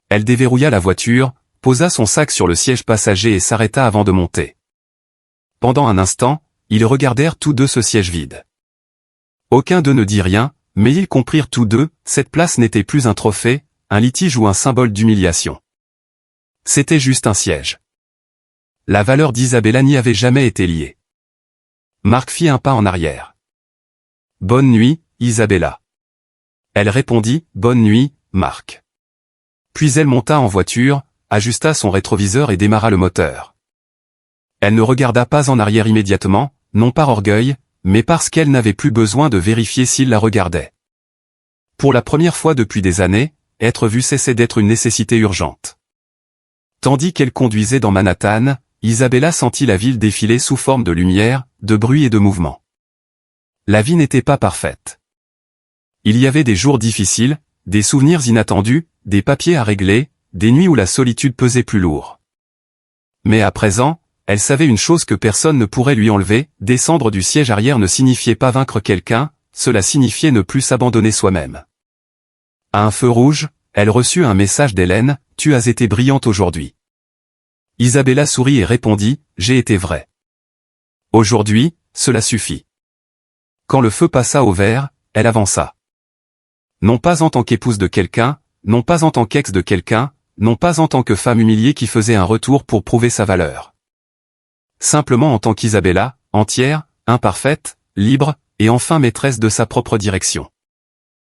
Elle déverrouilla la voiture, posa son sac sur le siège passager et s'arrêta avant de monter. Pendant un instant, ils regardèrent tous deux ce siège vide. Aucun d'eux ne dit rien, mais ils comprirent tous deux, cette place n'était plus un trophée, un litige ou un symbole d'humiliation. C'était juste un siège. La valeur d'Isabella n'y avait jamais été liée. Marc fit un pas en arrière. Bonne nuit, Isabella. Elle répondit, bonne nuit, Marc. Puis elle monta en voiture, ajusta son rétroviseur et démarra le moteur. Elle ne regarda pas en arrière immédiatement, non par orgueil, mais parce qu'elle n'avait plus besoin de vérifier s'il la regardait. Pour la première fois depuis des années, être vue cessait d'être une nécessité urgente. Tandis qu'elle conduisait dans Manhattan, Isabella sentit la ville défiler sous forme de lumière, de bruit et de mouvement. La vie n'était pas parfaite. Il y avait des jours difficiles, des souvenirs inattendus, des papiers à régler, des nuits où la solitude pesait plus lourd. Mais à présent, elle savait une chose que personne ne pourrait lui enlever, descendre du siège arrière ne signifiait pas vaincre quelqu'un, cela signifiait ne plus s'abandonner soi-même. À un feu rouge, elle reçut un message d'Hélène, « Tu as été brillante aujourd'hui. » Isabella sourit et répondit, « J'ai été vraie. Aujourd'hui, cela suffit. » Quand le feu passa au vert, elle avança. Non pas en tant qu'épouse de quelqu'un, non pas en tant qu'ex de quelqu'un, non pas en tant que femme humiliée qui faisait un retour pour prouver sa valeur. Simplement en tant qu'Isabella, entière, imparfaite, libre, et enfin maîtresse de sa propre direction.